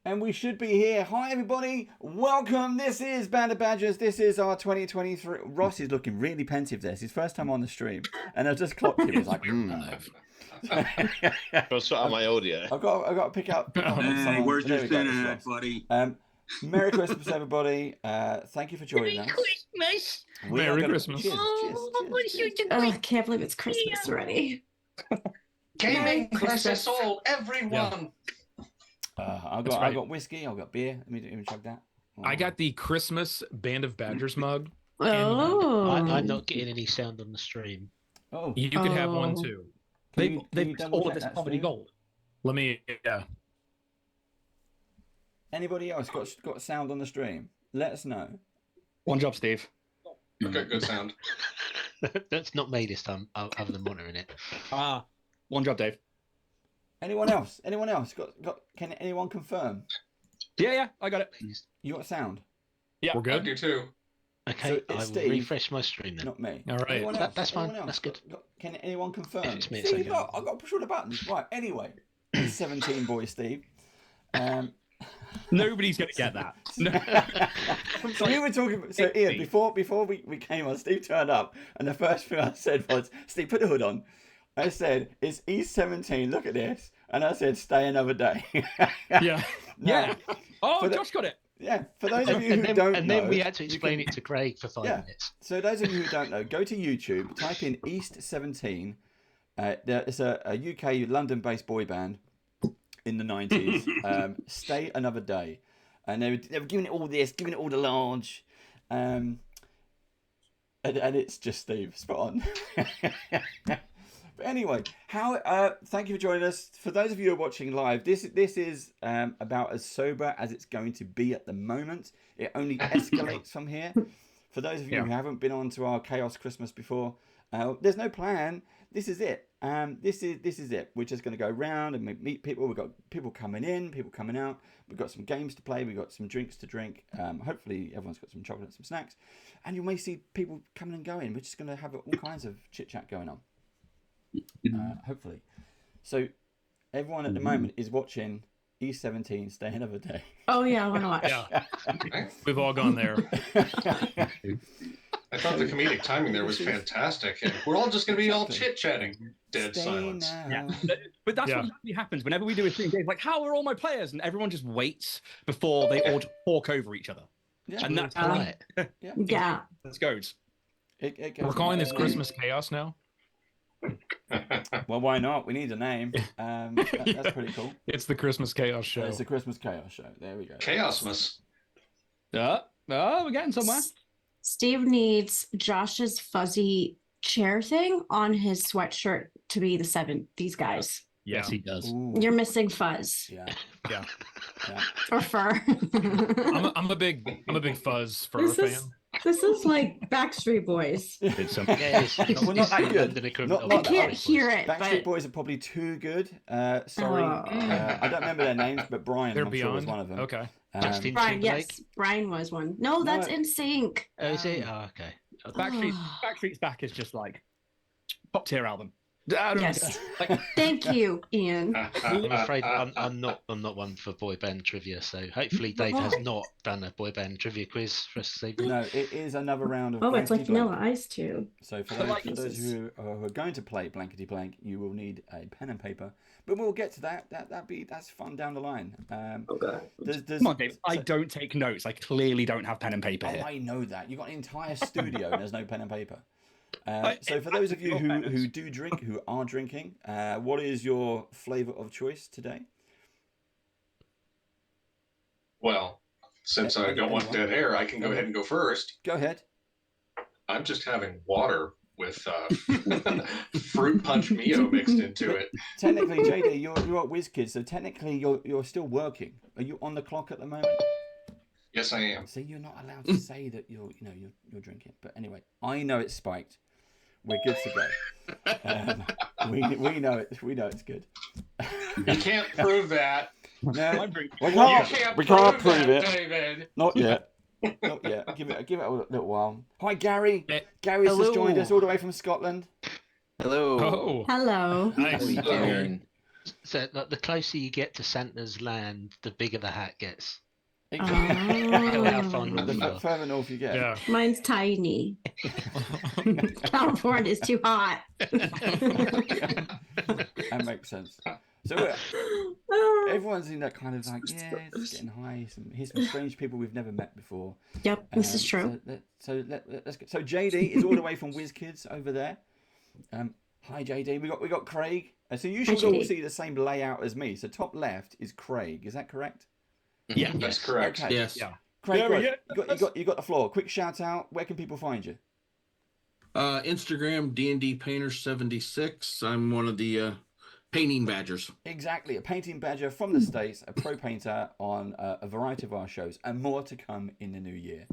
And we should be here. Hi, everybody. Welcome. This is Band of Badgers. This is our 2023. Ross is looking really pensive there. It's his first time on the stream. And I just clocked him. He's like, I'll sort out my audio. I've got to pick up Hey, where's your sin at, buddy? Merry Christmas, everybody. Thank you for joining us. Christmas. Merry Christmas. Cheers. I can't believe it's Christmas already. Gaming bless us all, everyone. I've got whiskey. I've got beer. Let me chug that. Oh. I got the Christmas Band of Badgers mug. Oh, I'm not getting any sound on the stream. Oh, You could have one too. Can They've you all double of this check that comedy stream? gold. Let me. Anybody else got sound on the stream? Let us know. One job, Steve. Okay, good sound. That's not me this time, other than monitoring it. One job, Dave. Anyone else? Anyone else got? Can anyone confirm? Yeah, I got it. You got sound? Yeah, We're I good. do too. Okay, So I it's will Steve. refresh my stream then. Not me. All right. Anyone else? That's fine. Anyone else? That's good. Can anyone confirm? If it's me, it's See, okay. look, I've got to push all the buttons. Right. Anyway, 17 boy Steve. Nobody's gonna get that. No. So we were talking. So Ian, before we came on, Steve turned up, and the first thing I said was, "Steve, put the hood on." I said, "It's E17. Look at this," and I said, "Stay another day." Yeah. Yeah. Oh, For the- Josh got it. Yeah. For those of you who And don't know, then we had to you explain can- it to Craig for 5 Yeah. minutes. So those of you who don't know, go to YouTube, type in East 17. It's a UK London-based boy band in the 90s. Stay Another Day, and they were giving it all this, giving it all the large, and it's just Steve, spot on. But anyway, thank you for joining us. For those of you who are watching live, this is about as sober as it's going to be at the moment. It only escalates from here. For those of you who haven't been on to our Chaos Christmas before, there's no plan. This is it. This is it. We're just going to go around and meet people. We've got people coming in, people coming out. We've got some games to play. We've got some drinks to drink. Hopefully everyone's got some chocolate, some snacks. And you may see people coming and going. We're just going to have all kinds of chit-chat going on. Hopefully. So everyone at the moment is watching E17 Stay Another Day. oh yeah, I want to watch. Yeah. We've all gone there. I thought the comedic timing there was fantastic, and we're all just going to be all chit-chatting. Dead Stay silence. now. Yeah. But that's Yeah. what usually happens whenever we do a stream. Dave's like, "How are all my players?" And everyone just waits before they all talk over each other. Yeah. And that's Right. Yeah. This goes. It goes We're calling this on. Christmas Chaos now. Well, why not? We need a name. That's pretty cool. It's the Christmas Chaos show. It's the Christmas Chaos Show. There we go. Chaosmas. We're getting somewhere. Steve needs Josh's fuzzy chair thing on his sweatshirt to be these guys. Yeah. Yes, he does. Ooh, You're missing fuzz yeah. Yeah. Yeah. or fur. I'm a big fuzz fur This fan. this is like Backstreet Boys. It's yeah, Well, not that good. The equivalent Not of I that can't good. hear it, Backstreet but Boys are probably too good. Sorry. Oh. I don't remember their names, but Brian, They're I'm sure, was beyond. one of them. Okay. Justin Brian, Timberlake. yes, Brian was one. No, that's No. in sync. Oh, is it? Oh, okay. Backstreet's Back is just like top tier album. I don't Yes. like, Thank you, Ian. I'm afraid I'm not one for boy band trivia, so hopefully Dave has not done a boy band trivia quiz for us this evening. No, it is another round of Oh, it's like Blankety Blank. Vanilla Ice too. So for But those, like for those who are going to play Blankety Blank, you will need a pen and paper. But we'll get to that. That's fun down the line. Okay. There's, come on, Dave. I don't take notes. I clearly don't have pen and paper Oh, here. I know that. You've got an entire studio and there's no pen and paper. But So for those of you who fairness. do drink, who are drinking, what is your flavour of choice today? Well, since I don't want dead air, I can go ahead and go first. Go ahead. I'm just having water with fruit punch Mio mixed into it. Technically, JD, you're at WizKids, so technically you're still working. Are you on the clock at the moment? Yes, I am. See, you're not allowed to say that you're drinking. But anyway, I know it's spiked. We're good to go. We know it. We know it's good. You can't prove that. No, I'm drinking. we You can't. can't We can't prove that, it. David. Not yet. Not yet. Give it a little while. Hi, Gary. Eh, Gary's just hello. joined us all the way from Scotland. Hello. Oh. Hello. Nice. How we doing? So the closer you get to Santa's land, the bigger the hat gets. How far north The you are. further north you get. Yeah. Mine's tiny. California's too hot. That makes sense. So everyone's in that kind of like, yeah, it's getting high. Here's some strange people we've never met before. Yep, this is true. Let's go. So JD is all the way from WizKids over there. Hi JD. We got Craig. So you should all see the same layout as me. So top left is Craig. Is that correct? Yeah. That's correct. Okay. Yes. Yeah. Craig, Yeah, you got the floor. Quick shout out. Where can people find you? Instagram D&D Painter 76. I'm one of the painting badgers. Exactly, a painting badger from the States, a pro painter on a variety of our shows, and more to come in the new year,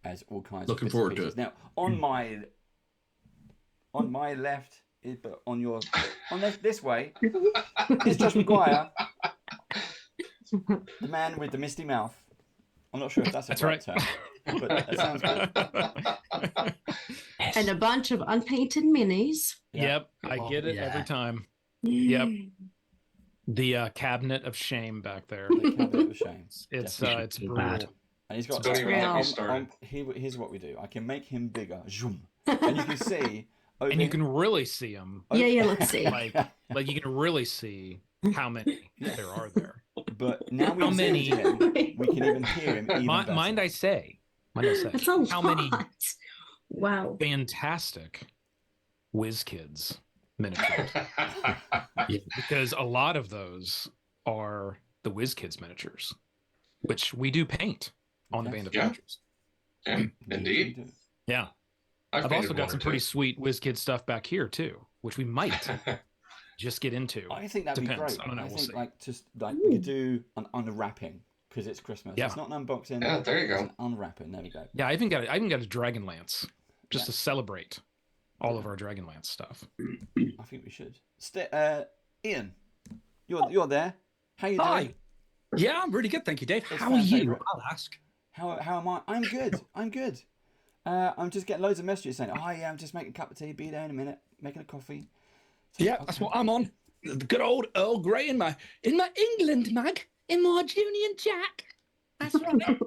as all kinds Looking of forward to pieces. it. Now, on my left, but on this way, is Josh McGuire, the man with the misty mouth. I'm not sure if that's That's right right. term, but that sounds good. And a bunch of unpainted minis. Yeah. Yep, I get it every time. Yep. The cabinet of shame back there. The cabinet of shame. It's Definitely. it's Bad. brutal. And he's got. Don't even get me started. Here's what we do. I can make him bigger, zoom, and you can see. And you can really see them. Yeah, let's see. Like you can really see how many there are there. But now How we've many? zoomed in, we can even hear him even better. Mind I say, That's a how lot. many Wow. fantastic WizKids miniatures? Because a lot of those are the WizKids miniatures, which we do paint on the Yes. Band of Yeah. Miniatures. Yeah, indeed. Yeah. I've also got some pretty sweet WizKids stuff back here too, which we might just get into. I think that'd Depends. be great. I don't know. I We'll think see. like just like we could do an unwrapping because it's Christmas. Yeah. It's not an unboxing. Yeah, there you It's go. an unwrapping. There we go. Yeah, I even got a Dragonlance just Yeah. to celebrate all of our Dragonlance stuff. I think we should. Ian, you're there. How you doing? Hi. Yeah, I'm really good, thank you, Dave. It's How are fan you? favourite. I'll ask. How am I? I'm good. I'm good. I'm just getting loads of messages saying, "Oh yeah, I'm just making a cup of tea. Be there in a minute. Making a coffee." Yeah, that's what I'm on. The good old Earl Grey in my England mug, in my Union Jack. That's right.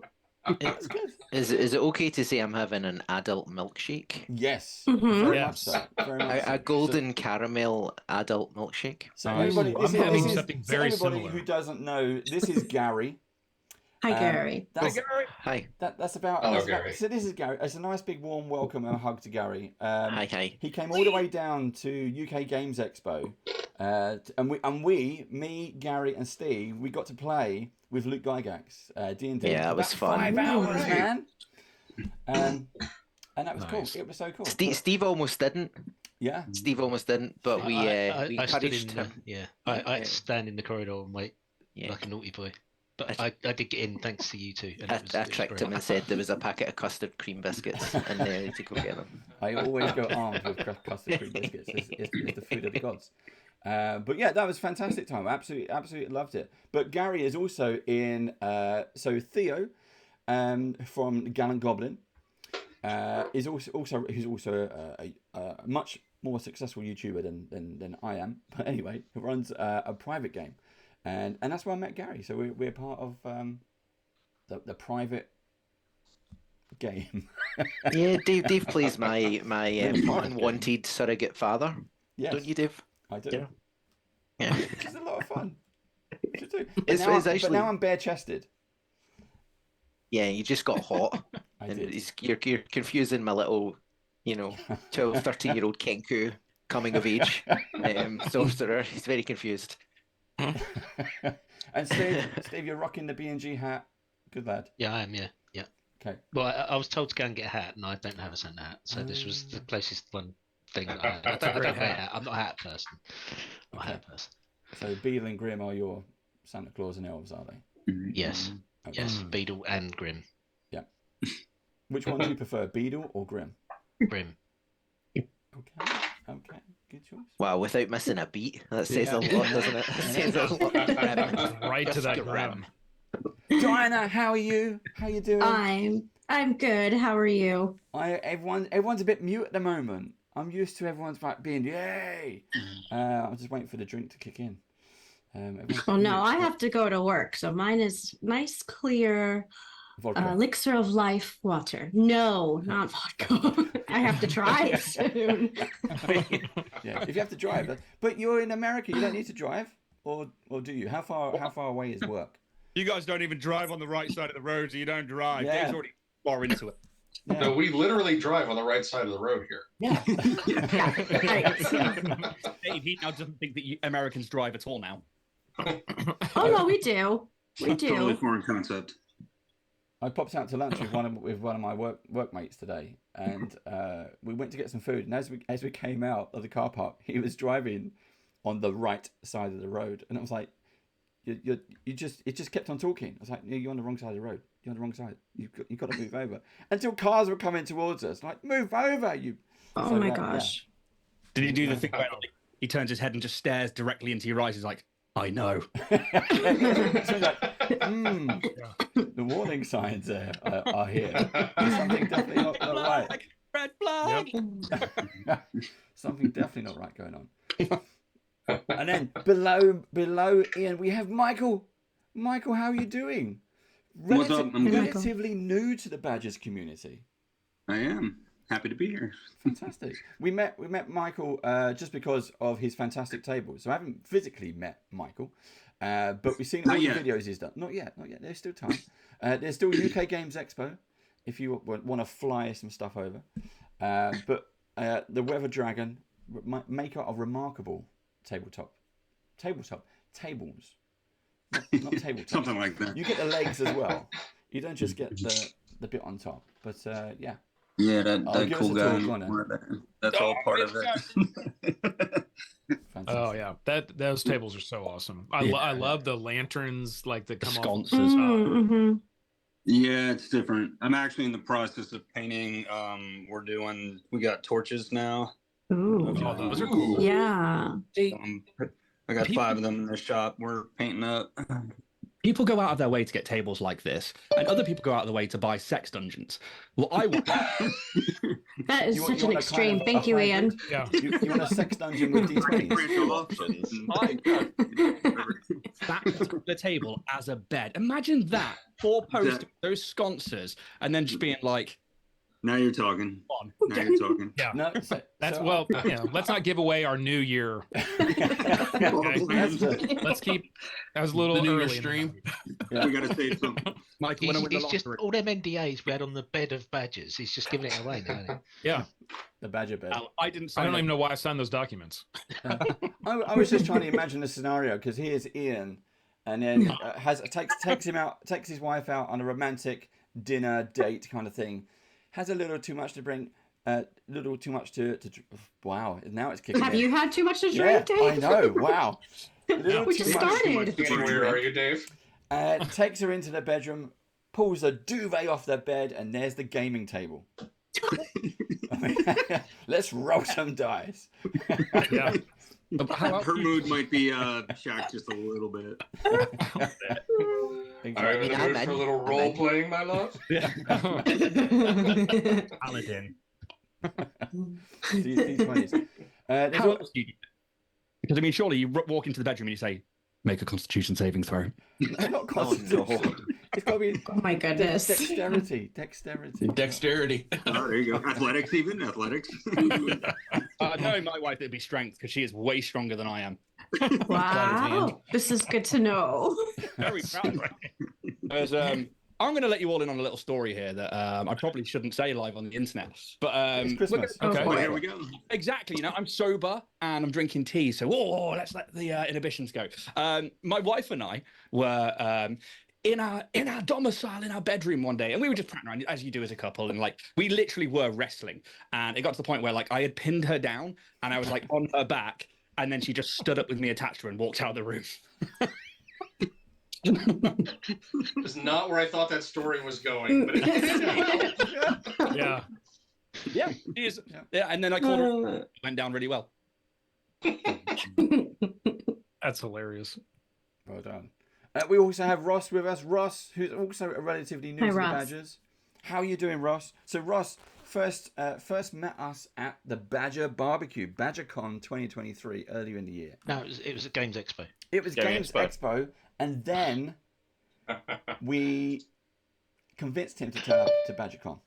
That's good. Is it okay to say I'm having an adult milkshake? Yes. Mhm. Very Yes. much so. Very much so. A golden caramel adult milkshake. So Nice. everybody, I'm this is- having this is- something so very everybody similar. who doesn't know, this is Gary. Hi, Gary. That's, Hi. that's about. Hello, that's about- Gary. so this is Gary. It's a nice big warm welcome and a hug to Gary. Hi. He came all the way down to UK Games Expo, me, Gary, and Steve, we got to play with Luke Gygax, D&D. Yeah, it was About fun. 5 hours, Right. man. And that was Nice. cool. It was so cool. Steve almost didn't. Yeah. Steve almost didn't, but we I stood encouraged in the, him. yeah. I had to stand in the corridor and wait Yeah. like a naughty boy. But I did get in thanks to you two. And I it was tricked him brilliant. and said there was a packet of custard cream biscuits in there to go get them. I always go armed with custard cream biscuits. It's the food of the gods. But yeah, that was a fantastic time. Absolutely loved it. But Gary is also in. So Theo, from Gallant Goblin, is also who's also a much more successful YouTuber than I am. But anyway, who runs a private game, and that's where I met Gary. So we're part of the private game. Yeah, Dave plays my unwanted surrogate father. Yes, Don't you, Dave? I do. Yeah. Yeah. It's a lot of fun. You should do. It's But actually- now I'm bare chested. Yeah, you just got hot. I And did. you're confusing my little, 12, 13-year-old Kenku coming of age sorcerer. He's very confused. And Steve, you're rocking the B&G hat. Good lad. Yeah, I am. Yeah. Okay. Well, I was told to go and get a hat, and I don't have a Santa hat, so this was the closest one thing that I had. I don't wear a hat. I'm not a hat person. I'm not a hat person. So Beadle and Grim are your Santa Claus and elves, are they? Yes. Okay. Yes. Beadle and Grim. Which one do you prefer, Beadle or Grim? Grim. Okay. Good choice. Wow, without missing a beat. That says a lot, doesn't it? That says a lot. Right to that Grim. Grim. Diana, how are you? How you doing? I'm good. How are you? Everyone's a bit mute at the moment. I'm used to everyone's like being yay. I'm just waiting for the drink to kick in. Everyone's Oh no, I mute. have to go to work, so mine is nice, clear Vodka. elixir of life water. No, not vodka. I have to try it soon. Yeah, if you have to drive, but you're in America, you don't need to drive, or do you? How far away is work? You guys don't even drive on the right side of the road, so you don't drive. Yeah. Dave's already far into it. Yeah. No, we literally drive on the right side of the road here. Yeah. Right. Dave, he now doesn't think that Americans drive at all now. Oh no, we do. We do. Totally foreign concept. I popped out to lunch with one of my workmates today, and we went to get some food. And as we came out of the car park, he was driving on the right side of the road, and I was like, it just kept on talking. I was like, you're on the wrong side of the road. You're on the wrong side. You've got to move over. Until cars were coming towards us, like, move over, you. Oh So my that- gosh. Did he do the thing where like, he turns his head and just stares directly into your eyes? He's like, I know. So like, the warning signs are here. There's something definitely not right. Red flag. Something definitely not right going on. And then below Ian, we have Michael. Michael, how are you doing? What's up? I'm good. Relatively new to the Badgers community. I am happy to be here. Fantastic. We met Michael just because of his fantastic tables. So I haven't physically met Michael, but we've seen all Not the yet. videos he's done. Not yet. There's still time. There's still UK Games Expo if you want to fly some stuff over. But the Weather Dragon, maker of remarkable tables. Not tabletop. Something like that. You get the legs as well. You don't just get the bit on top. But yeah. Yeah, that give cool us a guy. talk on it. That's all part of it. Fantastic. Oh yeah, those tables are so awesome. I love the lanterns, like the come off. Sconces. Mm-hmm. Yeah, it's different. I'm actually in the process of painting. We got torches now. Ooh. Oh, those are cool. Yeah. I got 5 of them in the shop. We're painting up. People go out of their way to get tables like this, and other people go out of their way to buy sex dungeons. Well, I want. That is You such want an a extreme. kind of Thank a you, hybrid? Ian. Yeah. You want a sex dungeon with D20s? that particular table as a bed. Imagine that 4 posts, those sconces, and then just being like, Now you're talking. on. Now you're talking. Yeah. No, That's so- well. Let's not give away our new year. Let's keep. That was a little The New Year early in the stream. night. We got to save something. Michael, when I win the He's just lottery. all them NDAs we had on the bed of badgers. He's just giving it away now. Isn't Yeah. The Badger bed. I didn't I sign don't up. even know why I signed those documents. I was just trying to imagine the scenario because here's Ian, and then takes his wife out on a romantic dinner date kind of thing. Has a little too much to bring, little too much to. Wow, now it's kicking. Have in. you had too much to Yeah, drink, I Dave? know. Wow. Little We too just much. started. Danny, where are you, Dave? Takes her into the bedroom, pulls a duvet off the bed, and there's the gaming table. I mean, let's roll some dice. Yeah. Her mood might be shocked just a little bit. I'm in the mood for a little role playing, my love. Paladin. D20s. There's How al- else do you do it? Because I mean, surely you walk into the bedroom and you say, "Make a Constitution saving throw." not constitution. It's got to be Oh my goodness. dexterity. Dexterity. Oh, there you go. Athletics, even athletics. Knowing my wife, it'd be strength because she is way stronger than I am. Wow. This is good to know. Very proud of her. I'm going to let you all in on a little story here that I probably shouldn't say live on the internet. But It's Christmas. Okay. Oh, here we go. exactly, I'm sober and I'm drinking tea, so let's let the inhibitions go. My wife and I were in our domicile in our bedroom one day, and we were just prattling around as you do as a couple, and like we literally were wrestling, and it got to the point where like I had pinned her down and I was like on her back, and then she just stood up with me attached to her and walked out of the room. It's not where I thought that story was going, but it Yeah. Yeah, she is. Yeah, and then I called her. It went down really well. That's hilarious. Well done. We also have Ross with us. Ross, who's also relatively new Hi, to Ross. the Badgers. How are you doing, Ross? So Ross first met us at the Badger Barbecue, BadgerCon 2023, earlier in the year. No, it was a Games Expo. It was Games Expo, and then we convinced him to turn up to BadgerCon.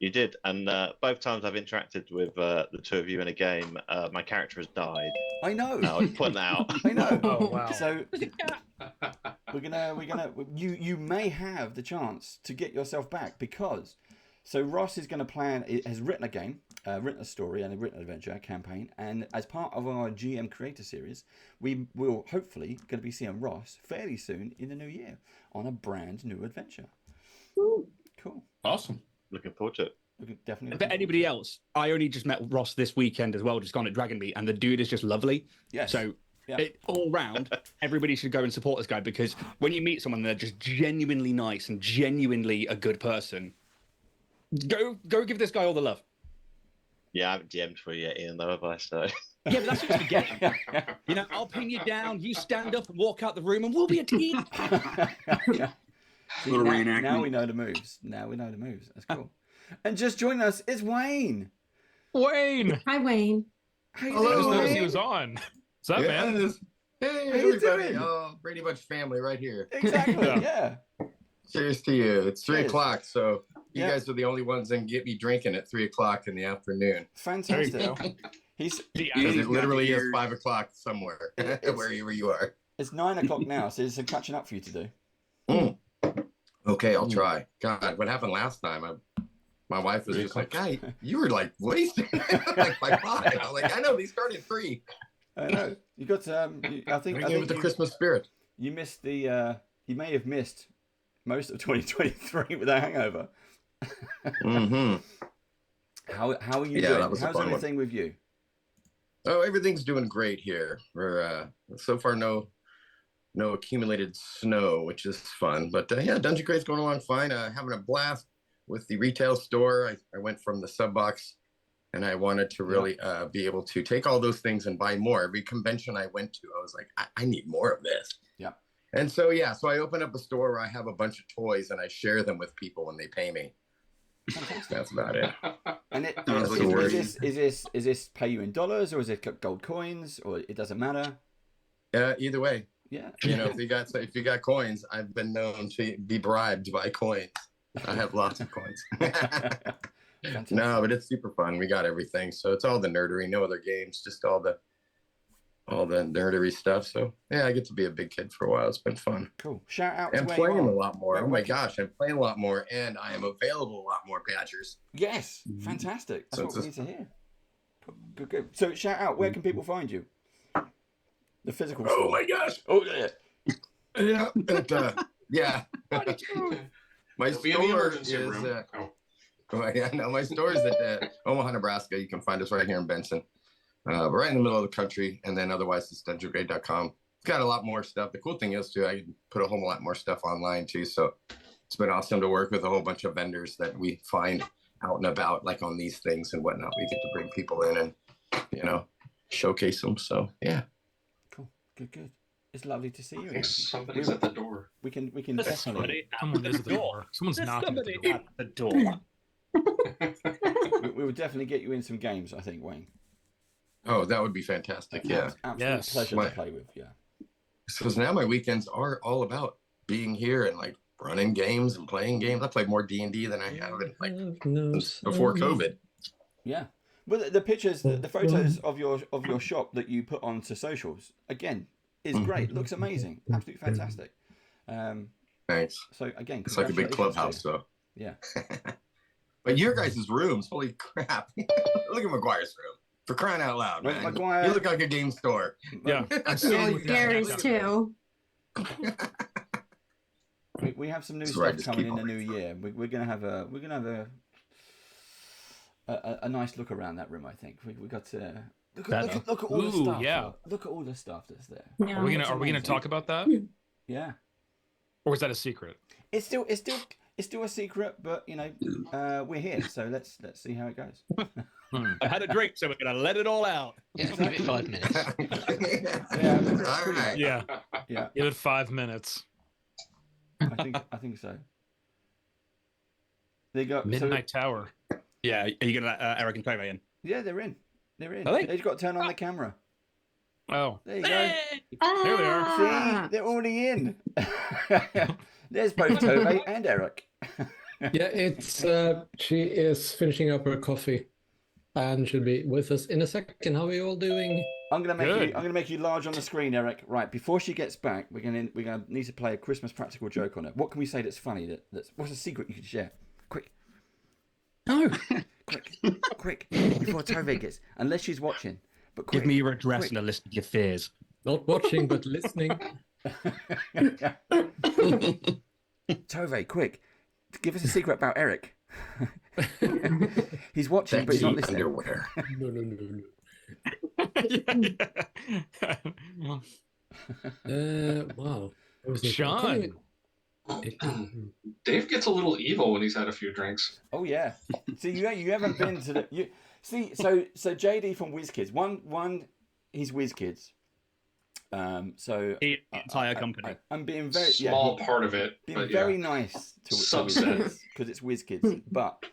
You did, and both times I've interacted with the two of you in a game, my character has died. I know. No, I'd point that out. I know. Oh wow. So we're gonna you may have the chance to get yourself back, because so Ross is gonna has written a game, written a story and a written adventure campaign, and as part of our GM Creator series, we will hopefully gonna be seeing Ross fairly soon in the new year on a brand new adventure. Cool. Awesome. Looking forward to it. Definitely. But anybody else, I only just met Ross this weekend as well, just gone at Dragon Meet, and the dude is just lovely. Yes. So Yeah. all round, everybody should go and support this guy, because when you meet someone, they're just genuinely nice and genuinely a good person. Go give this guy all the love. Yeah, I haven't DM'd for you yet, Ian, though, have I? So. Yeah, but that's just the game. You know, I'll pin you down, you stand up and walk out the room, and we'll be a team. Yeah. See, Little now reenactment. we know the moves. That's cool. And just joining us is Wayne. Wayne. Hi, Wayne. How you I Hello, just doing, noticed Wayne? he was on. What's up, man? Yes. Hey, How you everybody. doing? Oh, Brady Bunch family right here. Exactly. Yeah. Yeah. Cheers to you. It's 3 Cheers. o'clock, so you Yeah. guys are the only ones that can get me drinking at 3 o'clock in the afternoon. Fantastic. There you go. He's Yeah, Because He's it got literally the is ears. 5 o'clock somewhere, wherever you are. it's 9 o'clock now, so there's some catching up for you to do. Okay, I'll try. God, what happened last time? My wife was just like, "Guy, you were like wasted like by 5." I'm like, "I know these started at 3." I know. You got I think With the you, Christmas spirit. you missed the you may have missed most of 2023 with a hangover. Mm-hmm. How are you Yeah, doing? that was a How's fun one. everything with you? Oh, everything's doing great here. We're so far no accumulated snow, which is fun. But yeah, Dungeon Crate's going along fine. Having a blast with the retail store. I went from the sub box, and I wanted to really be able to take all those things and buy more. Every convention I went to, I was like, I need more of this. Yeah. And so so I opened up a store where I have a bunch of toys and I share them with people when they pay me. That's about it. And it, Sounds like is this pay you in dollars, or is it gold coins, or it doesn't matter? Either way, Yeah. if you got coins, I've been known to be bribed by coins. I have lots of coins. Fantastic. No, but it's super fun. We got everything. So it's all the nerdery, no other games, just all the nerdery stuff. So yeah, I get to be a big kid for a while. It's been fun. Cool. Shout out to And where playing you a are. lot more. Where- Oh my where- gosh, I'm playing a lot more, and I am available a lot more, Badgers. Yes, fantastic. That's So what we need it's to hear. Good. So shout out. Where can people find you? The physical. Oh store. my gosh. Oh yeah. Yeah. Yeah. My It'll be in the store emergency is. room. Oh, yeah, no, my store is at Omaha, Nebraska. You can find us right here in Benson. Right in the middle of the country. And then otherwise, it's dungeongrade.com. It's got a lot more stuff. The cool thing is, too, I can put a whole lot more stuff online, too. So it's been awesome to work with a whole bunch of vendors that we find out and about, like on these things and whatnot. We get to bring people in and, showcase them. So, yeah. Cool. Good. It's lovely to see you. I think again. somebody's at the door. We can There's definitely. Someone is at the door. Someone's There's knocking at the somebody door. at the door. We will definitely get you in some games. I think, Wayne. Oh, that would be fantastic. Yeah. Absolute Yes. pleasure My- to play with. Yeah. So now my weekends are all about being here and like running games and playing games. I played more D&D than I have in like before COVID. Yeah. Well, the pictures, the photos of your shop that you put onto socials again is great. Looks amazing. Absolutely fantastic. Thanks. So again, It's like a big congratulations clubhouse, to you. though. Yeah. But your guys' rooms, holy crap! Look at McGuire's room. For crying out loud, Well, man! Maguire- You look like a game store. Yeah. I saw you guys. Gary's too. We have some new That's stuff right, just coming keep in the on new year. We're gonna have a nice look around that room. I think we got to look at all the Ooh, stuff. yeah. Look at all the stuff that's there. Yeah. Are we It's gonna amazing. talk about that, Yeah. or is that a secret? It's still a secret, but we're here, so let's see how it goes. I had a drink, so we're gonna let it all out. Yeah, give it 5 minutes. Yeah. All right. Yeah. Yeah. Give it 5 minutes. I think so. They got Midnight Tower. Yeah, are you gonna let Eric and Tove in? Yeah, they're in. They're in. Are they? They've got to turn on the camera. Oh, There you go. there they are. See, they're already in. There's both Tove and Eric. Yeah, it's she is finishing up her coffee, and she'll be with us in a second. How are you all doing? I'm gonna make you large on the screen, Eric. Right, before she gets back, we're gonna need to play a Christmas practical joke on it. What can we say that's funny? What's a secret you can share? Quick. No. quick, before Tove gets, unless she's watching. But quick, give me your address quick. and a list of your fears. Not watching, but listening. Tove, quick, give us a secret about Eric. He's watching, but he's not listening. Underwear. No. Wow. Sean. Dave gets a little evil when he's had a few drinks. Oh yeah. See, you haven't been to the see. So JD from WizKids. One, he's WizKids. So The entire company. I'm being very small part of it. Being but very nice to subset because it's WizKids. But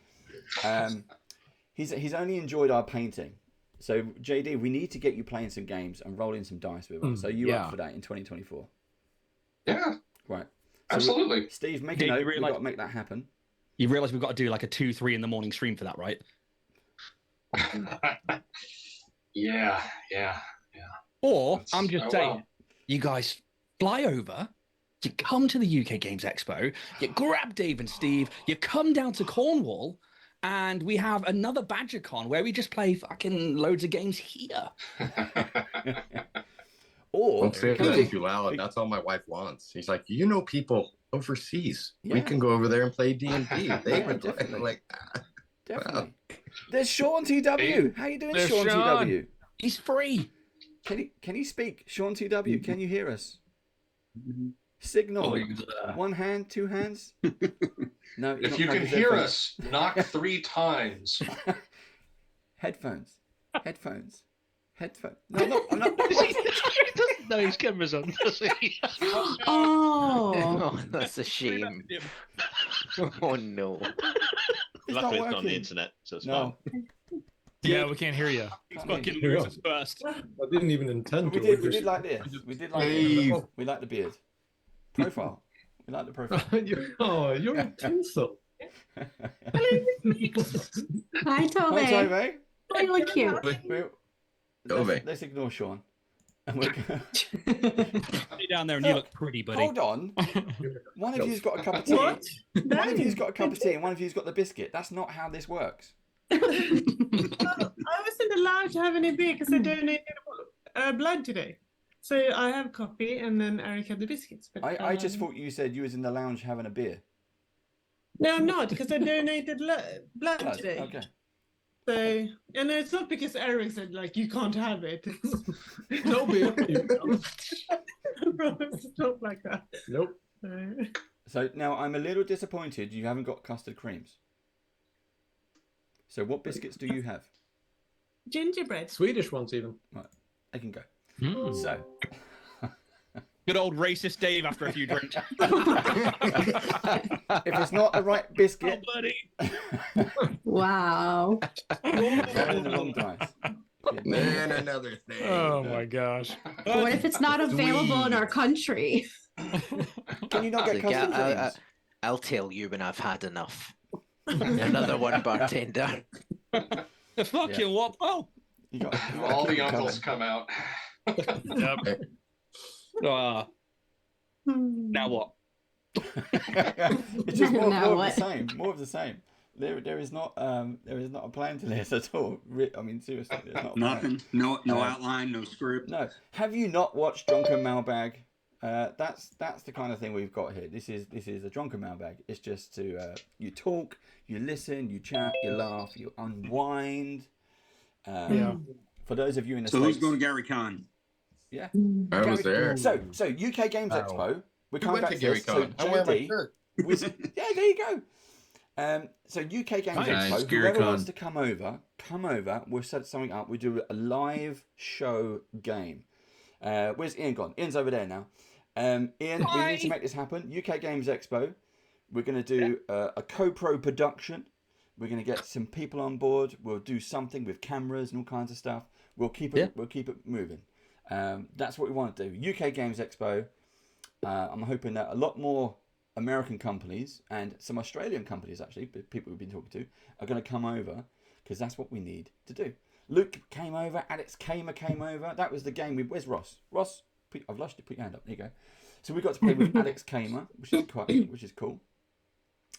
he's only enjoyed our painting. So JD, we need to get you playing some games and rolling some dice with us. So you up for that in 2024? Yeah. Right. So absolutely. Steve, make a note. We've got to make that happen. You realise we've got to do like a 2-3 in the morning stream for that, right? Yeah. Or I'm just saying, you guys fly over, you come to the UK Games Expo, you grab Dave and Steve, you come down to Cornwall, and we have another BadgerCon where we just play fucking loads of games here. Or Don't say it because it's too loud. That's all my wife wants. She's like, you know, people overseas. We can go over there and play D&D. They would definitely. like, Definitely. There's Sean TW. How you doing, Sean TW? He's free. Can you speak, Sean TW? Can you hear us? Signal. One hand, two hands. No. If you can hear us, knock 3 times. Headphones. No, I'm not. He doesn't know his camera's on, does he? Oh, that's a shame. Oh no. Luckily, it's not on the internet, so it's fine. Yeah, we can't hear you. Fucking losers first. I didn't even intend to. We did like this. We did like this. We like the beard. Profile. We like the profile. You're a tinsel. Hi, Tove. Hi, Tove. Oh, you look cute. Let's ignore Sean. And we're Stay down there and you look pretty, buddy. Hold on. One of you's got a cup of tea. What? One of you's got a cup of tea and one of you's got the biscuit. That's not how this works. I wasn't allowed to have any beer because I donated blood today. So I have coffee and then Eric had the biscuits. But, I just thought you said you was in the lounge having a beer. No, I'm not because I donated blood today. Okay. So, and it's not because Eric said like you can't have it. It's no beer. I promise it's not like that. Nope. So now I'm a little disappointed you haven't got custard creams. So what biscuits do you have? Gingerbread. Swedish ones even. Right, I can go. Mm. So. Good old racist Dave after a few drinks. If it's not the right biscuit. Oh, buddy. Wow. Rolling the wrong dice. Man, another thing. Oh my gosh. What if it's not available in our country? Can you not get custard creams? I'll tell you when I've had enough. Another one, bartender. The fucking what? Oh. All the uncles come out. Yep. Now what? It's just more Now of what? the same. More of the same. There is not a plan to this at all. I mean, seriously, there's not a plan. Nothing. No outline. No script. No. Have you not watched Drunken Mailbag? That's the kind of thing we've got here. This is a Drunken Mailbag. It's just to you talk, you listen, you chat, you laugh, you unwind. For those of you in the So States, who's going to Gary Con? Yeah, I was there. So UK Games Expo. We're coming back to Gary this. So Con. I wear my JD, shirt. yeah, there you go. So UK Games Nice, Expo. Gary Whoever Con. wants to come over. We'll set something up. We do a live show game. Where's Ian gone? Ian's over there now. Ian, we need to make this happen. UK Games Expo. We're going to do a co-pro production. We're going to get some people on board. We'll do something with cameras and all kinds of stuff. We'll keep it moving. That's what we want to do. UK Games Expo. I'm hoping that a lot more American companies and some Australian companies, actually, people we've been talking to, are going to come over because that's what we need to do. Luke came over. Alex Kamer came over. That was the game with... Where's Ross? Ross, I've lost you. Put your hand up. There you go. So we got to play with Alex Kamer, which is cool.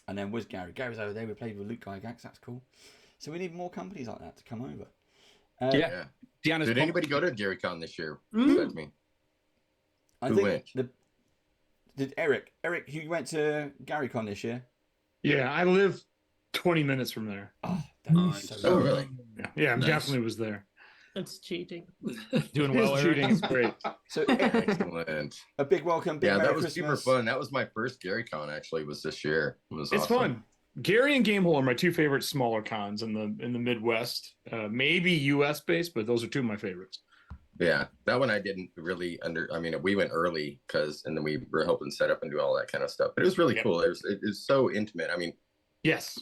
And then was Gary. Gary's over there. We played with Luke Gygax. That's cool. So we need more companies like that to come over. Did anybody go to GaryCon this year? Besides me. I think did Eric? Eric, you went to GaryCon this year? Yeah, I live 20 minutes from there. Oh, that is so Oh, really? Yeah, I definitely was there. That's cheating. Doing well, His Eric. cheating is great. So Excellent. a big welcome. Big Yeah, Merry that was Christmas. super fun. That was my first GaryCon. Actually, was this year. It was It's awesome. fun. Gary and Gamehole are my two favorite smaller cons in the Midwest. Maybe US based, but those are two of my favorites. Yeah, that one I didn't really I mean, we went early and then we were helping set up and do all that kind of stuff. But it was really cool. It was so intimate. I mean, yes,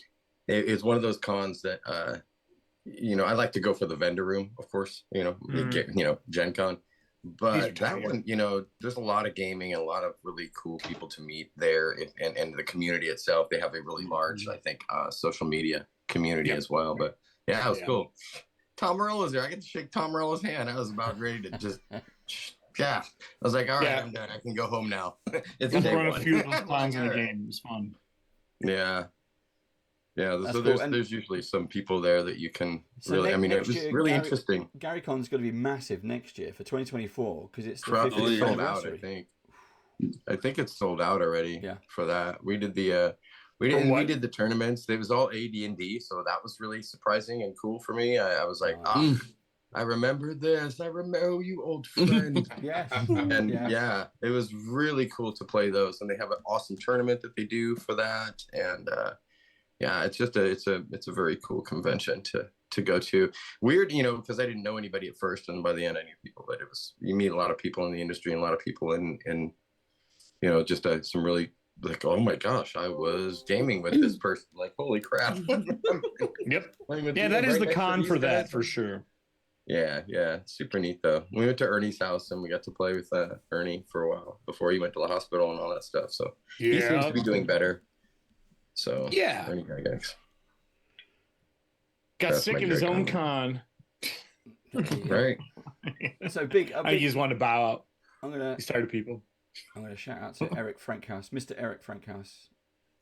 it's one of those cons that I like to go for the vendor room, of course. Gen Con. But that one, there's a lot of gaming and a lot of really cool people to meet there, and the community itself. They have a really large, I think, social media community as well. But yeah, it was cool. Tom Morello's there. I get to shake Tom Morello's hand. I was about ready to just, I was like, all right, I'm done. I can go home now. It's I've day run a one. few of those cons in the game. It was fun. Yeah. Yeah, That's so cool. there's usually some people there that you can So really. I mean, it next was year, really interesting. GaryCon's going to be massive next year for 2024 because it's the Probably 50th sold out. anniversary. I think it's sold out already. Yeah. For that, we did the we did the tournaments. It was all AD&D, so that was really surprising and cool for me. I was like, I remember this. I remember you, old friend. Yes. And Yes. it was really cool to play those, and they have an awesome tournament that they do for that, and it's just it's a very cool convention to go to. Weird, because I didn't know anybody at first, and by the end I knew people. But you meet a lot of people in the industry and a lot of people in just some really like, oh my gosh, I was gaming with this person. Like, holy crap. Yep. Yeah, Yeah, that is the con for that for sure. Yeah, super neat though. We went to Ernie's house and we got to play with Ernie for a while before he went to the hospital and all that stuff. So he seems to be doing better. So Ernie Gygax. Got That's sick my in his own GaryCon. con. Right. So big. I think he just wanted to bow out. He's tired of people. I'm gonna shout out to Eric Frankhouse, Mr. Eric Frankhouse.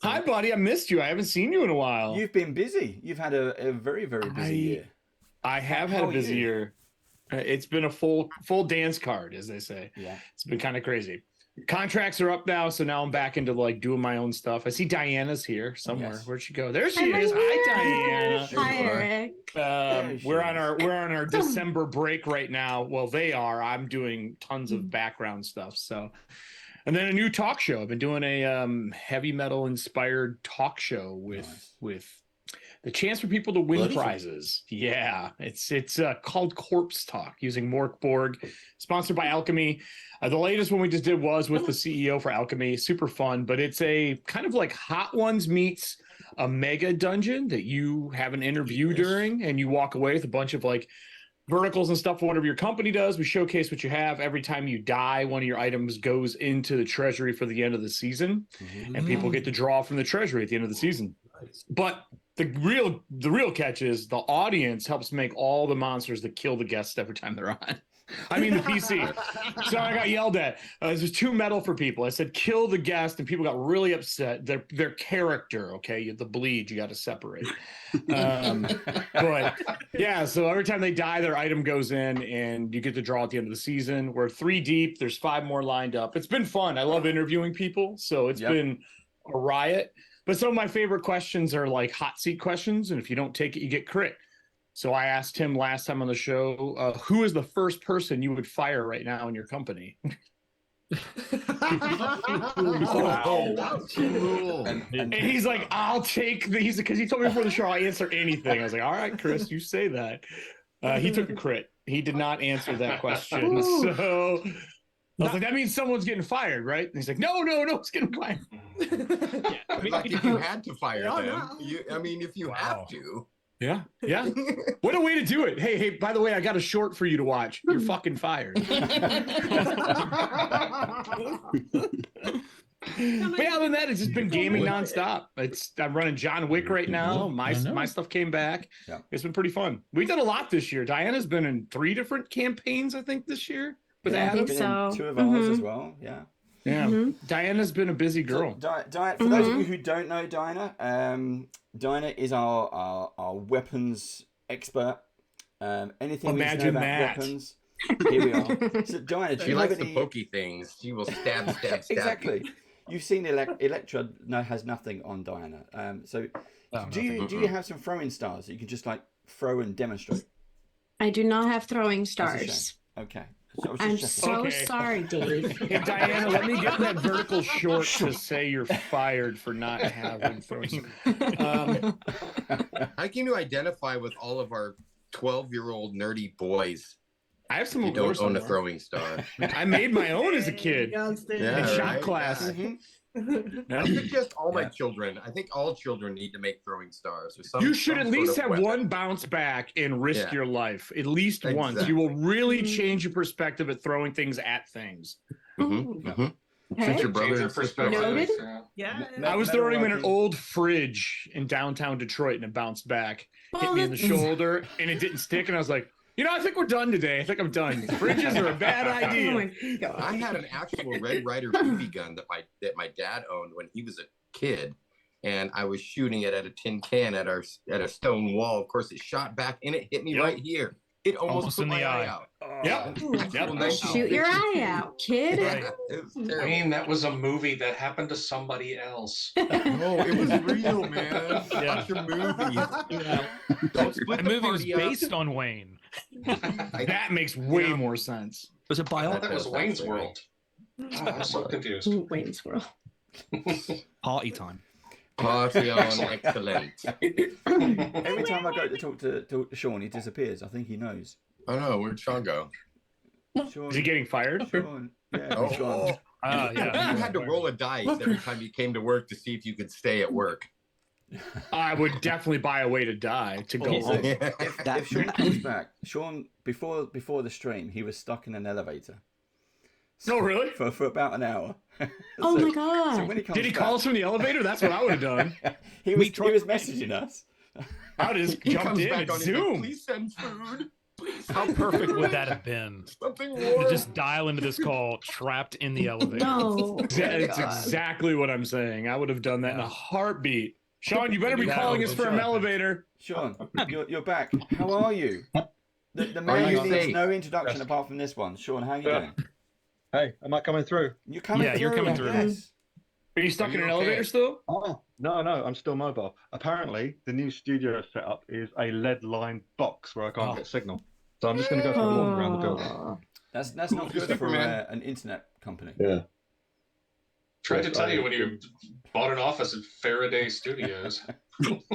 Hi, buddy. I missed you. I haven't seen you in a while. You've been busy. You've had a very, very busy year. I have had a busy year. It's been a full dance card, as they say. Yeah. It's been kind of crazy. Contracts are up now, so now I'm back into like doing my own stuff. I see Diana's here somewhere. Yes. Where'd she go? There she is. Hi, Diana. Hi, Eric. We're on our December break right now. Well, they are. I'm doing tons of background stuff. So, and then a new talk show. I've been doing a heavy metal inspired talk show with the chance for people to win prizes. Yeah, it's called Corpse Talk using Mork Borg, sponsored by Alchemy. The latest one we just did was with the CEO for Alchemy. Super fun, but it's a kind of like Hot Ones meets a mega dungeon that you have an interview during, and you walk away with a bunch of like verticals and stuff for whatever your company does. We showcase what you have. Every time you die, one of your items goes into the treasury for the end of the season, and people get to draw from the treasury at the end of the season. But the real catch is the audience helps make all the monsters that kill the guests every time they're on. I mean, the PC. So I got yelled at. This is too metal for people. I said, kill the guest, and people got really upset. Their character, okay? The bleed, you got to separate. But yeah, so every time they die, their item goes in, and you get to draw at the end of the season. We're 3 deep. There's 5 more lined up. It's been fun. I love interviewing people, so it's been a riot. But some of my favorite questions are like hot seat questions, and if you don't take it, you get crit. So I asked him last time on the show, who is the first person you would fire right now in your company? And he's like, I'll take these, because he told me before the show I'll answer anything. I was like, all right, Chris, you say that. He took a crit. He did not answer that question. So I was like, that means someone's getting fired, right? And he's like, no, it's getting fired. Like if you had to fire Yeah, them, no. I mean, if you have to. Yeah. What a way to do it. Hey, by the way, I got a short for you to watch. You're fucking fired. But yeah, other than that, it's just been gaming nonstop. I'm running John Wick right now. My stuff came back. Yeah. It's been pretty fun. We've done a lot this year. Diana's been in 3 different campaigns, I think, this year. With I think Been in so. 2 of ours as well. Yeah. Yeah. Diana's been a busy girl. So, for those of you who don't know Diana, Diana is our weapons expert. Anything we know Imagine about that. weapons, here we are. So, Diana, do She you likes have the any... pokey things. She will stab. Exactly. You've seen Electra has nothing on Diana. So do you have some throwing stars that you can just like throw and demonstrate? I do not have throwing That's a stars. shame. Okay. So I was I'm just so Okay. sorry, Dave. Hey, Diana, let me get that vertical short to say you're fired for not having throwing. How can you identify with all of our 12-year-old nerdy boys? I have some You don't own a somewhere. throwing star. I made my own as a kid Yeah, in shop right? class. Yeah. I suggest all my children. I think all children need to make throwing stars or something. You should at least have one bounce back and risk Yeah. your life at least once. You will really change your perspective at throwing things at things. Since your brother Change your and sister perspective. Noted. Yeah. I was throwing him in an old fridge in downtown Detroit and it bounced back, hit me in the shoulder, and it didn't stick. And I was like, I think we're done today. I think I'm done. Fridges are a bad idea. Oh my God. I had an actual Red Ryder BB gun that my dad owned when he was a kid, and I was shooting it at a tin can at a stone wall. Of course, it shot back and it hit me right here. It almost put in my the eye eye. out. Yep. Shoot your eye out, kid. Yeah, it was I terrible. mean, that was a movie that happened to somebody else. No, it was real, man. Yeah. Watch your movies. Don't split the movie was based on Wayne. That makes way more sense. There's a I bio thought that was Wayne's World. Oh, I'm so confused. Wayne's World. party time. Party on, excellent. Every time I go to talk to Sean, he disappears. I think he knows. I know. Where'd Sean go? Sean, Is he getting fired? Sean, yeah, Oh, he's gone. You had to roll a dice every time you came to work to see if you could stay at work. I would definitely buy a way to die to go Well, home. If Sean comes back, Sean before the stream, he was stuck in an elevator. No, really? For about an hour. Oh my So God. when he comes Did he back, call us from the elevator? That's what I would have done. he was messaging us. I would have just He jumped comes in back and on. He's like, Zoom. please send food. Please. How perfect would that have been? Something To warm. just dial into this call trapped in the elevator. No. It's exactly what I'm saying. I would have done that in a heartbeat. Sean, you better be Yeah, calling us for an Sean. elevator. Sean, you're back. How are you? The Are man you who needs safe? no introduction apart from this one. Sean, how are you doing? Hey, am I coming through? You're coming Yeah, through. you're coming through. Yes. Are you stuck Are in you an okay? elevator still? Oh, no, I'm still mobile. Apparently, the new studio setup is a lead-lined box where I can't get signal. So I'm just going to go for a walk around the building. That's not good for Superman. an internet company. Yeah. Tried to tell you when you bought an office at Faraday Studios. Can't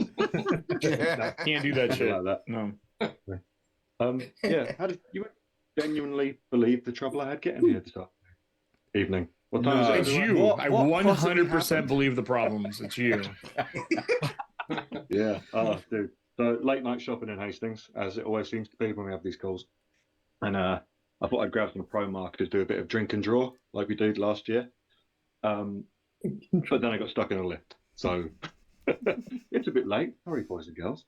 do that shit. Like that. No. Yeah. How did you genuinely believe the trouble I had getting here this evening? What time No. is It's it? you. What I possibly 100% happened? believe the problems. It's you. Yeah. Oh, dude. So late night shopping in Hastings, as it always seems to be when we have these calls. And I thought I'd grab some pro marketers, do a bit of drink and draw like we did last year. But then I got stuck in a lift. So it's a bit late. Sorry, boys and girls.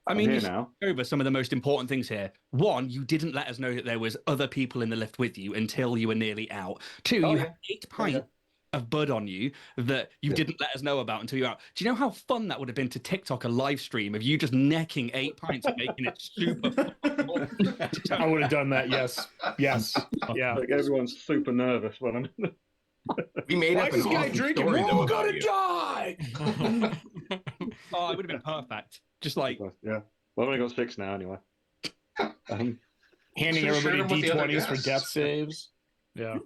I I'm mean, here you now. over some of the most important things here. One, you didn't let us know that there was other people in the lift with you until you were nearly out. Two, you had 8 pints of bud on you that you didn't let us know about until you're out. Do you know how fun that would have been to TikTok a live stream of you just necking 8 pints and making it super fun? I would have done that. Yes. Yes. Yeah. Like everyone's super nervous when I'm. We made Why up is an this guy awesome drinking? story, We're though, all about gonna you. die. Oh, it would have been perfect. Just like, Yeah. Well, I've only got 6 now anyway. Handing Should've shared everybody them with the other D20s for guests. death saves. Yeah.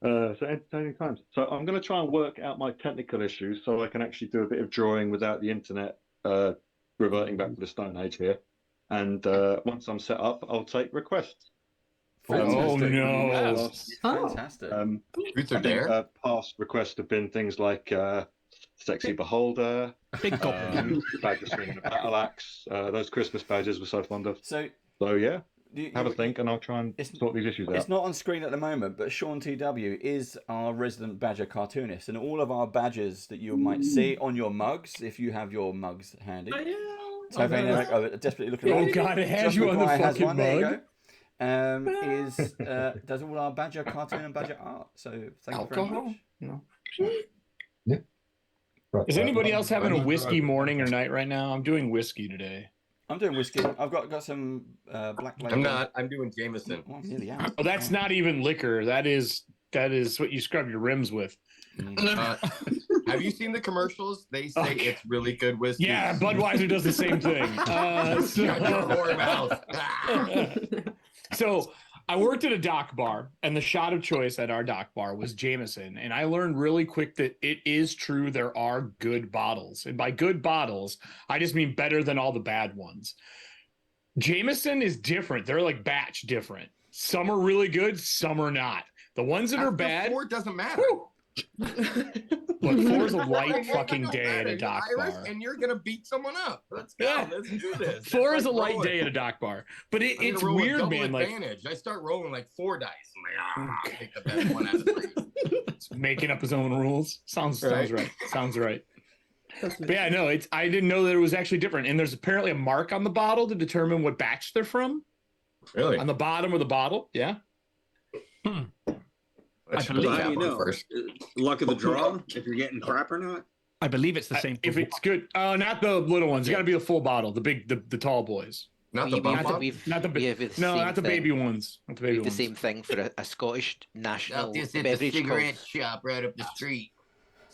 So entertaining times. So I'm going to try and work out my technical issues so I can actually do a bit of drawing without the internet reverting back to the Stone Age here. And once I'm set up, I'll take requests. Oh, no. Fantastic. I think past requests have been things like Sexy Beholder, Big Goblin, Badger Swinging a Battle Axe. Those Christmas badges we're so fond of. So yeah, have a think, and I'll try and sort these issues out. It's not on screen at the moment, but Sean TW is our resident badger cartoonist, and all of our badges that you might see on your mugs, if you have your mugs handy. So if anyone desperately looking around, God, it has Josh you on the McGuire has fucking one. There you mug. go. Does all our badger cartoon and badger art. So thank you very much. No. Is anybody else having a whiskey morning or night right now? I'm doing whiskey today. I'm doing whiskey. I've got some black label. I'm not. I'm doing Jameson. Oh, that's not even liquor. That is what you scrub your rims with. Have you seen the commercials? They say it's really good whiskey. Yeah, Budweiser does the same thing. Shut your whore mouth. So I worked at a dock bar, and the shot of choice at our dock bar was Jameson. And I learned really quick that it is true there are good bottles. And by good bottles, I just mean better than all the bad ones. Jameson is different. They're like batch different. Some are really good, some are not. The ones that are bad. 4 doesn't matter. Look, 4's a light fucking day at a dock bar. And you're gonna beat someone up. Let's go. Yeah. Let's do this. 4 is a light day at a dock bar, but it's weird, man. Like advantage. I start rolling like 4 dice. I'm like, I'll take the best one out of 3. Making up his own rules. Sounds right. Sounds right. But yeah, no, I didn't know that it was actually different. And there's apparently a mark on the bottle to determine what batch they're from. Really? On the bottom of the bottle, yeah. I believe first. Luck of the draw, if you're getting crap or not. I believe it's the same. If it's good, not the little ones. It's got to be the full bottle, the tall boys. Not the baby ones. Not the baby ones. The same thing for a Scottish national This is beverage a cigarette shop right up the street.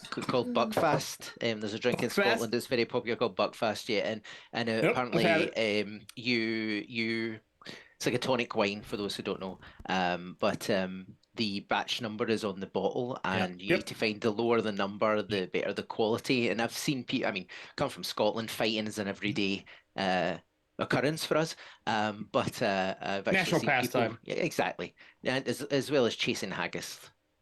called Buckfast. There's a drink in Scotland that's very popular called Buckfast, yeah, and apparently you it's like a tonic wine for those who don't know, but the batch number is on the bottle, and you need to find the lower the number, the better the quality. And I've seen people, I mean, come from Scotland, fighting is an everyday occurrence for us, but I've actually national seen pastime. people, yeah, exactly, and as well as chasing haggis,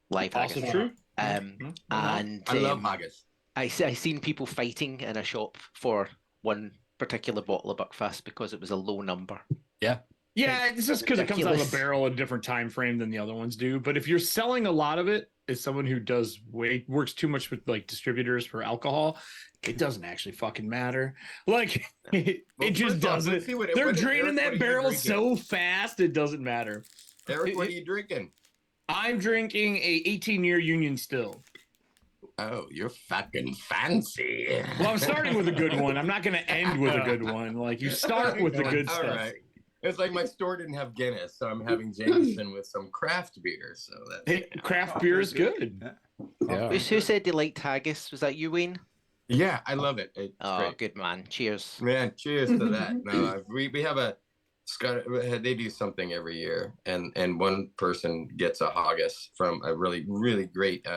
live haggis. Also true. And I love haggis. I seen people fighting in a shop for one particular bottle of Buckfast because it was a low number. Yeah, it's just because it comes out of a barrel at a different time frame than the other ones do. But if you're selling a lot of it as someone who works too much with like distributors for alcohol, it doesn't actually fucking matter. Like it just doesn't. They're draining that barrel so fast it doesn't matter. Eric, what are you drinking? I'm drinking a 18-year Union Still. Oh, you're fucking fancy. Well, I'm starting with a good one. I'm not going to end with a good one. Like you start with the good stuff. All right. It's like my store didn't have Guinness, so I'm having Jameson with some craft beer. So that's craft beer is good. Yeah. Who said they liked haggis? Was that you, Wayne? Yeah, I love it. It's great. Good man. Cheers. Man, cheers to that. No, we have a they do something every year, and one person gets a haggis from a really, really great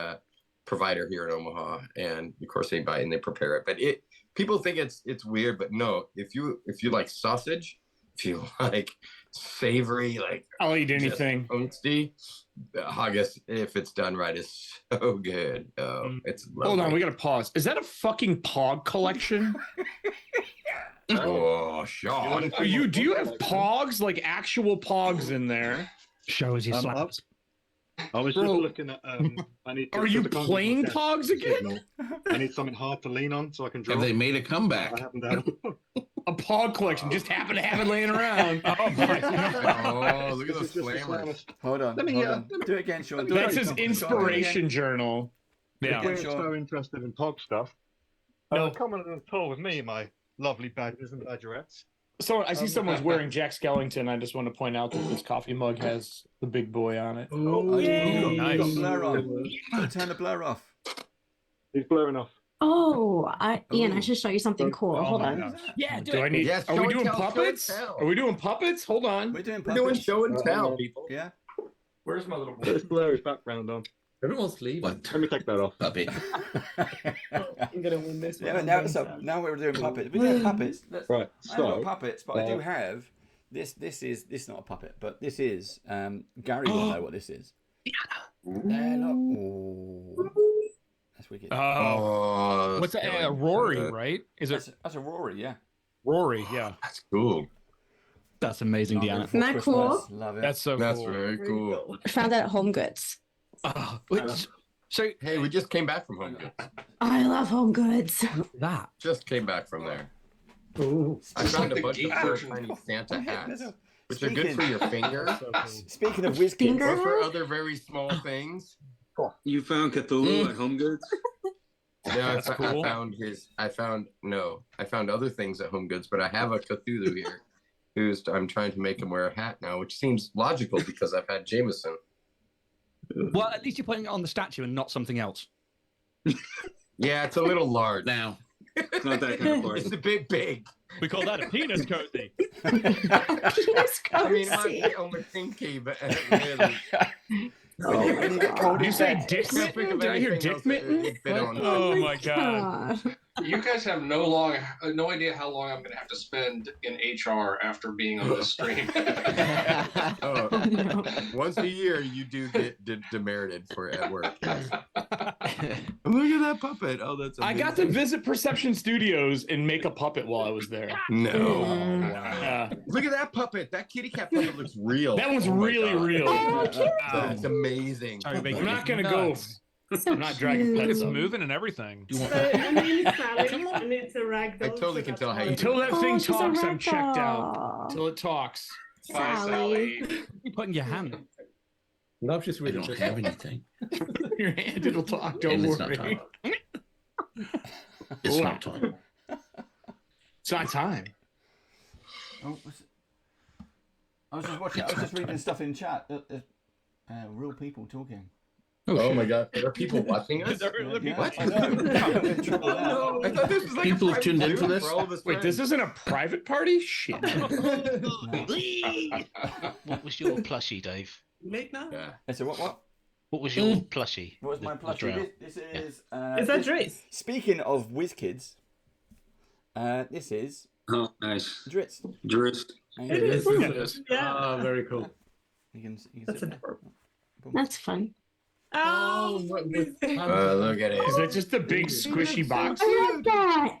provider here in Omaha, and of course they buy it and they prepare it. But people think it's weird, but no. If you like sausage, if you like savory, like I'll eat anything. The haggis, if it's done right, is so good. It's lovely. Hold on, we gotta pause. Is that a fucking pog collection? Oh, Sean. Do you have pogs, like actual pogs in there? Show us your slaps. I was just looking at. Are you playing pogs again? I need something hard to lean on so I can draw. Have they made a comeback? I haven't done. A pog collection. Just happen to have it laying around. Oh my God. Oh, look at those flammers. Hold on. Do it again, Sean. That's his inspiration journal. Yeah. If you're so interested in pog stuff, come on a tour with me, my lovely badgers and badgerettes. So I see someone's wearing Jack Skellington. I just want to point out that this coffee mug has the big boy on it. Oh, nice. You got blur on. Turn the blur off. He's blurring off. Oh, Ian, I should show you something cool. Hold on. Yeah, do I need? Yes, are we doing puppets? Are we doing puppets? Hold on. We're doing puppets. We're doing show and tell, people. Yeah. Where's my little boy? Let's blur his background on. Everyone's leaving. Let me take that off. Puppy. I'm gonna win this one. Yeah, now we're doing puppets. We're doing puppets. Right. I haven't got puppets, but I do have This is not a puppet, but this is Gary will know what this is. There, look. Ooh. That's wicked. Oh, what's that? Rory, right? Is it? That's a Rory, yeah. Rory, yeah. That's cool. That's amazing, Deanna. Isn't that cool? Love it. That's so That's cool. very cool. I found that at Home Goods. So hey, we just came back from Home Goods. I love Home Goods. That just came back from there. Ooh. I found a bunch of little tiny Santa hats, which are good for your finger. Speaking of WizKids, or for other very small things. You found Cthulhu at Home Goods? Yeah, cool. I found other things at Home Goods, but I have a Cthulhu here. I'm trying to make him wear a hat now, which seems logical because I've had Jameson. Well, at least you're putting it on the statue and not something else. Yeah, it's a little large. Now. It's not that kind of party. It's a bit big. We call that a penis cozy. Penis cozy. I mean, it might be on the pinky, but really. Did you say dick mitten? Did I hear dick mitten? Oh my god. You guys have no idea how long I'm going to have to spend in HR after being on this stream. Once a year, you do get demerited for at work. Yes. Look at that puppet. Oh, that's amazing. I got to visit Perception Studios and make a puppet while I was there. No. Wow. Look at that puppet. That kitty cat puppet looks real. That one's Oh my really God. real. That's amazing. I'm not going to go. I'm not dragging pets. It's moving and everything. So her name is Sally, and it's a ragdoll. I totally can tell how you Until that thing she's a talks, I'm checked out. ragdoll. Until it talks. Bye, Sally. You put in your hand. Now she's I really don't have anything. Your hand, it'll talk. Don't And it's not worry. time. It's not time. It's not time. Oh, I was just watching. I was just reading stuff in chat. Real people talking. Oh my God. There are people watching us? What? I know. I thought this was like People a have tuned in for Zoom this? all of us Wait, friends. this isn't a private party? Shit. What was your plushie, Dave? Late now? Yeah. I said what? What was your plushie? What was my The plushie? drow? This is. Is that Dritz? Speaking of WizKids, this is Oh, nice. Dritz. Jurist. It is. Yeah. Ah, very cool. You can That's see that. adorable. That's fun. Oh, Look at it. Is that just a big squishy box? I like that.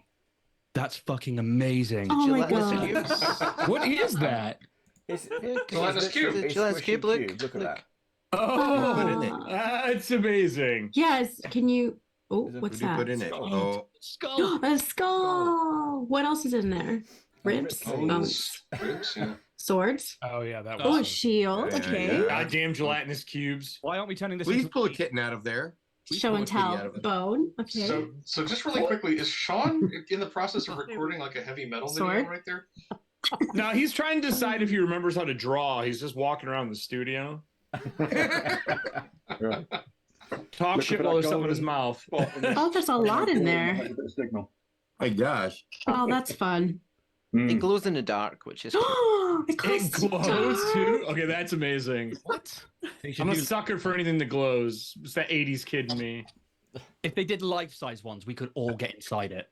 That's fucking amazing. Oh my Gelatinous god. What is that? It's Gelatinous cube. a Gelatinous squishy cube, look. Look at that. Oh, that's amazing. Yes. Can you? Oh, Is it- what's What do you that? put in it? Oh, Skull. A skull. What else is in there? Ribs. Ribs, yeah. Swords. Oh yeah, that Oh, a was. shield. Yeah, Okay. yeah. Goddamn gelatinous cubes. Why aren't we turning this please into pull a kitten out of there. Please Show pull and a kitty out tell. of it. Bone. Okay. So just really quickly, is Sean in the process of recording like a heavy metal video Sword? right there? Now he's trying to decide if he remembers how to draw. He's just walking around the studio. Talk Looking shit for while that there's something in his golden mouth. spot in this- Oh, there's a lot in there. Like a bit of signal. My gosh. Oh, that's fun. It glows in the dark, which is cool. It It glows glows too? Okay, that's amazing. what? They should I'm a do- sucker for anything that glows. It's that 80s kid in me. if they did life-size ones, we could all get inside it.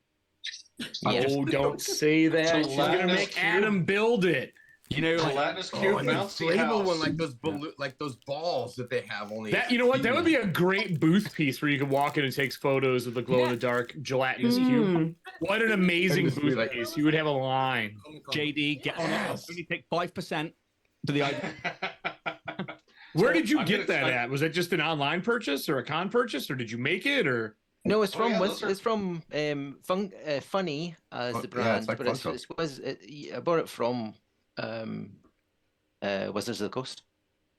Oh, don't say that. She's gonna Gelatinous make cube. Adam build it. You know, like, Gelatinous Oh, cube, an bouncy inflatable house. one like those like those balls that they have only. That you know what? That would be a great booth piece where you could walk in and take photos of the glow in the dark gelatinous cube. Mm. What an amazing And just be booth like- piece! You would have a line. JD, get on it. Only take 5% to the idea. Where So, did you I'm get gonna- that at? Was it just an online purchase or a con purchase, or did you make it? Or No, it's Oh, from yeah, Wiz, those are- it's from Funny as Oh, the yeah, brand, it's like but it's, Funko. I bought it from Wizards of the Coast.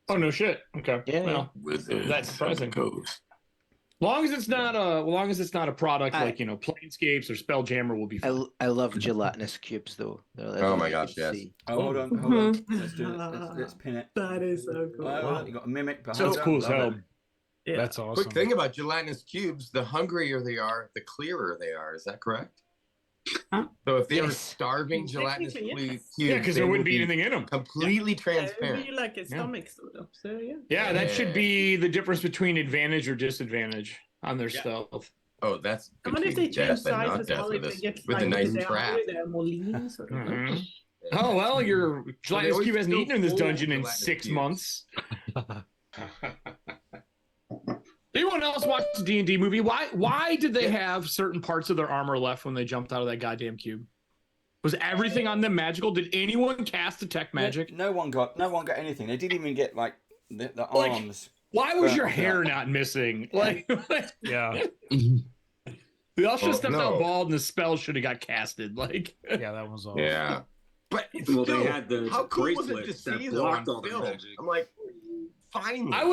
oh no shit. Okay, Yeah, well, that's surprising. Long as it's not a product like Planescapes or Spelljammer will be fine. I love gelatinous cubes though. Oh my gosh, yes. Oh, hold on. Let's do it. Let's pin it. That is so cool. Oh, you got a mimic behind That's it. cool as Love hell. it. Yeah. That's awesome. Quick thing about gelatinous cubes: the hungrier they are, the clearer they are. Is that correct? So if they were Yes. starving gelatinous Technically, yes. cubes, Yeah, because they there would wouldn't be anything in them. completely It would transparent. be like a stomach sort of. So yeah. Yeah, that should be the difference between advantage or disadvantage on their stealth. Oh, that's I wonder if they between change death and size not as death well. with If they this- get with the like, nice they're trap. hungry, they're more lean. Sort of. Mhm. Oh well, your gelatinous always cube hasn't feel eaten in this full dungeon in gelatinous 6 cubes. months. Anyone else watch the D&D movie? Why did they have certain parts of their armor left when they jumped out of that goddamn cube? Was everything on them magical? Did anyone cast detect magic? No one got anything. They didn't even get like the arms. Why was your burnt hair up. not missing? Like, Yeah. we all should have stepped no. out bald, and the spell should have got casted. Like, Yeah, that was all. Yeah. But Well, still, they had the how cool was it to bracelets that see though on blocked all the film? magic. I'm like, finally. I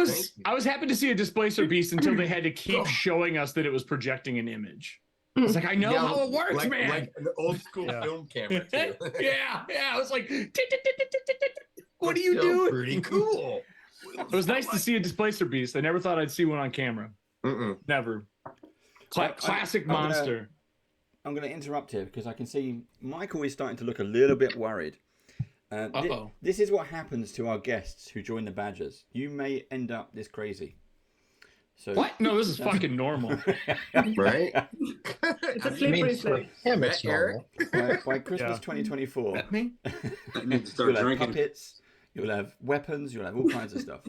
was happy to see a displacer beast until they had to keep showing us that it was projecting an image. It's like, I know Yeah, how it works, like, man. Like an old school film camera. Too. yeah. I was like, what are you Still doing? Pretty cool. It was nice to see a displacer beast. I never thought I'd see one on camera. Never. Classic monster. I'm going to interrupt here because I can see Michael is starting to look a little bit worried. This is what happens to our guests who join the Badgers. You may end up this crazy. So what? No, this is fucking normal. Right? It's a slippery slope. It's normal. By Christmas 2024, I need to start you'll have drinking. puppets, you'll have weapons, you'll have all kinds of stuff.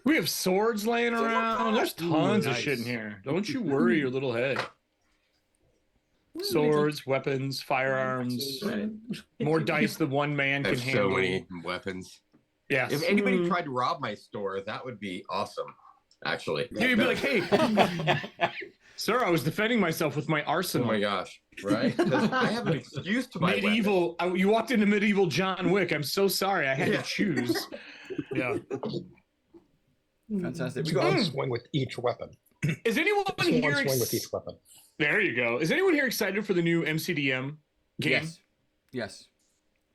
We have swords laying around. There's tons of nice. shit in here. Don't you worry your little head. Swords, weapons, firearms, more dice than one man can There's so handle. many weapons. Yes. If anybody tried to rob my store, that would be awesome. Actually, You'd be like, hey, sir, I was defending myself with my oh arsenal. my gosh, right? 'Cause I have an excuse to buy Medieval. You walked into medieval John Wick. I'm so sorry. I had to choose. Yeah. Fantastic. We It's got one swing with each weapon. Is anyone It's here? one swing with each weapon. There you go. Is anyone here excited for the new MCDM game? Yes.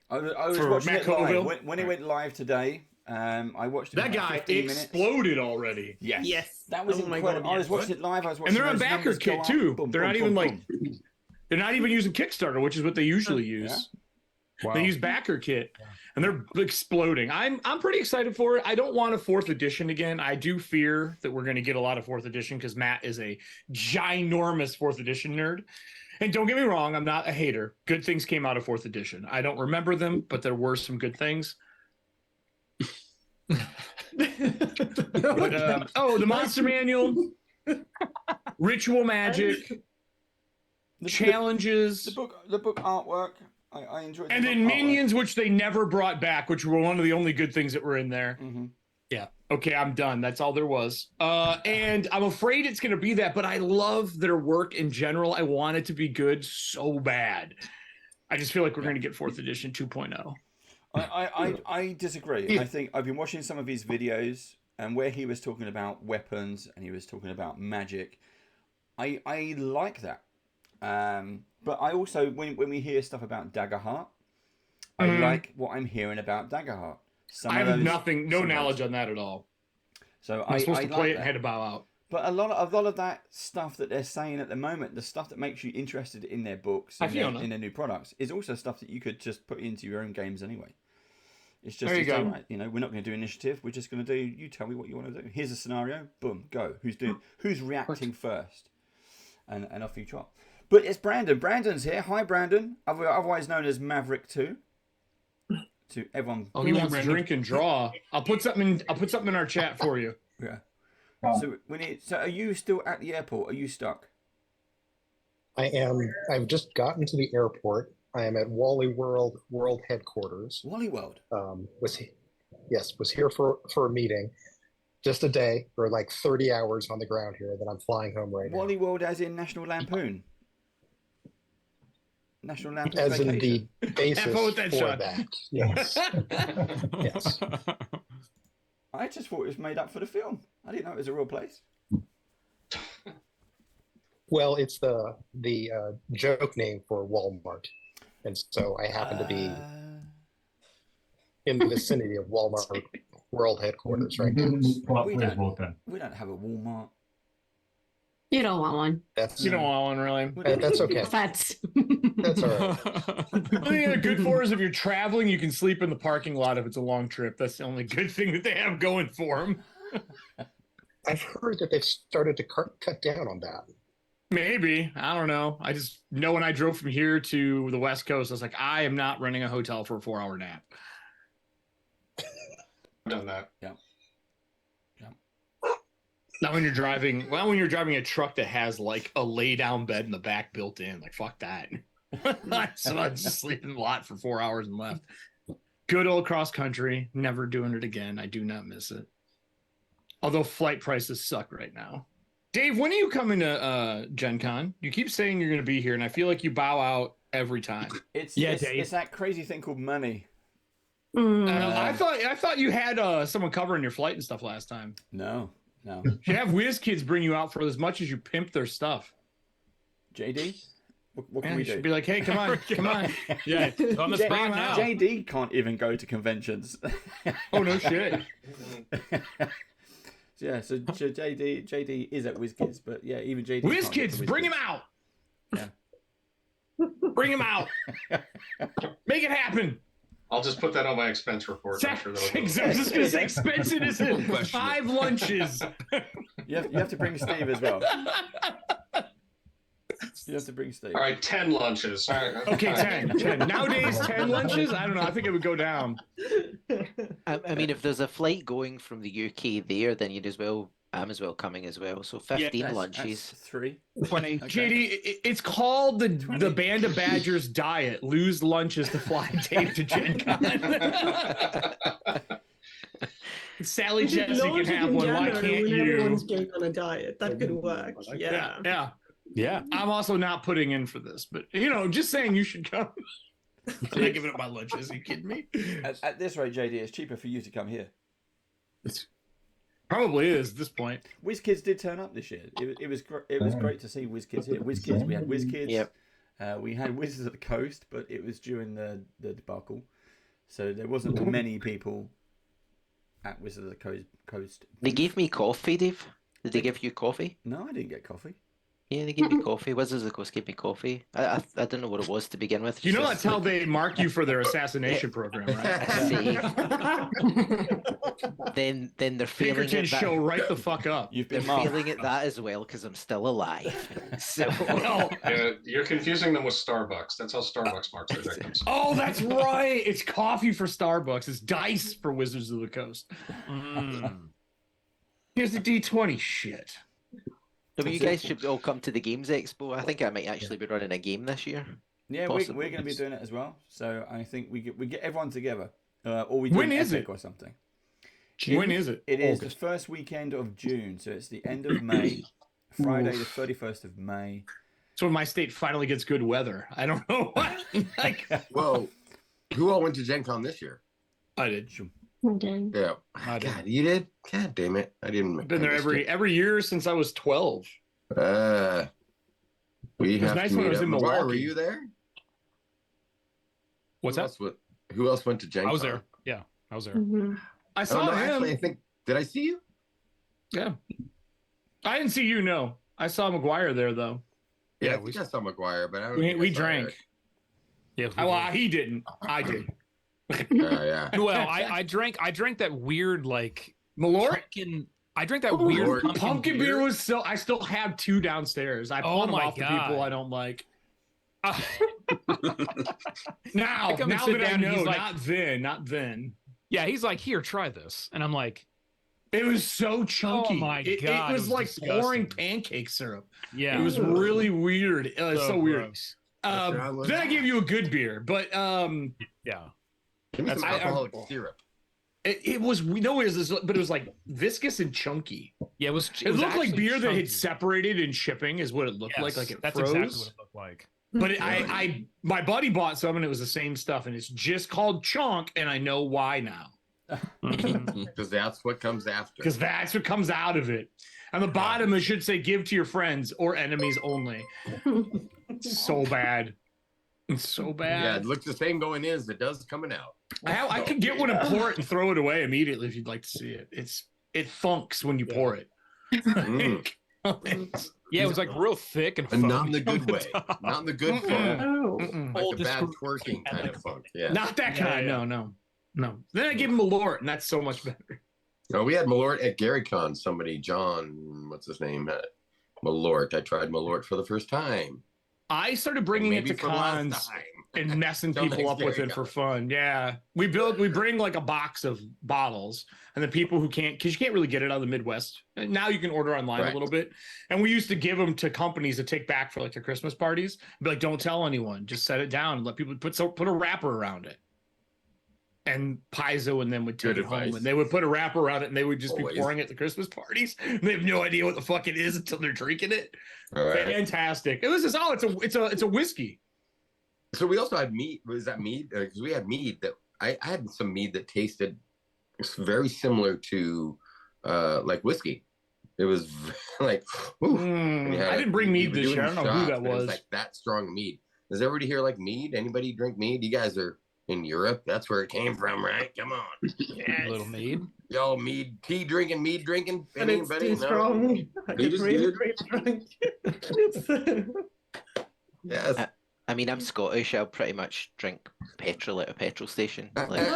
I was For watching Matt it live. Colville? When it went live today. I watched it. That for about guy 15 minutes. exploded already. Yes. That was incredible. I was watching it live. I was watching And they're on those backer numbers go kit up. too. Boom, They're boom, not boom, even boom. they're not even using Kickstarter, which is what they usually use. They use backer kit, and they're exploding. I'm pretty excited for it. I don't want a 4th edition again. I do fear that we're going to get a lot of 4th edition because Matt is a ginormous 4th edition nerd. And don't get me wrong, I'm not a hater. Good things came out of 4th edition. I don't remember them, but there were some good things. But, the monster manual, ritual magic, challenges, the book artwork. I enjoyed. And then minions, which they never brought back, which were one of the only good things that were in there. Yeah. Okay, I'm done. That's all there was. And I'm afraid it's going to be that, but I love their work in general. I want it to be good so bad. I just feel like we're going to get 4th edition 2.0. I disagree. I think I've been watching some of his videos, and where he was talking about weapons and he was talking about magic, I like that. But I also, when we hear stuff about Daggerheart, I like what I'm hearing about Daggerheart. I have no knowledge on that at all. So I'm supposed to play it and that. head to bow out. But a lot of that stuff that they're saying at the moment, the stuff that makes you interested in their books, in their new products, is also stuff that you could just put into your own games anyway. It's just, there you go. Right, we're not going to do initiative. We're just going to do. You tell me what you want to do. Here's a scenario. Boom, go. Who's reacting first? And off you trot. But it's Brandon. Brandon's here. Hi, Brandon. Otherwise known as Maverick 2. To everyone. Oh, he wants to drink and draw. I'll put something in our chat for you. Yeah. So are you still at the airport? Are you stuck? I am. I've just gotten to the airport. I am at Wally World headquarters. Wally World. Was here for a meeting. Just a day or like 30 hours on the ground here. Then I'm flying home right now. Wally World, as in National Lampoon. National Lampoon. As Vacation. in the basis Have fun with that, for Sean. that. Yes. Yes. I just thought it was made up for the film. I didn't know it was a real place. Well, it's the joke name for Walmart, and so I happen to be in the vicinity of Walmart World headquarters right now. We don't have a Walmart. You don't want one. You don't want one, really. That's okay. That's That's all right. The thing they're good for is if you're traveling, you can sleep in the parking lot if it's a long trip. That's the only good thing that they have going for them. I've heard that they've started to cut down on that. Maybe. I don't know. I just know when I drove from here to the West Coast, I was like, I am not renting a hotel for a 4-hour nap. I've done that. Yeah. Not when you're driving a truck that has like a lay down bed in the back built in. Like, fuck that. So I just sleep in the lot for 4 hours and left. Good old cross country. Never doing it again. I do not miss it. Although flight prices suck right now. Dave, when are you coming to Gen Con? You keep saying you're going to be here, and I feel like you bow out every time. It's Dave. it's that crazy thing called money. I thought you had someone covering your flight and stuff last time. No. You should have Whiz Kids bring you out for as much as you pimp their stuff. JD, what can we do? Should be like, hey, come on. Yeah, on the spot now. JD can't even go to conventions. Oh no shit. Yeah, so JD is at WizKids, but yeah, even JD. WizKids, bring him out. Yeah. Bring him out. Make it happen. I'll just put that on my expense report. I'm sure that'll go. Just going to say expense citizen. 5 lunches. You have to bring Steve as well. You have to bring Steve. All right, 10 lunches. All right. Okay, 10. Nowadays, 10 lunches? I don't know. I think it would go down. I mean, if there's a flight going from the UK there, then I'm as well coming as well. So 15 lunches. That's 3. 20. Okay. JD, it's called the Band of Badgers diet. Lose lunches to fly Dave to Gen Con. Sally Jesse can have one. Why can't you? Everyone's going on a diet. That could work. Yeah. I'm also not putting in for this, but just saying you should come. I'm not giving up my lunches. Are you kidding me? At this rate, JD, it's cheaper for you to come here. Probably is at this point. WizKids did turn up this year. It was great to see WizKids here. WizKids, we had WizKids. Yep. We had Wizards of the Coast, but it was during the debacle, so there wasn't many people at Wizards of the Coast. They gave me coffee, Dave. Did they give you coffee? No, I didn't get coffee. Yeah, they gave me coffee. Wizards of the Coast gave me coffee. I don't know what it was to begin with. That's how they mark you for their assassination program, right? See. then they're feeling Pinkerton it. Show right the fuck up. They're feeling it that as well because I'm still alive. So you're confusing them with Starbucks. That's how Starbucks marks their victims. Oh, that's right. It's coffee for Starbucks. It's dice for Wizards of the Coast. Here's the D20 shit. So you guys should all come to the Games Expo. I think I might actually be running a game this year. Yeah, we're going to be doing it as well. So I think we get everyone together, or we do when an is epic it or something. When is it? It is the first weekend of June, so it's the end of May, Friday the 31st of May. So when my state finally gets good weather, I don't know what. Whoa, who all went to Gen Con this year? I did. Yeah. God, you did? God damn it. I didn't. I've been there every year since I was 12. We it was have nice to when I meet was up. in McGuire, Milwaukee. were you there? What's that? Who else went to Gen Con? I was there. Yeah, I was there. I saw him. Actually, I think, did I see you? Yeah. I didn't see you, no. I saw McGuire there, though. Yeah, I saw McGuire, but I don't we drank. Yeah. Well, he didn't. I did. Yeah. Well, I drank that weird like Malort. I drank that weird pumpkin beer was so. I still have 2 downstairs. I pawn them off to people I don't like. Now that I know, like, not then. Yeah, he's like, here, try this, and I'm like, it was so chunky. Oh my god, it was like disgusting. pouring pancake syrup. Yeah, it was really weird. It was so weird. Gross. Then I gave you a good beer, but yeah. Give me some alcoholic syrup. It was but it was like viscous and chunky. Yeah, it looked like beer that had separated in shipping, is what it looked like. Like it that's froze. exactly what it looked like. But my buddy bought some and it was the same stuff, and it's just called chunk, and I know why now. Because that's what comes after. Because that's what comes out of it. On the bottom, it should say "Give to your friends or enemies only." So bad. It's so bad. Yeah, it looks the same going in as it does coming out. I could get one and pour it and throw it away immediately if you'd like to see it. It thunks when you pour it. Yeah, it was like real thick and not in the good way. Not in the good funk. Like Old the bad twerking kind of funk. Yeah. Not that kind. No. Then I gave him Malort, and that's so much better. No, we had Malort at GaryCon. Somebody, John, what's his name? Malort. I tried Malort for the first time. I started bringing it Maybe to for the last cons time. and messing Till people next up year, with you it got for it. fun. Yeah, we bring like a box of bottles, and the people who can't, because you can't really get it out of the Midwest. And now you can order online a Right. little bit, and we used to give them to companies to take back for like their Christmas parties. Be like, don't tell anyone, just set it down and let people put a wrapper around it. And Paizo and them would take Good it home, advice. and they would put a wrapper around it, and they would just Always. be pouring it at the Christmas parties. And they have no idea what the fuck it is until they're drinking it. All right. Fantastic! It was just it's a whiskey. So we also had mead. Was that mead? Because we had mead that I had some mead that tasted very similar to like whiskey. It was like I didn't bring mead this year. I don't know who that It was was. like that strong mead. Does everybody here like mead? Anybody drink mead? You guys are in Europe. That's where it came from, right? Come on. A little mead. Yo, mead drinking. And it's too strong. I Mead get is really, good. really drunk. Yes. I mean, I'm Scottish. I'll pretty much drink petrol at a petrol station. Like,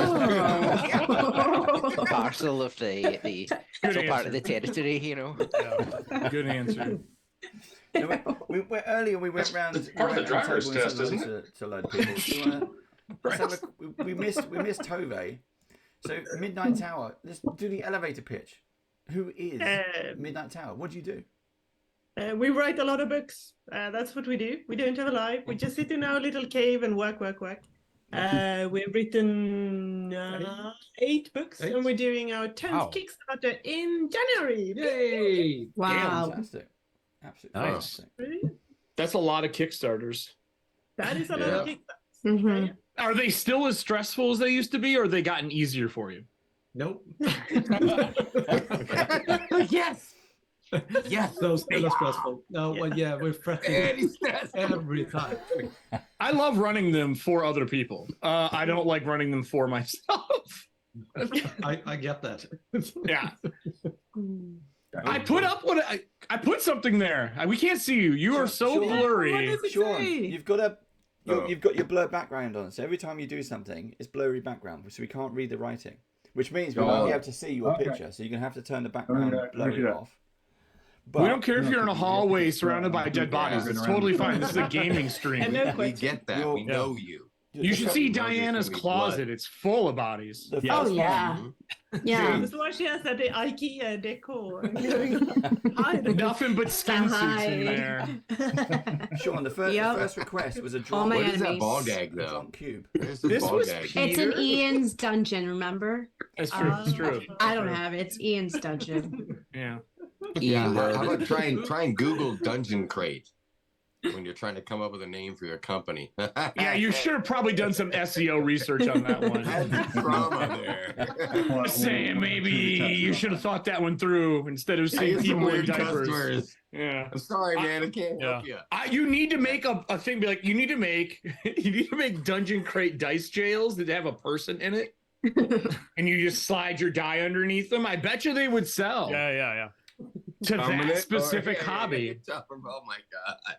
parcel of the Good so part answer. of the territory, you know. Yeah, good answer. Earlier we went round. Part of the driver's round test, isn't to load of people. Do you wanna- let's have we missed Tove. So Midnight Tower. Let's do the elevator pitch. Who is Midnight Tower? What do you do? We write a lot of books. That's what we do. We don't have a life. We just sit in our little cave and work. We've written 8 books, and we're doing our 10th Kickstarter in January. Yay! Wow. Fantastic. Absolutely Nice. fantastic. That's a lot of Kickstarters. That is a lot of Kickstarters. Mhm. Are they still as stressful as they used to be, or have they gotten easier for you? Nope. Yes. Yes. Those still stressful. No, well, yeah, we're fretting every time. I love running them for other people. I don't like running them for myself. I get that. Yeah. I put up what I put something there. We can't see you. You are so blurry. Sean, you've got your blurred background on. So every time you do something, it's blurry background, so we can't read the writing. Which means we won't be able to see your picture. So you're gonna have to turn the background blurry off. We don't care if you're in a hallway surrounded by dead bodies. It's totally fine. This is a gaming stream. We get that. We know you. You should see Diana's closet. It's full of bodies. Oh yeah. Yeah. That's why she has that IKEA decor. Nothing but skin suits in there. Sean, the first request was a draw. All my What is that enemies. ball gag though? Cube. This was It's an Ian's dungeon, remember? That's true. It's true. I don't have it. It's Ian's dungeon. Yeah. Yeah. How about try and Google Dungeon Crate when you're trying to come up with a name for your company? Yeah, you should have probably done some SEO research on that one. Trauma there. Just saying, maybe you should have thought that one through instead of I seeing get some people in weird diapers. customers. Yeah. I'm sorry, man. I can't help you. You need to make a thing. Be like, you need to make Dungeon Crate dice jails that have a person in it, and you just slide your die underneath them. I bet you they would sell. Yeah. To that specific Oh hobby. my god.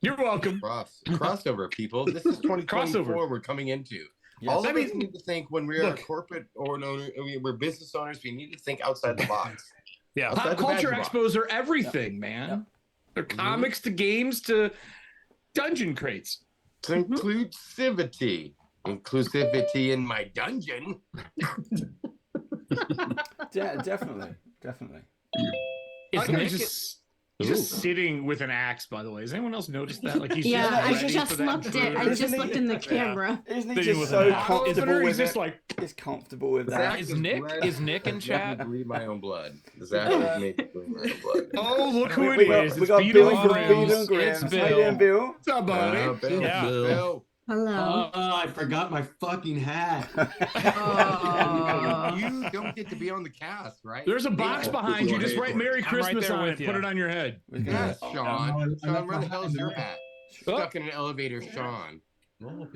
You're welcome. Crossover, people. This is 2024 Crossover. we're coming into. Yes. All of I us mean, need to think when we're look. a corporate we're business owners, we need to think outside the box. Yeah. Outside Pop the culture badge box. expos are everything, man. They're comics to games to dungeon crates. It's inclusivity. Inclusivity in my dungeon. Definitely. It's Nick just sitting with an axe, by the way. Has anyone else noticed that? Like he's Yeah, I ready just for that looked it. intruder. I just looked in the camera. Isn't he Sitting just with so an axe comfortable opener, with he's just it? like He's comfortable with that. Is Nick in chat? Bleed my own blood. Zach is making my own blood. Oh, look who We it got- is. we It's got Beetle Bill Grams. and Graham. It's How you doing, Bill? What's up, buddy? Bill. Yeah. Bill. Hello. I forgot my fucking hat. You don't get to be on the cast, right? There's a box behind you. Just write Merry I'm right Christmas there on with it. you. Put it on your head. Yes, I Sean. Sean, left where my the hell hat is in your the hat? Stuck in an elevator, Sean. Sean,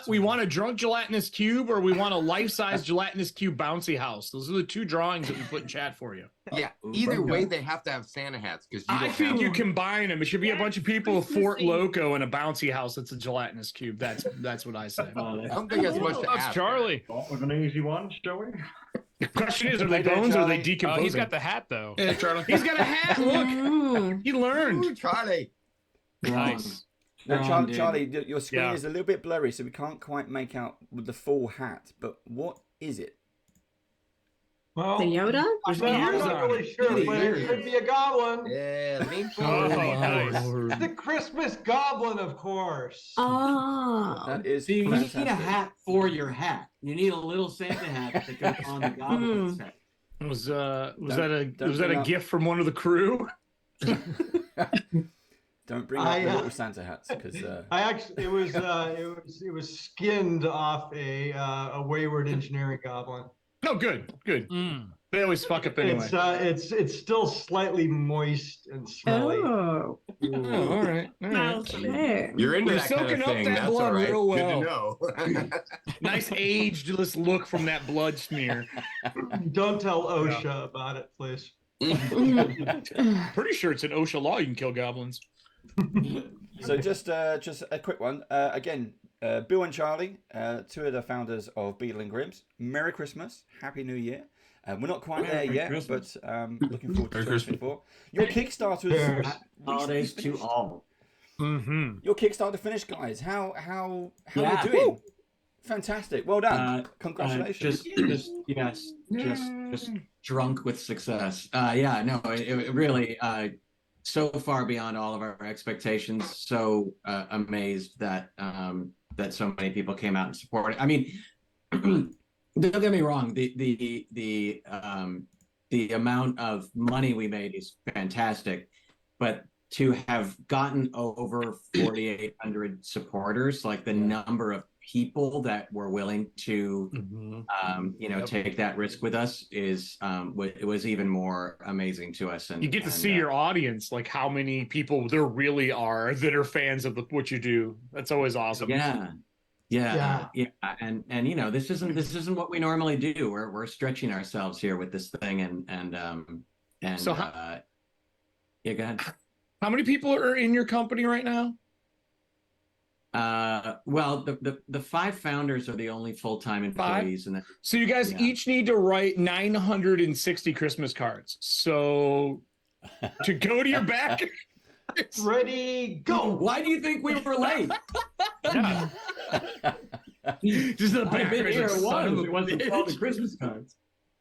we want a drunk gelatinous cube, or we want a life-size gelatinous cube bouncy house. Those are the two drawings that we put in chat for you. Yeah. Either way, they have to have Santa hats because I think you combine them. It should be a bunch of people with Fort Loco and a bouncy house that's a gelatinous cube. That's what I say. I don't think that's much to That's ask. Charlie. Start with an easy one, shall we? The question is, are they bones or are they decomposing? He's got the hat though. Yeah, Charlie. He's got a hat. Look, he learned. Ooh, Charlie. Nice. Now, Charlie, your screen is a little bit blurry, so we can't quite make out with the full hat. But what is it? Well, the Yoda? I'm not really sure, but it could be a goblin. Yeah, It's the Christmas goblin, of course. Oh. That is So you fantastic. need a hat for your hat. You need a little Santa hat that goes on the goblin set. Was that a gift from one of the crew? Don't bring up the little Santa hats because I actually it was skinned off a wayward engineering goblin. No, good. They always fuck up anyway. It's still slightly moist and smelly. Oh. All right. Okay. You're into that kind soaking of up thing. that That's blood all right. real Good well. to know. Nice ageless look from that blood smear. Don't tell OSHA about it, please. Pretty sure it's an OSHA law you can kill goblins. So just a quick one. Again, Bill and Charlie, two of the founders of Beetle and Grimm's. Merry Christmas, Happy New Year. We're not quite there yet, Christmas. but looking forward to 2024. Your Kickstarter is Holidays to all. Mm-hmm. Your Kickstarter finished, guys. How are Yeah. you doing? Fantastic. Well done. Congratulations. Just drunk with success. It really so far beyond all of our expectations. So amazed that that so many people came out and supported. I mean, don't get me wrong. The amount of money we made is fantastic, but to have gotten over 4,800 supporters, like the number of people that were willing to, take that risk with us is, it was even more amazing to us. And you get to see your audience, like how many people there really are that are fans of what you do. That's always awesome. Yeah. And this isn't what we normally do. We're stretching ourselves here with this thing, and so go ahead. How many people are in your company right now? Well, the 5 founders are the only full-time employees, and so you guys each need to write 960 Christmas cards. So to go to your back, ready, go. Why do you think we were late? Just the I've been here son once. of a It wasn't called the bitch. Christmas cards.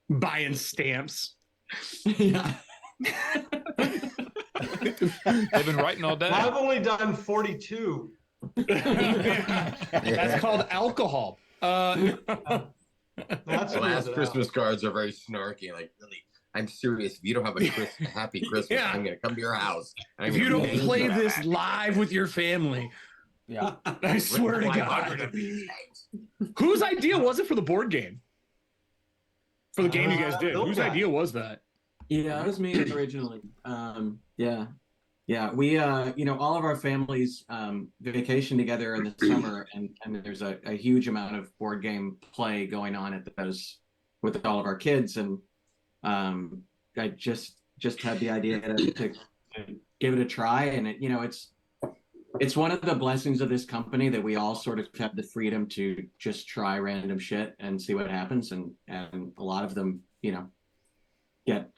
Buying stamps. Yeah. They've been writing all day. I've only done 42. That's called alcohol. That's last Christmas cards are very snarky. Like, really, I'm serious. If you don't have a happy Christmas, Yeah. I'm gonna come to your house. If you don't play this live with your family, I swear to God. Whose idea was it for the board game? For the game you guys did. Whose idea was that? Yeah, it was me originally. We all of our families vacation together in the summer, and there's a huge amount of board game play going on at those with all of our kids, and I just had the idea to give it a try, and it's one of the blessings of this company that we all sort of have the freedom to just try random shit and see what happens, and a lot of them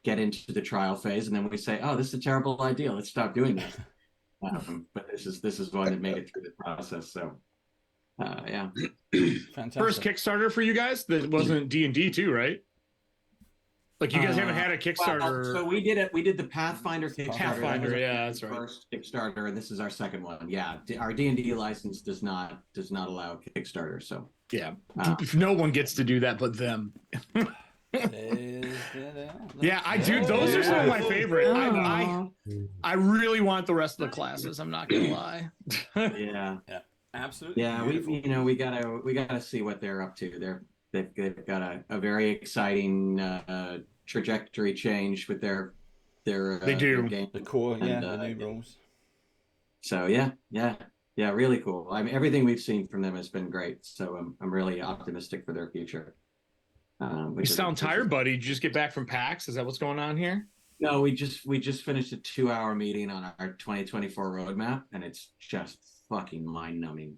get into the trial phase, and then we say, oh, this is a terrible idea, let's stop doing this. But this is one that made it through the process. So Fantastic. First Kickstarter for you guys that wasn't D&D too, right? Like you guys haven't had a Kickstarter. So we did it. We did the Pathfinder Kickstarter. Pathfinder, That was yeah, our that's right. First Kickstarter, and this is our second one. Yeah, our D&D license does not allow Kickstarter. So yeah, no one gets to do that but them. Yeah, I do. Those are some of my favorite. I really want the rest of the classes. I'm not gonna lie. Yeah, absolutely. Yeah, we gotta see what they're up to. They've got a very exciting trajectory change with their they do their game. The core, And, the new rules. So yeah, really cool. I mean, everything we've seen from them has been great. So I'm really optimistic for their future. You sound tired, buddy. Did you just get back from PAX? Is that what's going on here? No, we just finished a 2-hour meeting on our 2024 roadmap, and it's just fucking mind-numbing.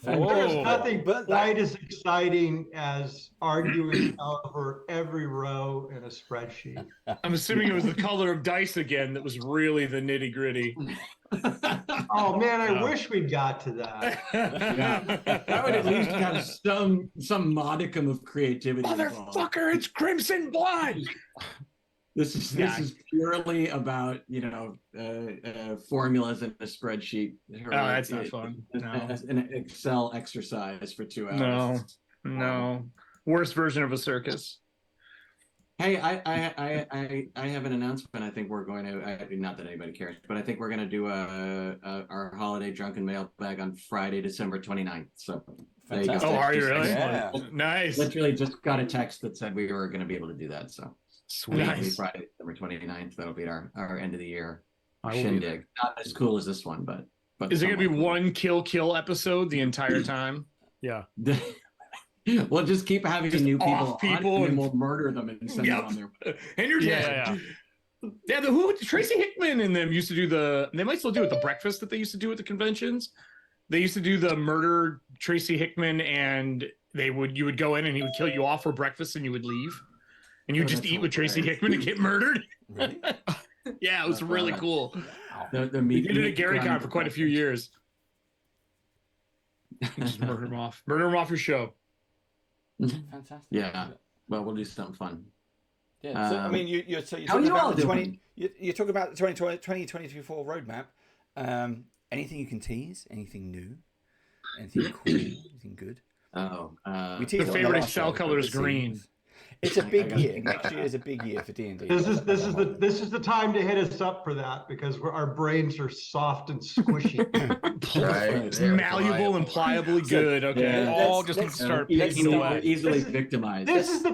There's nothing But quite as exciting as arguing over every row in a spreadsheet. I'm assuming it was the color of dice again that was really the nitty gritty. Oh man, I wish we got to that. Yeah. That would at least have some modicum of creativity. Motherfucker, it's crimson blood. This is purely about formulas in a spreadsheet. Oh, that's not fun. No. An Excel exercise for 2 hours. No. Worst version of a circus. Hey, I have an announcement. I think we're going to, not that anybody cares, but I think we're going to do our holiday drunken mailbag on Friday, December 29th. So there you go. Oh, are you really? Yeah. Nice. Literally just got a text that said we were going to be able to do that. So sweet. Nice. Friday, December 29th. That'll be our end of the year shindig. Not as cool as this one, but is it going to be one kill episode the entire time? Yeah. We'll just keep having new people on, and we'll murder them and send them on their way. And you're dead. Yeah, Tracy Hickman and them used to do they might still do it, the breakfast that they used to do at the conventions. They used to do the murder Tracy Hickman, and you would go in and he would kill you off for breakfast and you would leave. And you just eat with Tracy Hickman and get murdered. Really? Yeah, it was really cool. The we did it at GaryCon for quite a few years. Just murder him off. Murder him off your show. Fantastic. Yeah. Well, we'll do something fun. Yeah. So, I mean, you're talking about the 20. You're talking about the 2024 roadmap. Anything you can tease? Anything new? Anything cool? Anything good? The favorite Excel color is green. It's a big year. Next year is a big year for D&D. This is the time to hit us up for that because our brains are soft and squishy. It's malleable and pliably good. Okay, all just start picking away. Easily victimized. This is the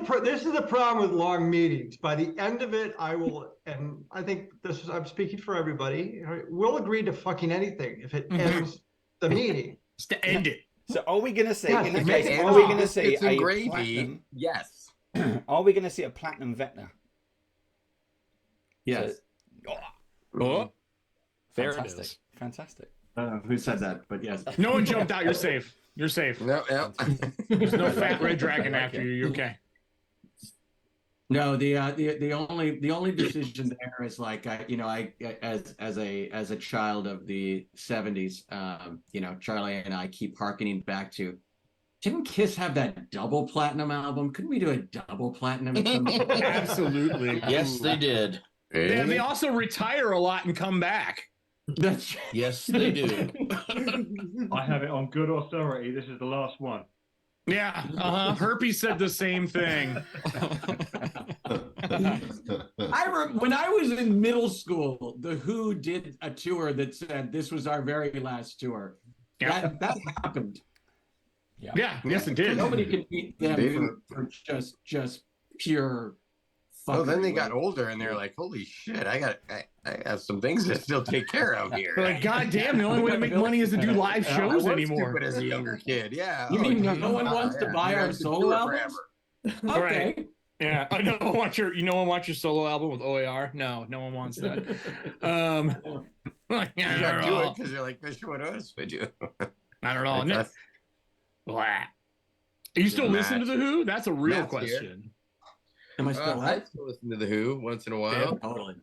problem with long meetings. By the end of it, I will, and I think I'm speaking for everybody. We'll agree to fucking anything if it ends the meeting. Just to end it. So are we going to see? In that case, are we going to see a gravy? Platinum? Yes. Are we going to see a platinum Vecna? Yes. So, there it is. Fantastic. Who said that? But yes. No one jumped out. You're safe. You're safe. No. There's no fat red dragon after you. You're okay. No, the only decision there is like I as a child of the 70s, Charlie and I keep harkening back to. Didn't Kiss have that double platinum album? Couldn't we do a double platinum? Absolutely. Yes, they did. Yeah, they also retire a lot and come back. Yes, they do. I have it on good authority. This is the last one. Yeah, Herpes said the same thing. When I was in middle school, The Who did a tour that said this was our very last tour. Yeah. That happened. Yeah, yes, it did. Nobody can beat them for just pure. Oh, then they got older and they're like, "Holy shit! I have some things to still take care of here." Like, God damn, the only way to make money is to do live shows anymore. Stupid as a younger kid, yeah. You mean no one wants to buy our solo albums? Okay. Right. Yeah, no one wants your solo album with OAR. No one wants that. You gotta do it because you're like, what else would you? Not at all. No. Blah. Are you still listening to The Who? That's a real question. Am I still I still listen to The Who once in a while. Yeah, totally.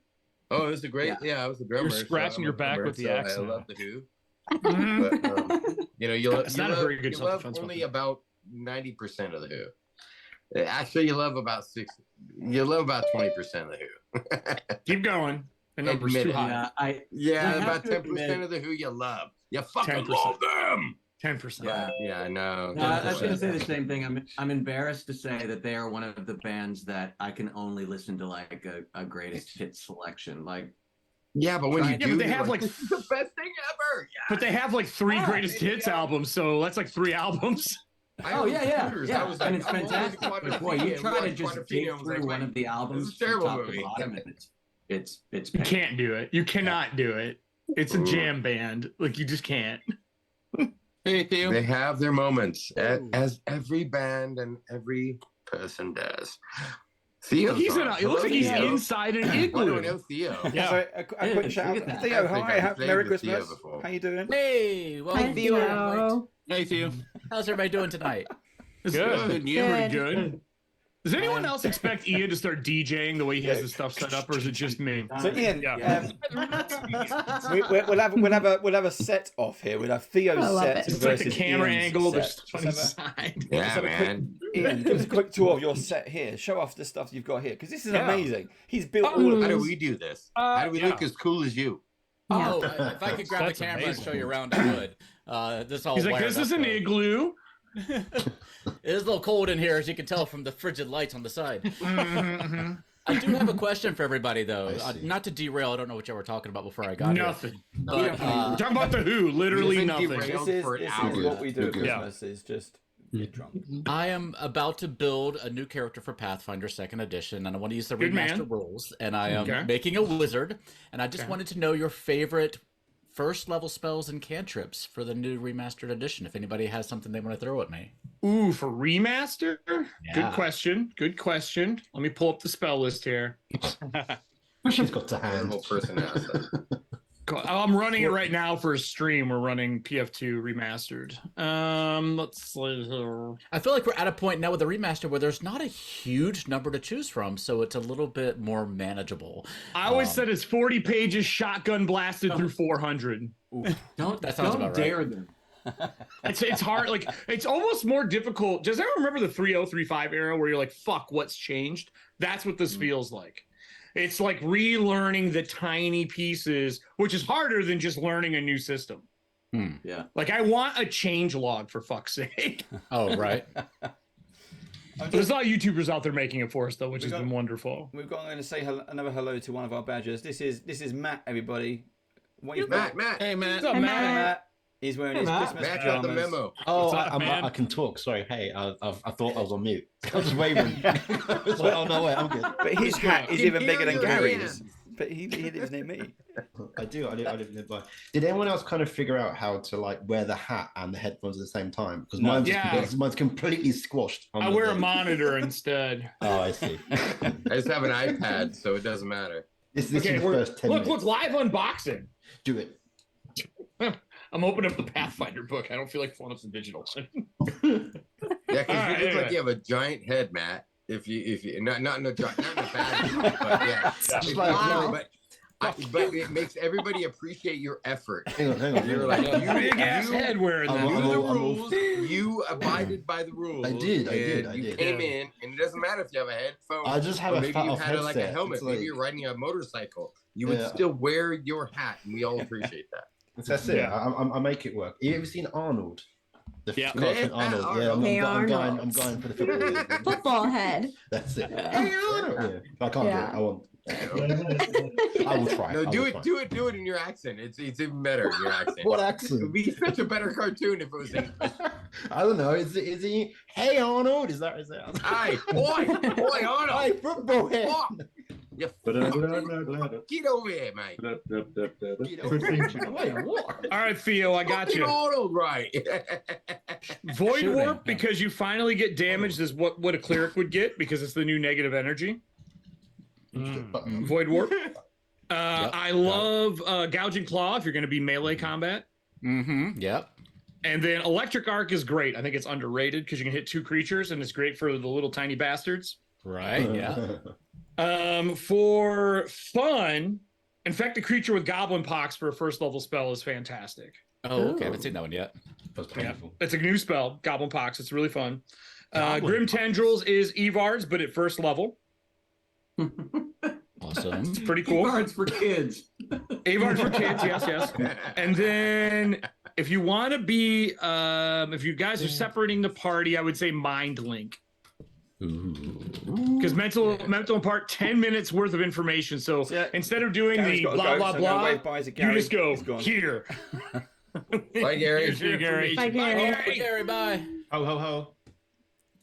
Oh, it was a great. Yeah, I was a drummer. You're scratching your back with the axe. I love The Who. Mm-hmm. But, you love only song. about 90% of The Who. Actually, you love about 20% of The Who. Keep going. The number's too high. About 10% of The Who you love. You fucking 10%. love them. 10%. Yeah, I know. I was going to say the same thing. I'm embarrassed to say that they are one of the bands that I can only listen to like a greatest hit selection. Like, yeah, but when you do, but they have like this is the best thing ever. Yeah. But they have like 3 greatest hits albums, so that's like 3 albums. Oh yeah. And it's fantastic. But boy, you try to just dig through one of the albums from top to bottom, and it's you can't do it. You cannot do it. It's a jam band. Like, you just can't. They have their moments, as every band and every person does. Theo's He's on. it looks like he's Theo. inside an Why do I igloo. know Theo? Yeah. So a quick shout out. Theo, hi, Merry Christmas. How you doing? Hey, well, Hi, Theo. Hey, Theo. How's everybody doing tonight? Good. Yeah, Good. pretty good. Does anyone else expect Ian to start DJing the way he has his stuff set up, or is it just me? So Ian, Yeah. we'll have a set off here. We'll have Theo's I love set it. It's like the versus camera Ian's angle. set. There's stuff on his side. Yeah, Quick, man. Ian, give us a quick tour of your set here. Show off the stuff you've got here because this is Yeah. amazing. He's built all of How do this. we do this? How do we look as cool as you? Oh, if I could grab the That's camera amazing. and show you around, I would. This all He's like, wired this is up, an though. igloo. It is a little cold in here, as you can tell from the frigid lights on the side. Mm-hmm. I do have a question for everybody, though. Not to derail, I don't know what y'all were talking about before I got Nothing. here. But, We're talking about the Who. Literally nothing. This is what we do at Yeah. Christmas. Is just get drunk. I am about to build a new character for Pathfinder 2nd Edition, and I want to use the Good remaster man. rules. And I am Okay. making a wizard, and I just Okay. wanted to know your favorite first level spells and cantrips for the new remastered edition. If anybody has something they want to throw at me. Ooh, for remaster? Good Yeah. question. Good question. Let me pull up the spell list here. She's got to hand. Whole person asked that. Cool. I'm running it right now for a stream. We're running PF2 remastered. Let's see here. I feel like we're at a point now with the remaster where there's not a huge number to choose from, so it's a little bit more manageable. I always said it's 40 pages, shotgun blasted through 400. That sounds about right. dare them. It's hard. Like, it's almost more difficult. Does anyone remember the 3035 era where you're like, fuck, what's changed? That's what this feels like. It's like relearning the tiny pieces, which is harder than just learning a new system. Yeah. Like, I want a change log, for fuck's sake. Oh, right. There's a lot of YouTubers out there making it for us, though, which has been wonderful. We've got. I'm going to say another hello to one of our badgers. This is Matt. Everybody. What you've Matt, got? Matt. Hey, Matt. What's up, Hey, Matt? Matt. He's wearing his Christmas Matt got the pajamas. memo. Oh, What's up, man? I can talk. Sorry. Hey, I thought I was on mute. I was waving. I was like, oh, no, wait, I'm good. But his hat is can even bigger hear than your Gary's. hands. But he lives near me. I live nearby. Did anyone else kind of figure out how to like wear the hat and the headphones at the same time? Because mine's completely squashed. I wear a monitor instead. Oh, I see. I just have an iPad, so it doesn't matter. This is the first 10 look, minutes. live unboxing. Do it. I'm opening up the Pathfinder book. I don't feel like pulling up some digital. Yeah, because Alright, you look anyway. like you have a giant head, Matt. If you not in a bad way, but yeah. Just like, Wow. But it makes everybody appreciate your effort. hang on. You're like Big ass head wearing you that. knew the rules. You abided by the rules. I did. You came in, and it doesn't matter if you have a headphone. I just have or a maybe fat you off had like a headset. helmet. It's Maybe like- you're riding a motorcycle. You would Yeah. still wear your hat, and we all appreciate that. That's it. Yeah. I make it work. You ever seen Arnold? The Yeah. cartoon Arnold. Yeah, Hey, I'm Arnold. going for the football. Football head. That's it. Hey, Yeah. I can't Yeah. do it. I want. I will try. No, I do will it, try. do it in your accent. It's even better in your accent. What It accent? would be such a better cartoon if it was English. I don't know. Is he? Hey Arnold, is that? Hi, boy, Arnold. Hi, football head. Oh, you fuck. Get over here, mate. Wait, what? All right, Theo, I got Fucking you. Arnold, right? Void Shooting. warp, because you finally get damaged, is what a cleric would get because it's the new negative energy. Void warp. I love gouging claw if you're going to be melee combat. Mm-hmm. Yep. And then electric arc is great. I think it's underrated because you can hit 2 creatures and it's great for the little tiny bastards. Right. Yeah. For fun, infect a creature with goblin pox for a first level spell is fantastic. Oh, okay. I haven't seen that one yet. That's Yeah. painful. It's a new spell, goblin pox. It's really fun. Goblin Grim Pox. tendrils is Evards, but at first level. Awesome. It's pretty cool. Cards for kids. Avard for kids, yes. And then if you want to be, if you guys are separating the party, I would say Mind Link. Because mental impart 10 minutes worth of information. So instead of doing Gary's the gotta blah, go, blah, so no blah, wave buys it, you Gary. just go He's gone. here. Bye, Gary. Here's your Gary. Bye, Gary. Bye, Gary. Bye. Ho ho ho.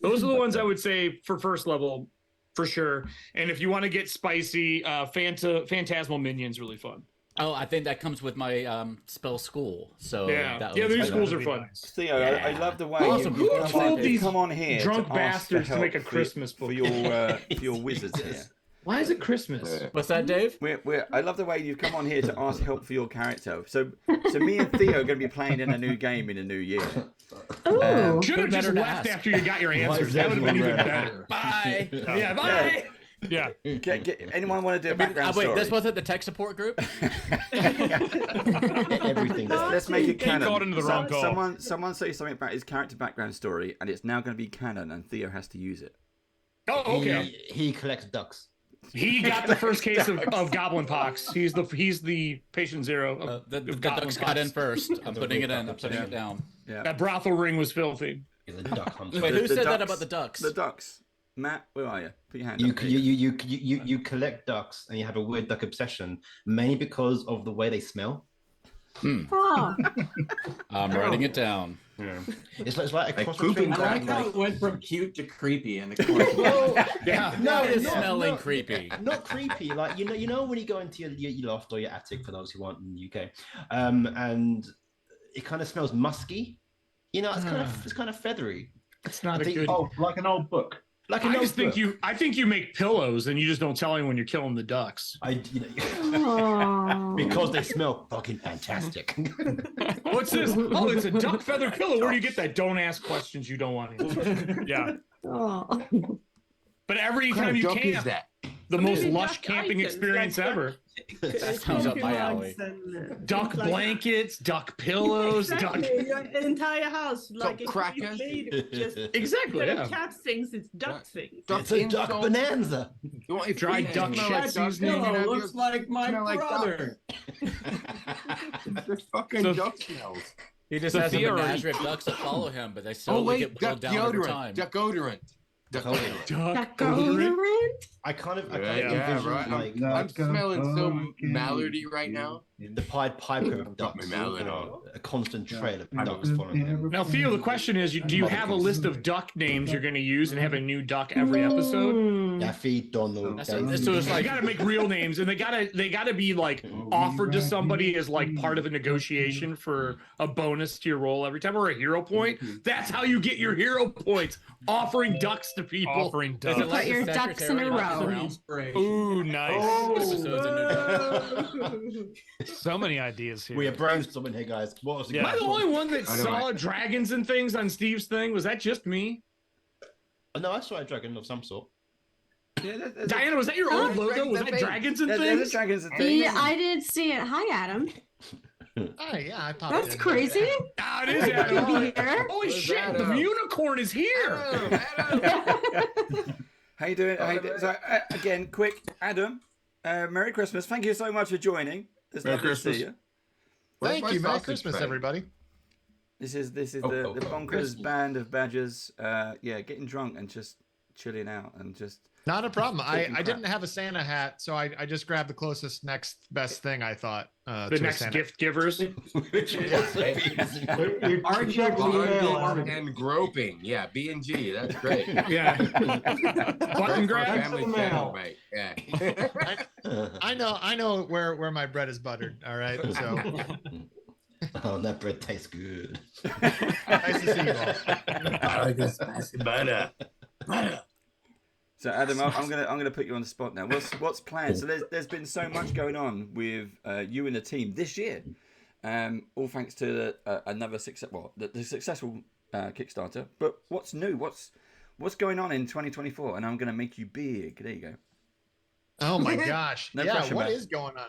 Those are the ones I would say for first level, for sure. And if you want to get spicy, Phantasmal Minion's really fun. Oh, I think that comes with my spell school. So yeah, the new schools are fun. Theo, I love the way Who told these come on here drunk to ask for bastards to make a help Christmas book for your wizards here. Why is it Christmas? What's that, Dave? I love the way you've come on here to ask help for your character. So me and Theo are going to be playing in a new game in a new year. Should have just left after you got your answers. That would have been even better. Bye. Yeah, bye. Yeah. Anyone want to do a background story? Wait, this wasn't the tech support group? Everything. Let's make it canon. Got into the wrong call. Someone say something about his character background story, and it's now going to be canon, and Theo has to use it. Oh, okay. He collects ducks. He got the first case of goblin pox. He's the patient zero. Of, the ducks got in first. I'm putting it in. I'm putting it down. Yeah. That brothel ring was filthy. Wait, who said that about the ducks? The ducks. Matt, where are you? Put your hand up. You collect ducks, and you have a weird duck obsession, mainly because of the way they smell. Oh. I'm writing it down. Yeah. It's like a cross pooping between duck. How it went from cute to creepy in the course. Yeah. No, it's smelling creepy. Not creepy. Like you know when you go into your loft or your attic, for those who aren't in the UK, and it kind of smells musky. You know, it's kind of feathery. It's not a good. Oh, like an old book. Like I think you make pillows and you just don't tell anyone you're killing the ducks. Because they smell fucking fantastic. What's this? Oh, it's a duck feather pillow. Where do you get that? Don't ask questions you don't want to answer. Yeah. But every time you camp, the most lush camping experience ever. That sounds up my alley. Duck blankets, duck pillows, exactly. Your entire house, like a crackers. Just exactly. Yeah. Cat things, it's duck things. It's a duck bonanza. You want dried duck shit seasoning. Looks like my brother. There's fucking duck smells. He just has a menagerie of ducks that follow him, but they slowly get whittled down over time. Duck odorant. I kind of envision right. Like I'm smelling so mallard-y right now. The Pied Piper of ducks, a constant trail of ducks following him. Now, Theo, the question is, do you have a list of duck names you're going to use and have a new duck every episode? Daffy, Donald. So it's like you got to make real names, and they gotta be like offered to somebody as like part of a negotiation for a bonus to your roll every time, or a hero point. That's how you get your hero points. Offering ducks to people. Offering ducks. Put your ducks in a row. Ooh, nice. So many ideas here. We are brainstorming here, guys. What was Am I the only one that saw dragons and things on Steve's thing? Was that just me? No, I saw a dragon of some sort. Yeah, Diana, was that your old logo? Was that dragons and things? Dragons and things. Yeah, I did see it. Hi, Adam. Oh yeah, I popped That's in. crazy. Ah, it is Adam. Holy shit, the unicorn is here. How you doing? So, again, quick, Adam, Merry Christmas. Thank you so much for joining. It's lovely to see you. Thank you. Merry Christmas, everybody. This is the bonkers band of badgers. Getting drunk and just chilling out and just. Not a problem. I didn't have a Santa hat, so I just grabbed the closest next best thing I thought. The next gift givers. RG and groping. Yeah, B&G. That's great. Yeah. Button grab. Family channel, mate. Yeah. I know where my bread is buttered. All right. So. Oh, that bread tastes good. Nice to see you all. I like this spicy butter. So Adam, I'm gonna put you on the spot now. What's planned? So there's been so much going on with you and the team this year, all thanks to another the successful Kickstarter. But what's new? What's going on in 2024? And I'm gonna make you big. There you go. Oh my gosh! No yeah, pressure, what Matt. is going on?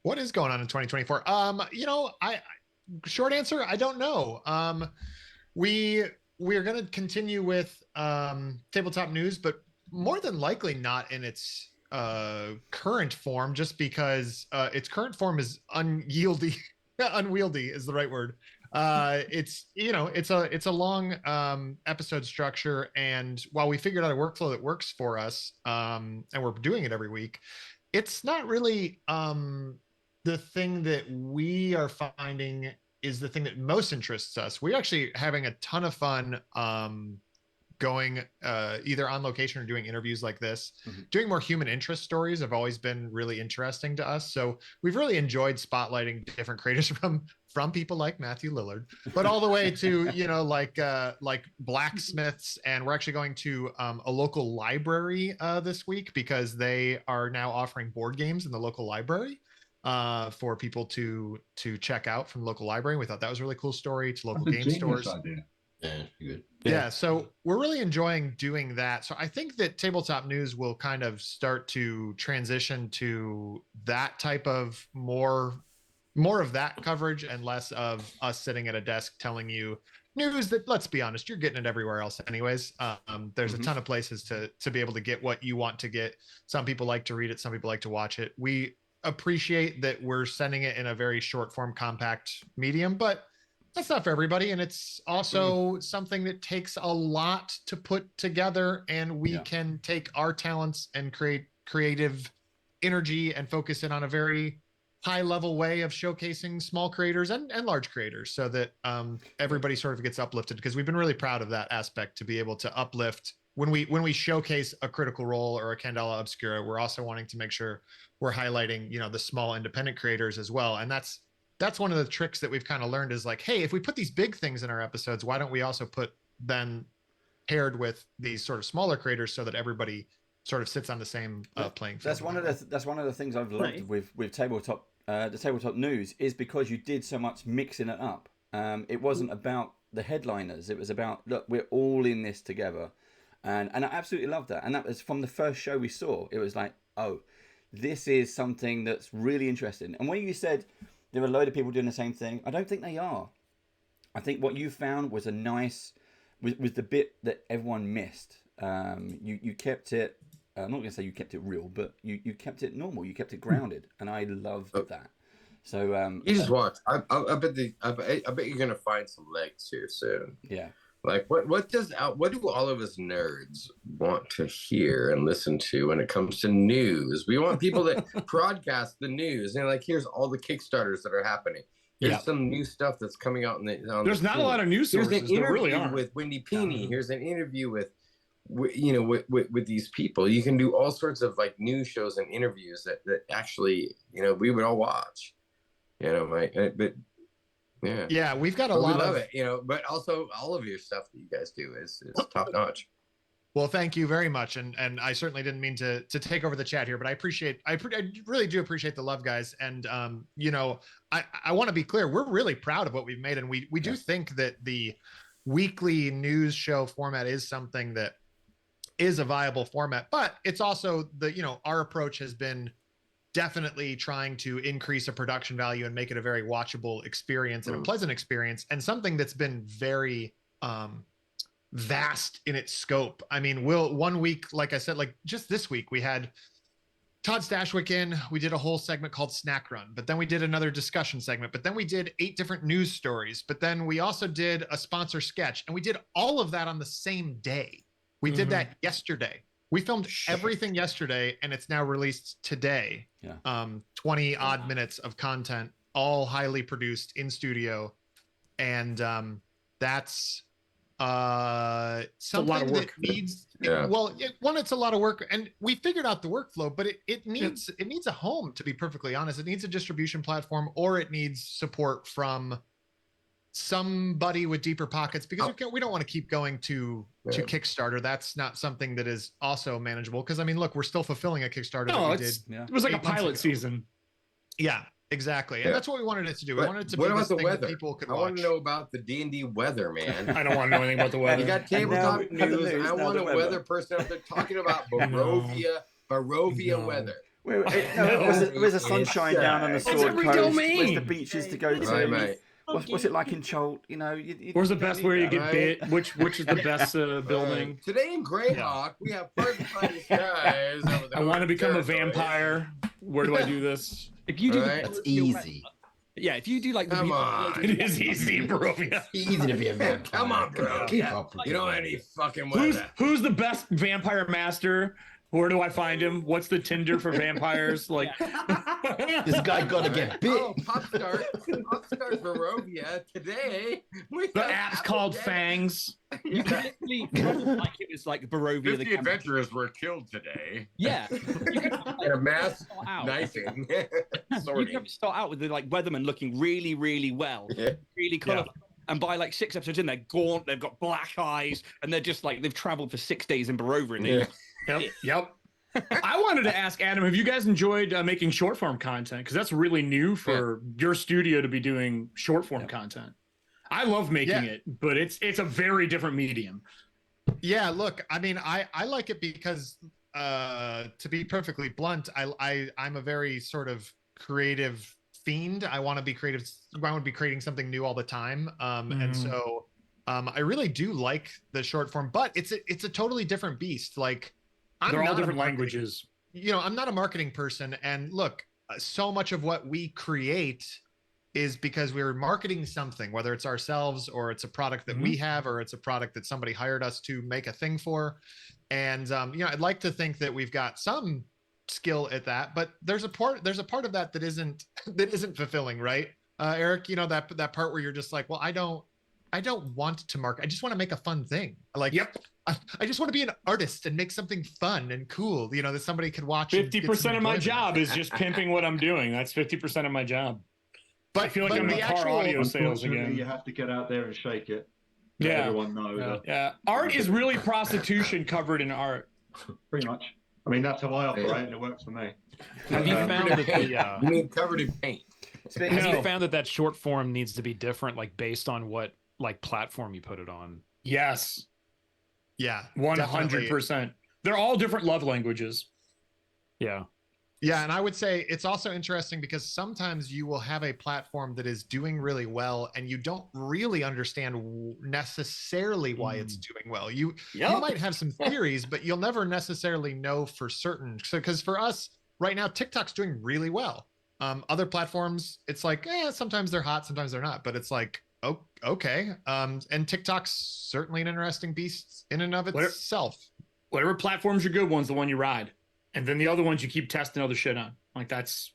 What is going on in 2024? Short answer, I don't know. We're going to continue with tabletop news, but more than likely not in its current form, just because its current form is unwieldy is the right word. It's a long episode structure, and while we figured out a workflow that works for us, and we're doing it every week, it's not really the thing that we are finding is the thing that most interests us. We're actually having a ton of fun going either on location or doing interviews like this. Doing more human interest stories have always been really interesting to us. So we've really enjoyed spotlighting different creators from people like Matthew Lillard, but all the way to, you know, like blacksmiths. And we're actually going to a local library this week because they are now offering board games in the local library for people to check out from the local library. We thought that was a really cool story to local game stores. Idea. Yeah, good. Yeah, so we're really enjoying doing that. So I think that tabletop news will kind of start to transition to that type of more of that coverage and less of us sitting at a desk telling you news that, let's be honest, you're getting it everywhere else anyways. There's a ton of places to be able to get what you want to get. Some people like to read it, some people like to watch it. We appreciate that we're sending it in a very short form, compact medium, but that's not for everybody. And it's also something that takes a lot to put together, and we can take our talents and create creative energy and focus it on a very high level way of showcasing small creators and large creators so that everybody sort of gets uplifted, because we've been really proud of that aspect, to be able to uplift when we showcase a Critical Role or a Candela Obscura. We're also wanting to make sure we're highlighting, you know, the small independent creators as well. And that's one of the tricks that we've kind of learned is like, hey, if we put these big things in our episodes, why don't we also put them paired with these sort of smaller creators so that everybody sort of sits on the same playing field? That's one of the things I've loved with tabletop the tabletop news, is because you did so much mixing it up. It wasn't about the headliners. It was about, look, we're all in this together, and I absolutely love that. And that was from the first show we saw. It was like, oh, this is something that's really interesting. And when you said there are a load of people doing the same thing, I don't think they are. I think what you found was a nice, was the bit that everyone missed. You kept it, I'm not going to say you kept it real, but you kept it normal. You kept it grounded, and I loved that. So you just watch. I bet you're gonna find some legs here soon. Yeah. Like what do all of us nerds want to hear and listen to when it comes to news? We want people to broadcast the news, and like, here's all the Kickstarters that are happening. Here's some new stuff that's coming out There's not a lot of news sources. Here's an interview really are. with Wendy Peeney. Here's an interview with these people. You can do all sorts of like news shows and interviews that actually, you know, we would all watch. You know, but yeah, we've got a but lot we love of it, you know, but also all of your stuff that you guys do is top notch. Well, thank you very much, and I certainly didn't mean to take over the chat here, but I really do appreciate the love, guys. And you know, I want to be clear, we're really proud of what we've made, and we do think that the weekly news show format is something that is a viable format, but it's also our approach has been definitely trying to increase a production value and make it a very watchable experience and a pleasant experience, and something that's been very vast in its scope. I mean, one week, like I said, like just this week, we had Todd Stashwick in. We did a whole segment called Snack Run, but then we did another discussion segment, but then we did 8 different news stories, but then we also did a sponsor sketch, and we did all of that on the same day. We did that yesterday. We filmed everything yesterday, and it's now released today. Yeah. 20 odd minutes of content, all highly produced in studio. And that's something that needs, it's a lot of work, and we figured out the workflow, but it needs a home, to be perfectly honest. It needs a distribution platform, or it needs support from somebody with deeper pockets, because we don't want to keep going to Kickstarter. That's not something that is also manageable, because I mean, look, we're still fulfilling a Kickstarter that we did. It was like a pilot season. Yeah, exactly. And that's what we wanted it to do. We wanted it to be this thing weather? that people could I watch. want to know about the D&D weather, man. I don't want to know anything about the weather. You got tabletop news. I want a weather person out there talking about Barovia weather. Where's the sunshine down on the Sword Coast? Where's the beaches to go to? Right, mate. What's it like in Chult? You know, where's the best where you get bit? Which is the best building? Today in Greyhawk, we have first-class skies. I want to become a vampire. Where do I do this? If you do that's easy. Yeah, if you do like come on, it is easy, bro. It's easy to be a vampire. Come on, bro. You don't have any fucking weather. Who's the best vampire master Where do I find him? What's the Tinder for vampires? Like, this guy got to get bit. Oh, Popstart Barovia today. The app's called Fangs. You can literally like it was like Barovia. 50 adventurers were killed today. Yeah. In a mass knifing. You can start out with the like Weatherman looking really, really well, really colourful. And by like 6 episodes in, they're gaunt, they've got black eyes, and they're just like they've travelled for 6 days in Barovia. Yep. I wanted to ask Adam, have you guys enjoyed making short form content? Because that's really new for your studio to be doing short form content. I love making it, but it's a very different medium. Yeah, look, I mean, I like it because to be perfectly blunt, I'm a very sort of creative fiend. I want to be creative. I want to be creating something new all the time. And so I really do like the short form, but it's a totally different beast. Like they're all different languages. You know, I'm not a marketing person, and look, so much of what we create is because we're marketing something, whether it's ourselves or it's a product that we have, or it's a product that somebody hired us to make a thing for. And you know, I'd like to think that we've got some skill at that, but there's a part of that that isn't fulfilling, right? Eric, you know, that part where you're just like, well, I don't want to market. I just want to make a fun thing. Like, I just want to be an artist and make something fun and cool, you know, that somebody could watch. 50% of my job is just pimping what I'm doing. That's 50% of my job. But I feel like I'm in car audio sales again. You have to get out there and shake it. Yeah. Everyone knows. Yeah. Art is really prostitution covered in art. Pretty much. I mean, that's how I operate, and it works for me. Have you found that you mean covered in paint? Have you found that short form needs to be different, like based on what like platform you put it on? Yes. Yeah. 100%. They're all different love languages. Yeah. Yeah, and I would say it's also interesting because sometimes you will have a platform that is doing really well, and you don't really understand necessarily why it's doing well. You might have some theories, but you'll never necessarily know for certain. So, because for us right now, TikTok's doing really well. Other platforms, it's like, sometimes they're hot, sometimes they're not. But it's like, oh, okay. And TikTok's certainly an interesting beast in and of itself. Whatever platform's your good one's the one you ride. And then the other ones you keep testing other shit on. Like that's,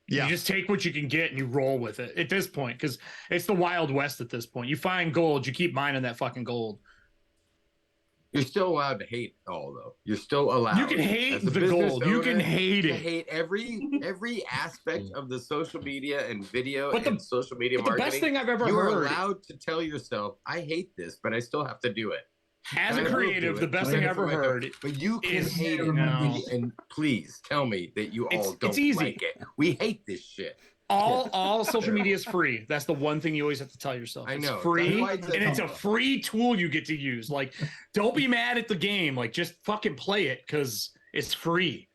you just take what you can get and you roll with it at this point, because it's the Wild West at this point. You find gold, you keep mining that fucking gold. You're still allowed to hate all, though. You're still allowed. You can hate the gold. You can hate it. Hate every aspect of the social media and video and social media marketing. The best thing I've ever heard. You're allowed to tell yourself, I hate this, but I still have to do it. As a creative, the best thing I ever heard. But you can hate it, and please tell me that you all don't like it. We hate this shit. All social media is free. That's the one thing you always have to tell yourself. I know. It's free, and it's a free tool you get to use. Like, don't be mad at the game. Like, just fucking play it because it's free.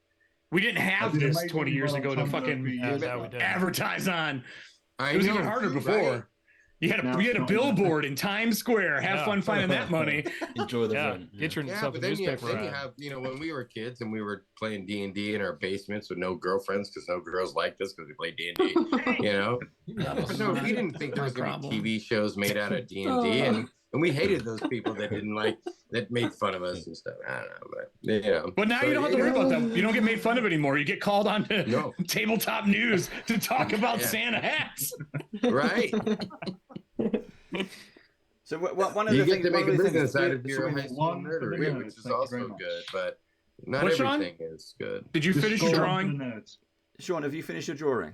We didn't have this 20 years ago to fucking advertise on. It was even harder before. Right? You had a billboard in Times Square. Have fun finding that money. Enjoy the run. Get yourself a then newspaper. Then you have, when we were kids and we were playing D&D in our basements with no girlfriends because no girls liked us because we played D&D. But no, we didn't think there was going to be TV shows made out of D&D, and we hated those people that that made fun of us and stuff. I don't know, but now you don't have to worry about that. You don't get made fun of anymore. You get called on to tabletop news to talk about Santa hats. Right. So one of the you things get to make a business out of your your high school nerd, which is also good, but not everything is good. Did you finish your drawing? Sean, have you finished your drawing?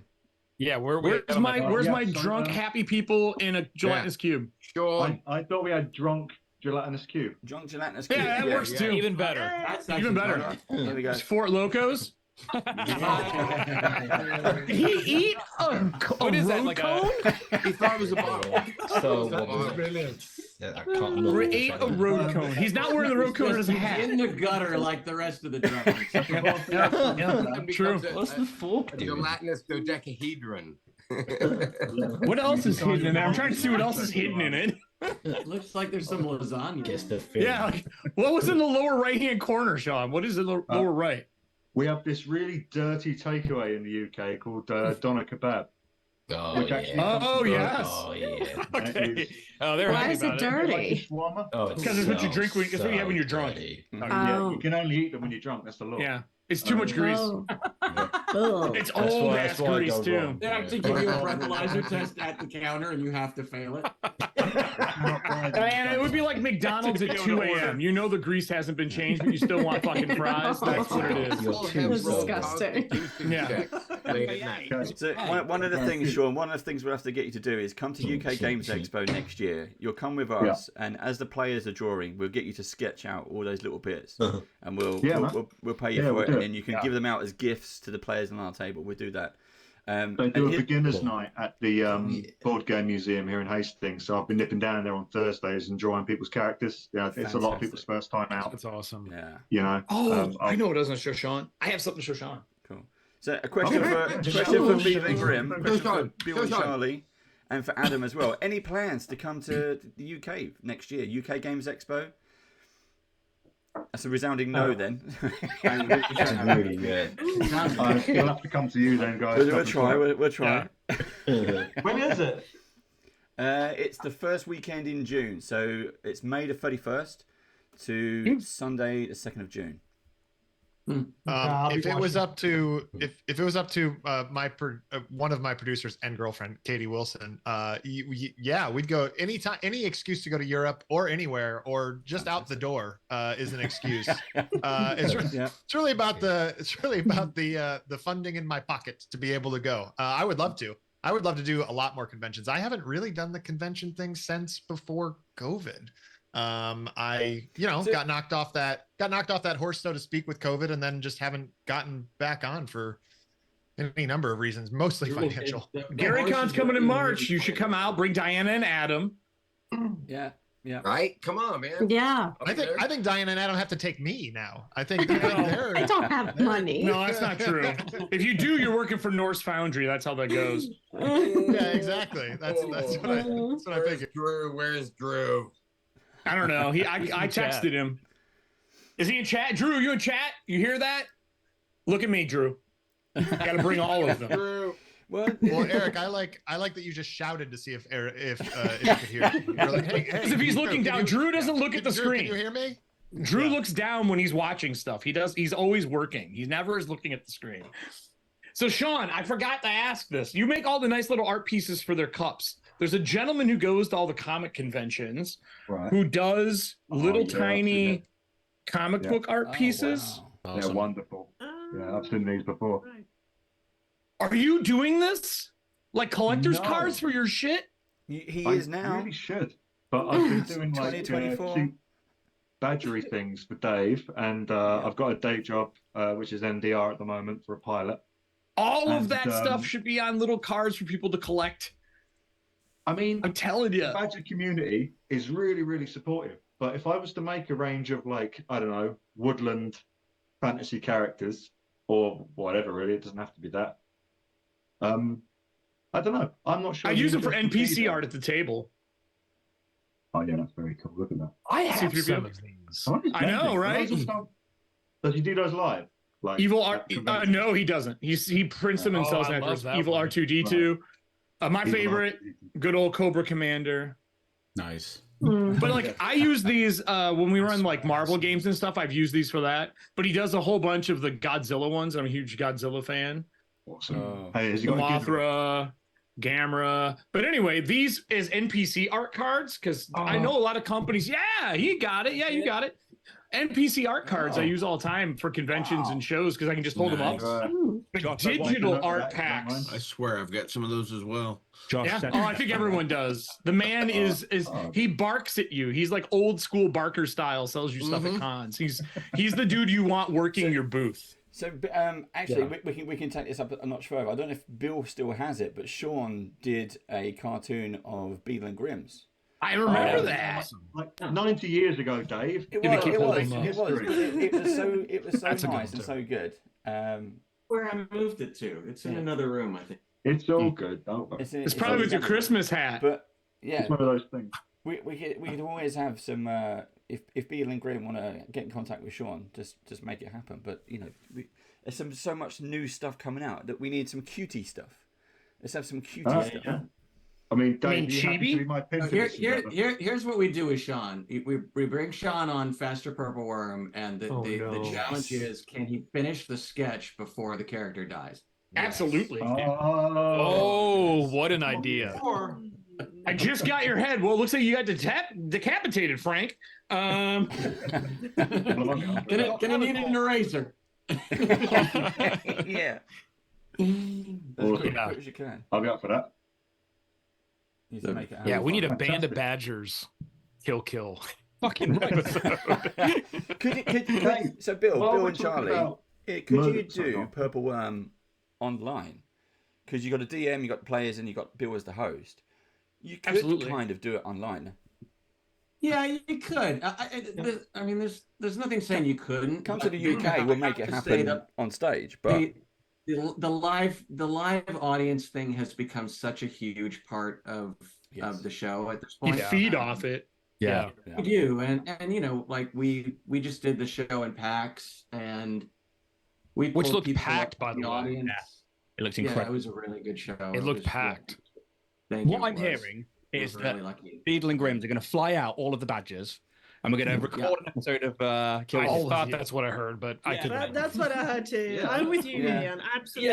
Yeah, where's my drunk happy people in a gelatinous cube? Sean, I thought we had drunk gelatinous cube. Drunk gelatinous cube. Yeah, that works too. Even better. Even better. Here we go. It's Fort Locos. Did he eat a road cone? He thought it was a bottle. So brilliant. Yeah, I can't remember. Ate a road cone. He's not wearing the road cone as a hat. In the gutter like the rest of the drummers. True. What's the fork doing? Gelatinous dodecahedron. What else is hidden in there? I'm trying to see what else is hidden in it. Looks like there's some lasagna. Guess the film. Yeah, like, what was in the lower right-hand corner, Sean? What is in the lower right? We have this really dirty takeaway in the UK called Doner Kebab. Oh, which actually yeah. comes Oh, from yes. Oh, yeah. Okay. Oh, they're Why happy is it about dirty? Like a shawarma. Oh, it's Because it's what you so, drink when it's what you have when you're so drunk. dirty. Yeah, Oh. you can only eat them when you're drunk. That's the law. Yeah. It's too much grease. Oh. Yeah. Ugh. It's That's old why- ass that's why I grease go too. wrong. They actually give you a breathalyzer test at the counter, and you have to fail it. And it would be like McDonald's at 2 a.m. You know the grease hasn't been changed, but you still want fucking fries. That's what it is. You're too That's sober. disgusting. Yeah. So one of the things, Sean, one of the things we'll have to get you to do is come to UK Games Expo next year. You'll come with us, and as the players are drawing, we'll get you to sketch out all those little bits, and we'll pay you for it, and then you can give them out as gifts to the players on our table. We'll do that. They do a beginner's night at the board game museum here in Hastings. So I've been nipping down there on Thursdays and drawing people's characters. Yeah, it's a lot of people's first time out. That's awesome. Yeah. You know. Oh, I know what doesn't show Sean. I have something to show Sean. Cool. So a question for Beaver and Grim, question for Bill and Charlie, and for Adam as well. Any plans to come to the UK next year? UK Games Expo? That's a resounding no, then. Really good. We'll have to come to you then, guys. We'll try. We'll try. When is it? It's the first weekend in June, so it's May the 31st to Sunday the 2nd of June. If it was up to if it was up to one of my producers and girlfriend, Katie Wilson, yeah, we'd go anytime. Any excuse to go to Europe or anywhere or just out the door is an excuse. It's really about the funding in my pocket to be able to go. I would love to. I would love to do a lot more conventions. I haven't really done the convention thing since before COVID. I got knocked off that horse, so to speak, with COVID, and then just haven't gotten back on for any number of reasons, mostly financial. Gary Con's coming in March. You should come out. Bring Diana and Adam. Yeah. Right? Come on, man. Yeah. I think Diana and Adam have to take me now. I think they're. I don't have money. No, that's not true. If you do, you're working for Norse Foundry. That's how that goes. Yeah, exactly. That's what I figured. Drew, where's Drew? I don't know. I texted him. Is he in chat? Drew, you in chat? You hear that? Look at me, Drew. Got to bring all of them. Drew. Well, Eric, I like that you just shouted to see if you could hear me. You're like, hey, Because if he's looking down, Drew doesn't look at the screen. Can you hear me? Drew looks down when he's watching stuff. He's always working. He never is looking at the screen. So Sean, I forgot to ask this. You make all the nice little art pieces for their cups. There's a gentleman who goes to all the comic conventions who does little tiny comic book art pieces. Wow. They're wonderful. Yeah, I've seen these before. Are you doing this? Like collector's cards for your shit? He is now. I really should. But I've been doing like 2024 badgery things for Dave, and I've got a day job, which is NDR at the moment for a pilot. All of that stuff should be on little cards for people to collect. I mean, I'm telling you, the Badger community is really, really supportive. But if I was to make a range of, like, I don't know, woodland fantasy characters or whatever, really, it doesn't have to be that. I don't know. I'm not sure. I use it for NPC art at the table. Oh yeah, that's very cool. Look at that. I have some of these. I know, right? Does he do those live? Like Evil R? No, he doesn't. He prints them and sells them afterwards. Evil R2D2. My favorite, good old Cobra Commander. Nice. But like I use these when we run like Marvel games and stuff. I've used these for that. But he does a whole bunch of the Godzilla ones. I'm a huge Godzilla fan. Awesome. Hey, has he the got Mothra, Gamera. But anyway, these is NPC art cards because I know a lot of companies. Yeah, he got it. Yeah, you got it. NPC art cards I use all the time for conventions and shows because I can just hold them up. But digital art packs. I swear I've got some of those as well. Yeah. Oh, I think everyone does. The man is he barks at you. He's like old school Barker style, sells you stuff at cons. He's the dude you want working your booth. So actually, we can take this up a notch further. I don't know if Bill still has it, but Sean did a cartoon of Beadle and Grimm's. I remember that. Like 90 years ago, Dave. It was so nice and so good. Where I moved it to. It's in another room, I think. It's all good. Don't worry. It's probably with your Christmas hat. But yeah, it's one of those things. We could always have some. If Beadle and Grimm want to get in contact with Sean, just make it happen. But you know, there's so much new stuff coming out that we need some cutie stuff. Let's have some cutie Uh, stuff. yeah. I mean, Dave, I mean, you happy to be chibi? my pin for Here, this here, endeavor? here's what we do with Sean. We bring Sean on Faster Purple Worm, and the challenge is, can he finish the sketch before the character dies? Absolutely. Oh, what an idea. Or I just got your head. Well, it looks like you got decapitated, Frank. Gonna need an eraser. Yeah. Awesome. As quick as you can. I'll be up for that. You need to make it Yeah, happen. we need a Fantastic. band of badgers. Kill. Fucking episode. So Bill, While Bill we're and talking Charlie, about could murder- you sorry, go do on. Purple Worm online? Because you got a DM, you got players, and you got Bill as the host. You could Absolutely. kind of do it online. Yeah, you could. I mean, there's nothing saying you couldn't. Come to but the UK, we'll make it I have to say happen that on stage. But the live audience thing has become such a huge part of the show at this You point. feed off it. Yeah. We do, and you know, like we just did the show in PAX, and we Which pulled looked people packed, up by from the way. audience. It looks Yeah, incredible. it was a really good show. It looked was- packed. Thank you. What I'm it was. hearing It is was that really lucky. Beadle and Grims are going to fly out all of the badgers, and we're going to record an episode of Kill I All of thought You. that's what I heard, but I Yeah. couldn't. That's what I heard too. Yeah. I'm with you, Yeah. Ian. Absolutely.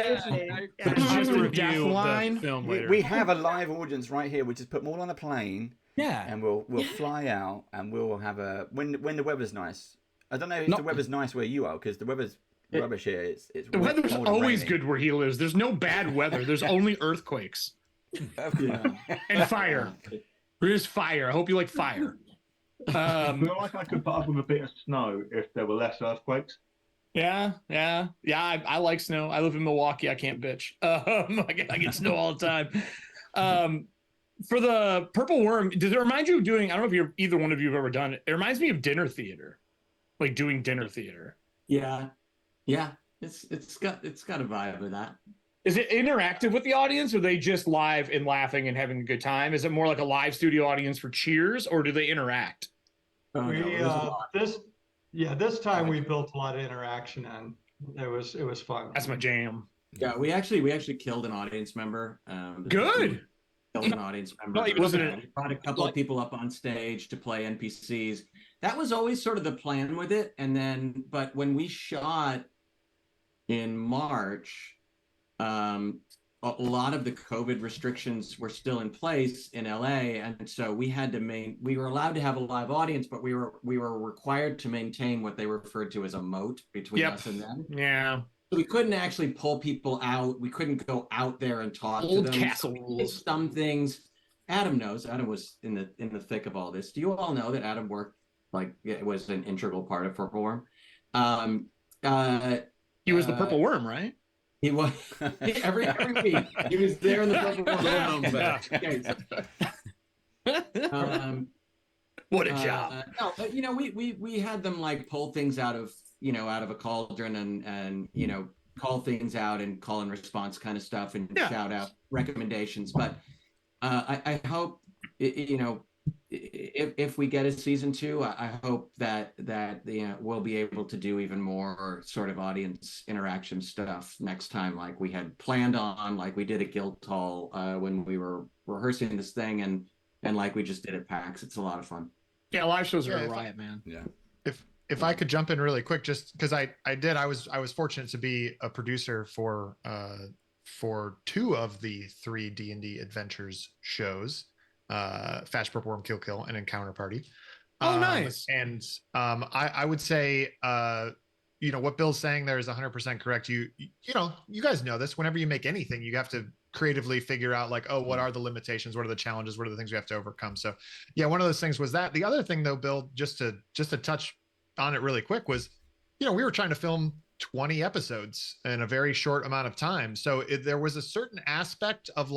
Yeah. It's just a Death review of line. the film we, later. we have a live audience right here. We just put them all on a plane. Yeah. And we'll fly out, and we'll have a when the weather's nice. I don't know if Not- the weather's nice where you are, because the weather's rubbish here. It's The weather's more than always raining. good where he lives. There's no bad weather. There's only earthquakes and fire. There's fire. I hope you like fire. I feel like I could put up with a bit of snow if there were less earthquakes. Yeah. I like snow. I live in Milwaukee. I can't bitch. I get snow all the time. For the Purple Worm, does it remind you of doing? I don't know if either one of you have ever done it. It reminds me of dinner theater, like doing dinner theater. Yeah. It's got a vibe of that. Is it interactive with the audience, or are they just live and laughing and having a good time? Is it more like a live studio audience for cheers, or do they interact? This time we built a lot of interaction, and it was fun. That's my jam. Yeah, we actually killed an audience member. Good. Killed an audience member. We brought a couple of people up on stage to play NPCs. That was always sort of the plan with it. But when we shot in March, a lot of the COVID restrictions were still in place in LA, and so we had to we were allowed to have a live audience, but we were required to maintain what they referred to as a moat between us and them. Yeah. So we couldn't actually pull people out. We couldn't go out there and talk Old to them. castle So we did some things. Adam knows. Adam was in the thick of all this. Do you all know that Adam worked it was an integral part of Purple Worm? He was the Purple Worm, right? He was every week. He was there in the Purple Worm. Little known fact. What a job! No, but we had them pull things out of a cauldron and call things out and call and response kind of stuff and shout out recommendations. But I hope if we get a season 2, I hope that we'll be able to do even more sort of audience interaction stuff next time, like we had planned on, like we did at Guildhall when we were rehearsing this thing, and like we just did at PAX. It's a lot of fun. Yeah, live shows are Yeah, a riot, man. Yeah. If I could jump in really quick, just because I was fortunate to be a producer for 2 of the 3 D&D Adventures shows, Fast Purple Worm, Kill, and Encounter Party. Oh, nice. And I would say, what Bill's saying there is 100% correct. You guys know this. Whenever you make anything, you have to creatively figure out what are the limitations, what are the challenges, what are the things we have to overcome. So yeah, one of those things was that. The other thing though, Bill, just to touch on it really quick, was we were trying to film 20 episodes in a very short amount of time. So there was a certain aspect of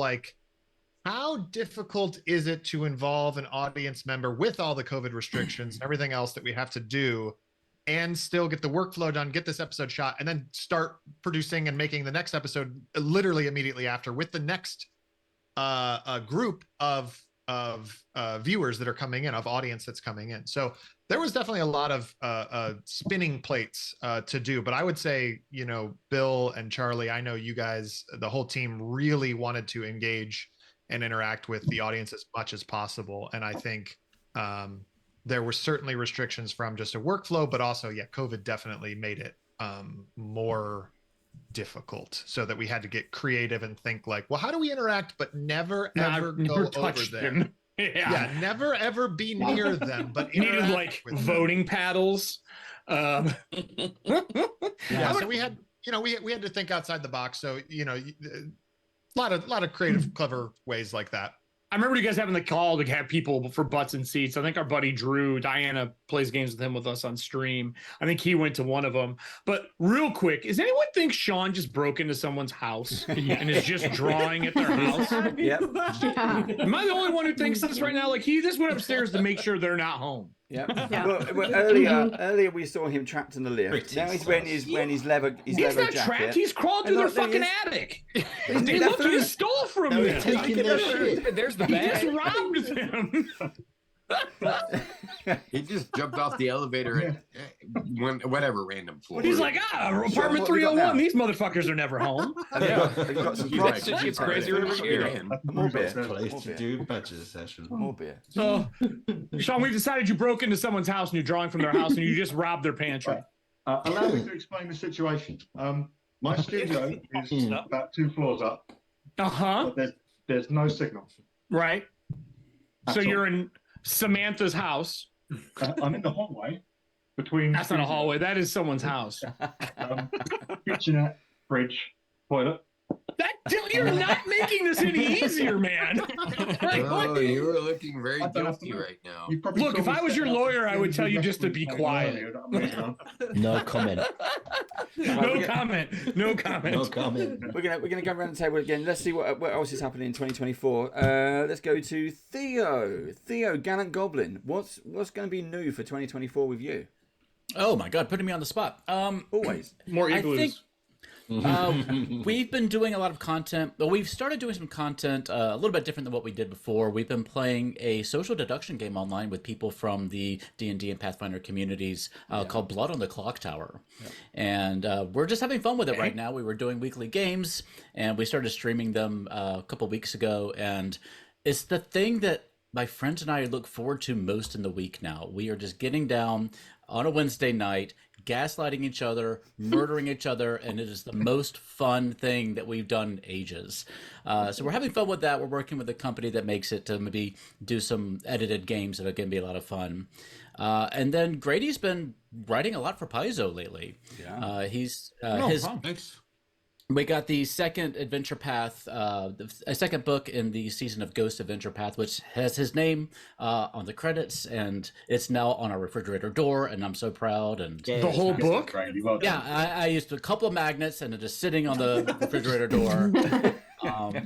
how difficult is it to involve an audience member with all the COVID restrictions and everything else that we have to do, and still get the workflow done, get this episode shot, and then start producing and making the next episode literally immediately after with the next group of viewers that are coming in, of audience that's coming in. So there was definitely a lot of spinning plates to do. But I would say, you know, Bill and Charlie, I know you guys, the whole team really wanted to engage and interact with the audience as much as possible. And I think there were certainly restrictions from just a workflow, but also, yeah, COVID definitely made it more difficult, so that we had to get creative and think like, well, how do we interact but never ever go over there? Yeah, never ever be near them, but needed like voting paddles. Yeah, so we had, you know, we had to think outside the box. So, you know, a lot of creative, clever ways like that. I remember you guys having the call to have people for butts and seats. I think our buddy Drew, Diana plays games with him with us on stream. I think he went to one of them. But real quick, does anyone think Sean just broke into someone's house and is just drawing at their house? Yep. Yeah. Am I the only one who thinks this right now? Like, he just went upstairs to make sure they're not home. Yep. Well, earlier we saw him trapped in the lift. Now he's wearing his leather He's leather not jacket. trapped. He's crawled through their fucking attic. They look, he stole from them. There's the He bag. just robbed them. He just jumped off the elevator at whatever random floor. He's like, apartment 301. These motherfuckers are never home. They've got some props. It's crazier every year. More beer. Place to do budget session. More beer. So, Sean, we've decided you broke into someone's house and you're drawing from their house and you just robbed their pantry. Allow me to explain the situation. My studio is about 2 floors up. But there's no signal. Right. So you're in Samantha's house. I'm in the hallway between. That's not a hallway. That is someone's house. Kitchenette, fridge, toilet. You're not making this any easier, man. Oh, you are looking very guilty right now. Look, if I was your lawyer, I would tell you just to be quiet. No comment. No comment. No comment. No comment. We're gonna go around the table again. Let's see what else is happening in 2024. Let's go to Theo. Theo, Gallant Goblin. What's going to be new for 2024 with you? Oh my God, putting me on the spot. Always more igloos. I think we've been doing a lot of content, but we've started doing some content a little bit different than what we did before. We've been playing a social deduction game online with people from the D&D and Pathfinder communities called Blood on the Clock Tower. And we're just having fun with it right now. We were doing weekly games, and we started streaming them a couple weeks ago. And it's the thing that my friends and I look forward to most in the week now. We are just getting down on a Wednesday night, gaslighting each other, murdering each other, and it is the most fun thing that we've done in ages. So we're having fun with that. We're working with a company that makes it to maybe do some edited games that are going to be a lot of fun. And then Grady's been writing a lot for Paizo lately. Yeah. Thanks. We got the second Adventure Path, a second book in the season of Ghost Adventure Path, which has his name on the credits, and it's now on our refrigerator door, and I'm so proud. And the whole book? Yeah, I used a couple of magnets, and it's just sitting on the refrigerator door.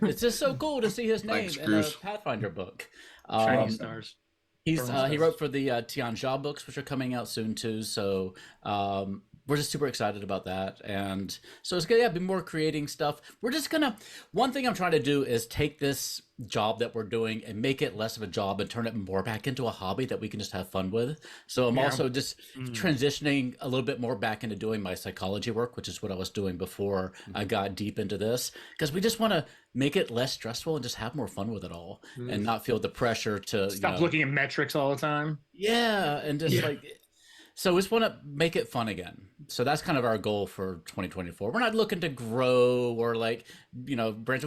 It's just so cool to see his name in a Pathfinder book. Shining stars. He wrote for the Tian Jia books, which are coming out soon too. So we're just super excited about that. And so it's gonna be more creating stuff. We're just gonna, one thing I'm trying to do is take this job that we're doing and make it less of a job and turn it more back into a hobby that we can just have fun with. So I'm also just transitioning a little bit more back into doing my psychology work, which is what I was doing before I got deep into this, because we just want to make it less stressful and just have more fun with it all and not feel the pressure to stop looking at metrics all the time. Yeah. And just so we just want to make it fun again. So that's kind of our goal for 2024. We're not looking to grow or branch. We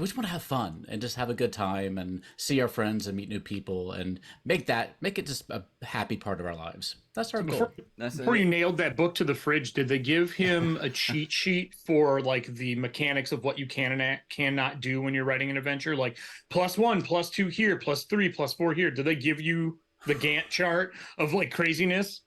just want to have fun and just have a good time and see our friends and meet new people and make it just a happy part of our lives. That's our goal. Before you nailed that book to the fridge, did they give him a cheat sheet for like the mechanics of what you can and cannot do when you're writing an adventure? Like +1, +2 here, +3, +4 here. Did they give you the Gantt chart of like craziness?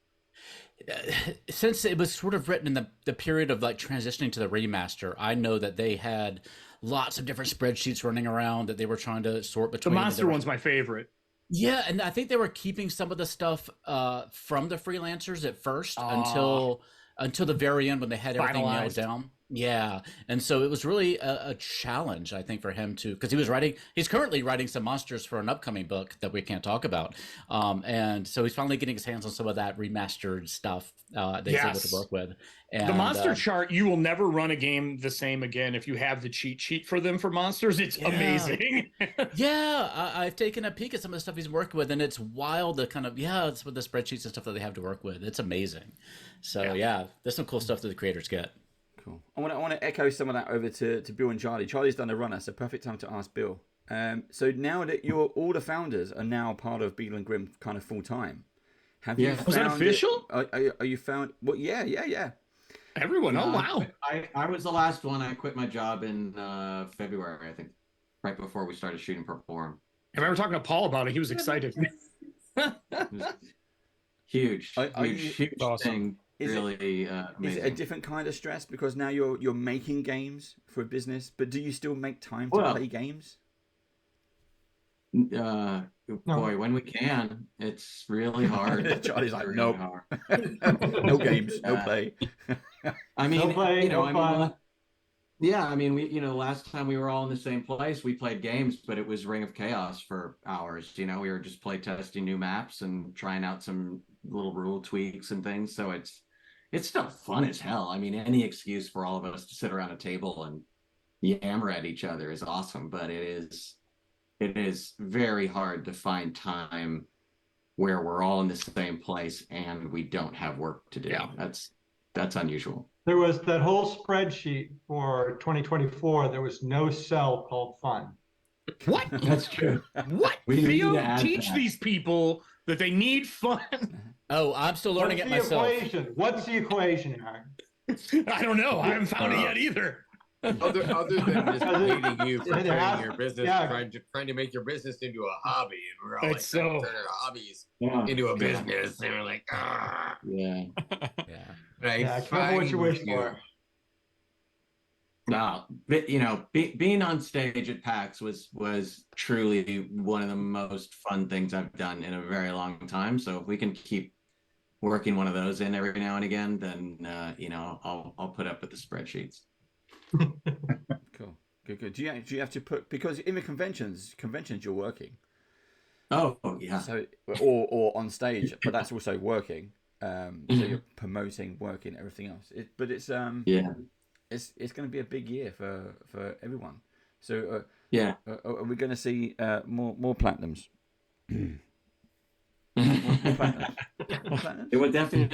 Since it was sort of written in the period of like transitioning to the remaster, I know that they had lots of different spreadsheets running around that they were trying to sort between. The monster one's my favorite. Yeah, and I think they were keeping some of the stuff from the freelancers at first until the very end when they had everything nailed down. Yeah, and so it was really a challenge, I think, for him to, because he's currently writing some monsters for an upcoming book that we can't talk about, and so he's finally getting his hands on some of that remastered stuff that he's able to work with. And, the monster chart, you will never run a game the same again if you have the cheat sheet for them for monsters. It's amazing. I've taken a peek at some of the stuff he's working with, and it's wild. The kind of it's with the spreadsheets and stuff that they have to work with. It's amazing. So there's some cool stuff that the creators get. Cool. I want to echo some of that over to Bill and Charlie. Charlie's done a runner, so perfect time to ask Bill. So now that all the founders are now part of Beadle and Grimm kind of full time, have you found was that official? Are you found? Well, yeah. Everyone. Oh wow. I was the last one. I quit my job in February, I think, right before we started shooting Purple Worm. I remember talking to Paul about it. He was excited. Huge awesome. thing. Really amazing. Is it a different kind of stress because now you're making games for a business, but do you still make time to play games? Boy, when we can, it's really hard. Charlie's like, nope. No games, no play. I mean, no play, no fun. We, last time we were all in the same place, we played games, but it was Ring of Chaos for hours. We were just play testing new maps and trying out some little rule tweaks and things. So it's still fun as hell. I mean, any excuse for all of us to sit around a table and yammer at each other is awesome, but it is very hard to find time where we're all in the same place and we don't have work to do. Yeah. That's unusual. There was that whole spreadsheet for 2024. There was no cell called fun. What? That's true. What? Theo, teach these people that they need fun. Oh, I'm still learning it myself. What's the equation, Aaron? I don't know. I haven't found it yet either. Other than just hating you for turning your business, trying to make your business into a hobby, and we're all like turning our hobbies into a business, and we're like, yeah. Careful what you wish for. No, but being on stage at PAX was truly one of the most fun things I've done in a very long time. So if we can keep working one of those in every now and again, then I'll put up with the spreadsheets. Cool, good. Do you have to put, because in the conventions you're working? Oh yeah. So or on stage, but that's also working. So you're promoting, working, everything else. It's going to be a big year for everyone. So are we going to see more platinums? More platinums?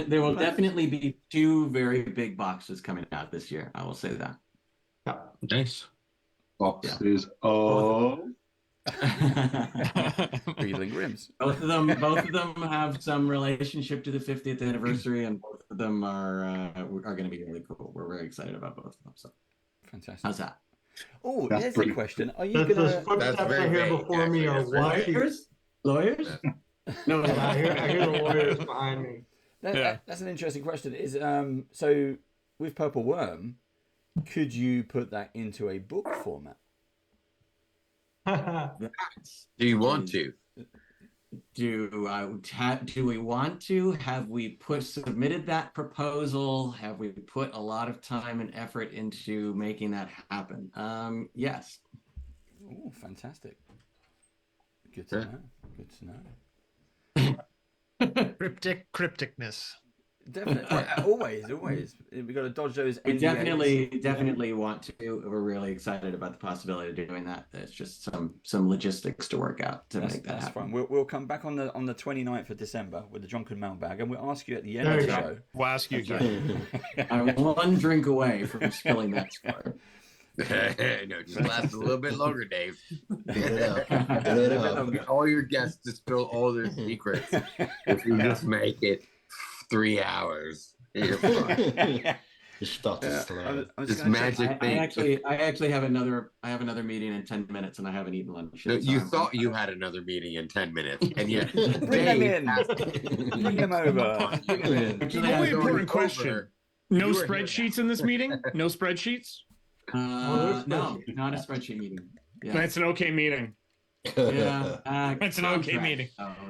There will definitely be 2 very big boxes coming out this year. I will say that. Nice. Boxes of Beadle and Grimms. Both of them have some relationship to the 50th anniversary, and both of them are going to be really cool. We're very excited about both of them. So fantastic. How's that? Oh, there's a question. Are you the footsteps I hear before me are lawyers? No, I hear the lawyers behind me. That's an interesting question. Is so with Purple Worm, could you put that into a book format? Do you want to? Do we want to? Have we submitted that proposal? Have we put a lot of time and effort into making that happen? Yes. Oh, fantastic. Good to know. Good to know. Crypticness. Definitely. Always. We got to dodge those. We definitely want to. We're really excited about the possibility of doing that. There's just some logistics to work out to make that happen. Fine. We'll come back on the 29th of December with the Drunken Mailbag, and we'll ask you at the end of the show. We'll ask you again. I'm one drink away from spilling that score. No, just last a little bit longer, Dave. Get all your guests to spill all their secrets. If you just make it 3 hours, you're fine. Just start to slow. This magic thing. I actually have another meeting in 10 minutes, and I haven't eaten lunch. No, you thought you had another meeting in 10 minutes, and yet bring them in. Bring them over. Really important question. No spreadsheets in this meeting? No spreadsheets? No, not a spreadsheet meeting. Yeah. That's an okay meeting. Yeah, that's an okay meeting.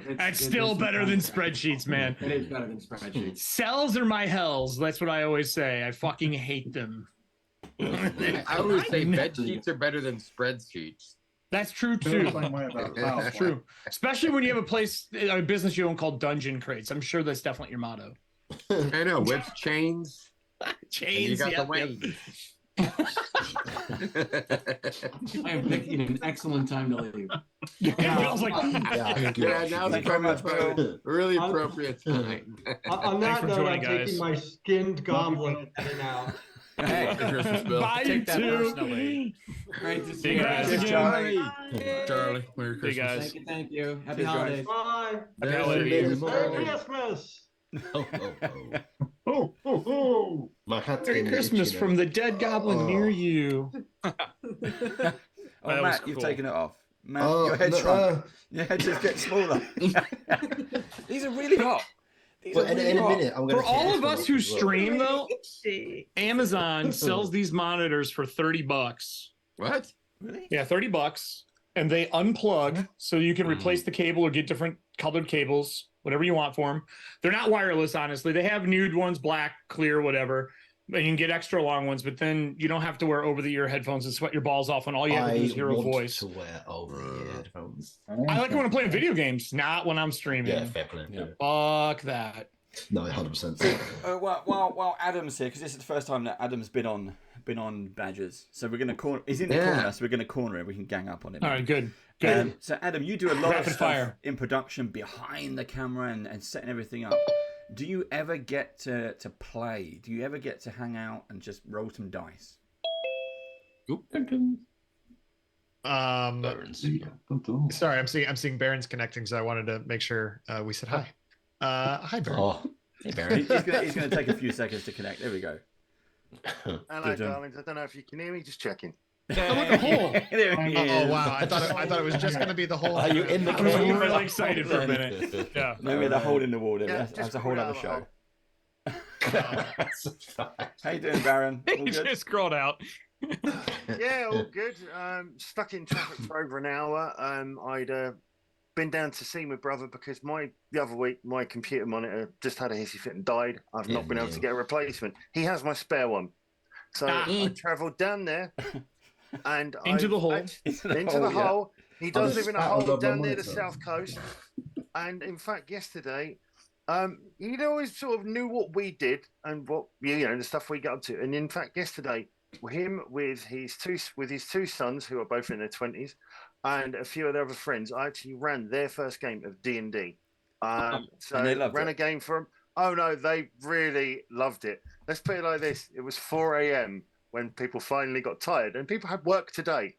That's still better than spreadsheets, man. It is better than spreadsheets. Cells are my hells. That's what I always say. I fucking hate them. I always say bed sheets are better than spreadsheets. That's true too. That's true, especially when you have a business you own called Dungeon Crates. I'm sure that's definitely your motto. I know, whips, chains, chains. You got the Yep, wings. I am picking an excellent time to leave. Bill's like, yeah, now's a really appropriate time. On that note, I'm taking my skinned goblet now. Hey, Christmas, Bill. Bye, Take you that two. personally. Great to See see you you guys. guys. Charlie. Charlie, Merry See Christmas. you guys. Thank you. Happy Cheers, guys. holidays. Bye. Happy holidays. Merry Christmas. My hat's Merry getting Christmas itchy now. from the dead goblin near you. Oh, That was Matt, you've cool. taken it off. Matt, Oh, your head no, shrunk. Your head just gets smaller. These are really hot. These Well, are really in a hot. minute, I'm going For all of us who stream, though, Itchy. Amazon sells these monitors for $30. What? Really? Yeah, $30, and they unplug so you can replace the cable or get different colored cables, whatever you want for them. They're not wireless, honestly. They have nude ones, black, clear, whatever. And you can get extra long ones, but then you don't have to wear over-the-ear headphones and sweat your balls off, and all you have to do is hear a voice. To wear over-ear headphones. I like it when I'm playing video games, not when I'm streaming. Yeah, fair play. Yeah. Fuck that. No, 100%. While Adam's here, because this is the first time that Adam's been on Badgers, so we're gonna corner. He's in the corner, so we're gonna corner him. We can gang up on him. All right, good. Good. So Adam, you do a lot of Rapid stuff fire. in production behind the camera and setting everything up. Do you ever get to play? Do you ever get to hang out and just roll some dice? Sorry, I'm seeing Baron's connecting, so I wanted to make sure we said hi. Hi, Baron. Oh, hey, Baron. He's gonna take a few seconds to connect. There we go. Hello, darlings. I don't know if you can hear me. Just checking. Look at the hole. Oh wow! I thought it was just going to be the whole. Are you in the I was cave? really excited for a minute. Yeah. Maybe the hole in the wall there. Yeah, That's just a whole crawl other out show. How you doing, Baron? All He good? just scrolled out. Yeah, all good. Stuck in traffic for over an hour. I'd been down to see my brother because the other week my computer monitor just had a hissy fit and died. I've not been able to get a replacement. He has my spare one, so I travelled down there and Into the hole. Into the hole. He does live in a hole down near the monitor. south coast. And in fact, yesterday, he always sort of knew what we did and what the stuff we got up to. And in fact, yesterday, him with his two sons who are both in their 20s, and a few of their other friends, I actually ran their first game of D&D. So And they loved ran it. a game for them. Oh no, they really loved it. Let's put it like this: it was 4 a.m. when people finally got tired, and people had work today.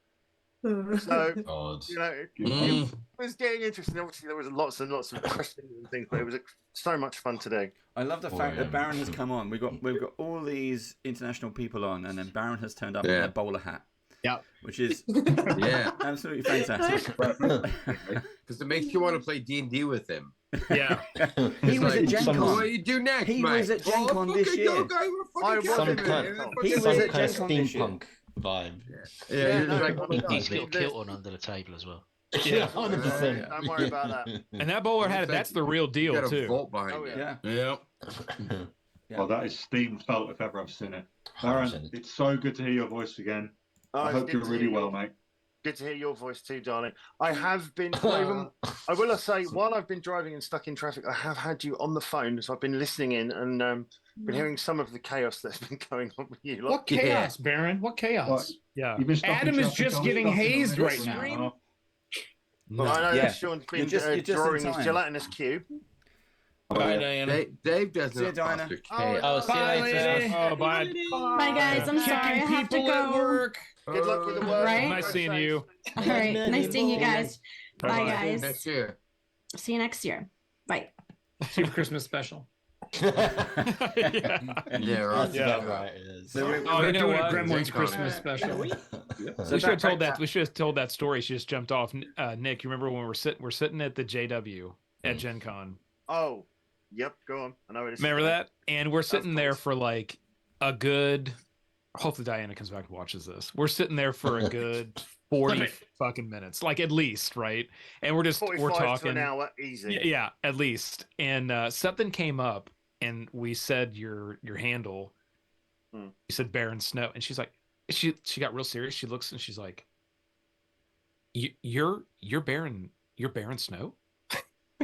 So God. it was getting interesting. Obviously, there was lots and lots of questions and things, but it was so much fun today. I love the fact that Baron has come on. We've got all these international people on, and then Baron has turned up in a bowler hat. Yeah. Which is absolutely fantastic. Because it makes you want to play D&D with him. Yeah. He was at Gen Con. What do you do next, He mate? was at Gen Con this year. Some kind He was some at kind of Gen Con this year. steampunk vibe. Yeah, he was like, He's got a kilt on under the table as well. Yeah, 100%. Don't worry about that. And that bowler hat, that's the real deal, got a too. vault behind Oh, you. yeah. Yep. Well, that is steam felt if ever I've seen it. Baron, it's so good to hear your voice again. Oh, I it's hope good you're to really hear well, you. mate. Good to hear your voice too, darling. I have been. I will say, while I've been driving and stuck in traffic, I have had you on the phone, so I've been listening in and been hearing some of the chaos that's been going on with you. What chaos, Baron? What chaos? What? Yeah. You've been stuck in Adam is traffic, just I'm getting stuck in hazed the right stream. now. Well, I know Yeah. that Sean's been You're just in drawing his time. gelatinous cube. Bye, Diana. Dave doesn't See you, Diana. foster Oh, chaos. Oh, see you Bye, later. lady. Oh, bye. Bye, guys. I'm sorry. I have to people at go. work. Good luck with the work. Right? Nice seeing you. All right. Nice seeing you guys. Bye, Bye-bye. guys. Next year. See you next year. Bye. See you for Christmas special. Yeah, right. Yeah. Right, it is. Oh, you know what? Gremlins Christmas special. We should have told that. We should have told that story. She just jumped off. Nick, you remember when we're sitting at the JW at Gen Con? Oh, yep. Go on. I know it is. Remember that? And we're sitting there for like a good. Hopefully Diana comes back and watches this. We're sitting there for a good 40 fucking minutes, like at least, right? And we're 45 talking to an hour, easy. Yeah, at least. And something came up, and we said your handle. You said Baron Snow, and she's like, she got real serious. She looks and she's like, "You're Baron Snow?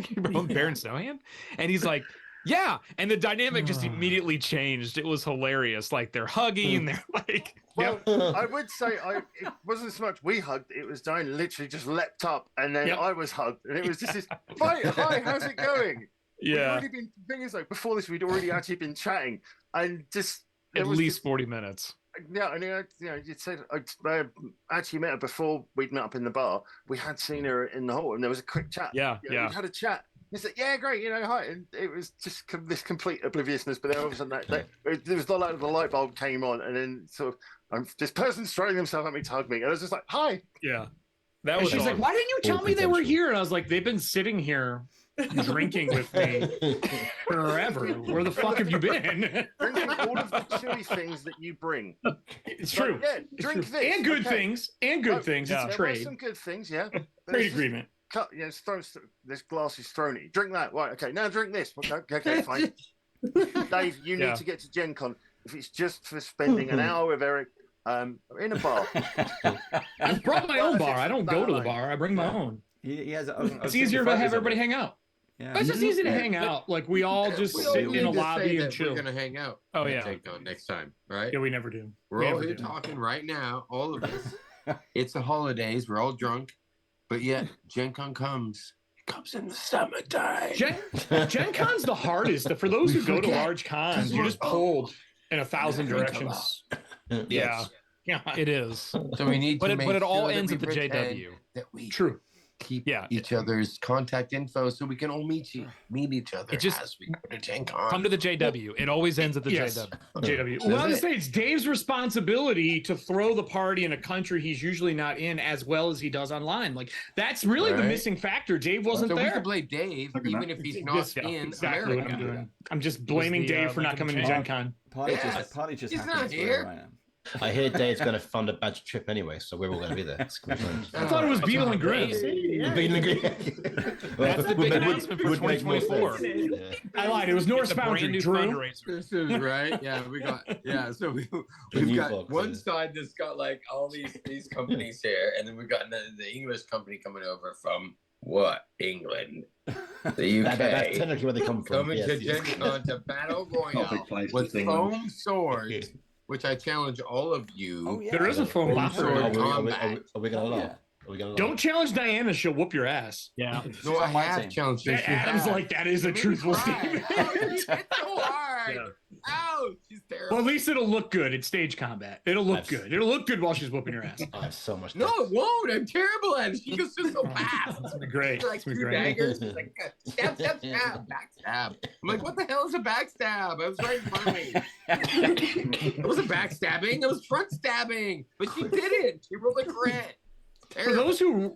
You're Baron Snowhand?" And he's like, "Yeah." And the dynamic just immediately changed. It was hilarious. Like they're hugging. They're like, well, I would say it wasn't so much we hugged. It was Diane literally just leapt up, and then I was hugged, and it was just this. Hi, how's it going? Yeah. We'd already been. The thing is, like before this, we'd already actually been chatting, and just at least 40 minutes. Yeah, and you'd said I actually met her before we'd met up in the bar. We had seen her in the hall, and there was a quick chat. Yeah. We had a chat. He said, "Yeah, great, hi." And it was just this complete obliviousness. But then all of a sudden, there was the light bulb came on, and then sort of this person's throwing themselves at me to hug me, and I was just like, "Hi." Yeah. That was. She's like, "Why didn't you tell me they were here?" And I was like, "They've been sitting here drinking with me forever. Where the fuck have you been?" Drinking all of the chewy things that you bring. It's true. Yeah, drink this. And good things. And good things. It's a there trade. were some good things, yeah. Trade agreement. Cut. Yeah, this glass is thrown at you. Drink that. Right. Okay. Now drink this. Okay. Fine. Dave, you need to get to Gen Con. If it's just for spending an hour with Eric, in a bar. I brought my own bar. I don't go to the bar. I bring my own. He has. It's easier to have everybody hang out. Yeah. It's just easy to hang out. Like we all just sit in a lobby and chill. We're gonna hang out. Oh yeah. Gen Con next time, right? Yeah, we never do. We're all here talking right now, all of us. It's the holidays. We're all drunk, but yet Gen Con comes. It comes in the summertime. Gen Con's the hardest. For those who go to large cons, you're just pulled in 1,000 directions. Yeah, it is. So we need to but make it all sure that ends we at the pretend JW. That we True. Keep each other's contact info so we can all meet each other as we go to Gen Con. Come to the JW. It always ends at the JW. Well, I would say it's Dave's responsibility to throw the party in a country he's usually not in as well as he does online. Like that's really the missing factor. Dave wasn't there. So we can blame Dave even if he's not in exactly America. What I'm doing. I'm just blaming Dave for not coming to Gen Con. Party just he's happens not here. Right now. I hear Dave's going to fund a badge trip anyway, so we're all going to be there. It's gonna be fun. I thought it was Beetle and Green. Beetle and Green. That's the big announcement for 2024. I lied. It was Norse Foundry. Drew. This is right. Yeah, we got. Yeah, so we've got one side that's got like all these companies here, and then we've got the English company coming over from what? England. The UK. That's technically where they come from. Coming to Gen Con to Battle Royale with foam swords. Which I challenge all of you. Oh, yeah. There is a foam sword combat. Are we gonna lie? Don't challenge Diana; she'll whoop your ass. Yeah. No, I have challenged her. Adam's like that is a truthful statement. It's so hard. Yeah. Ow, she's terrible. Well, at least it'll look good. It's stage combat. It'll look good. It'll look good while she's whooping your ass. I have so much. No, it won't. I'm terrible at it. She goes just so fast. It's been great. Like two daggers. She's like stab, backstab. I'm like, what the hell is a backstab? I was right in front of me. It wasn't backstabbing. It was front stabbing. But she didn't. She rolled a crit. For those who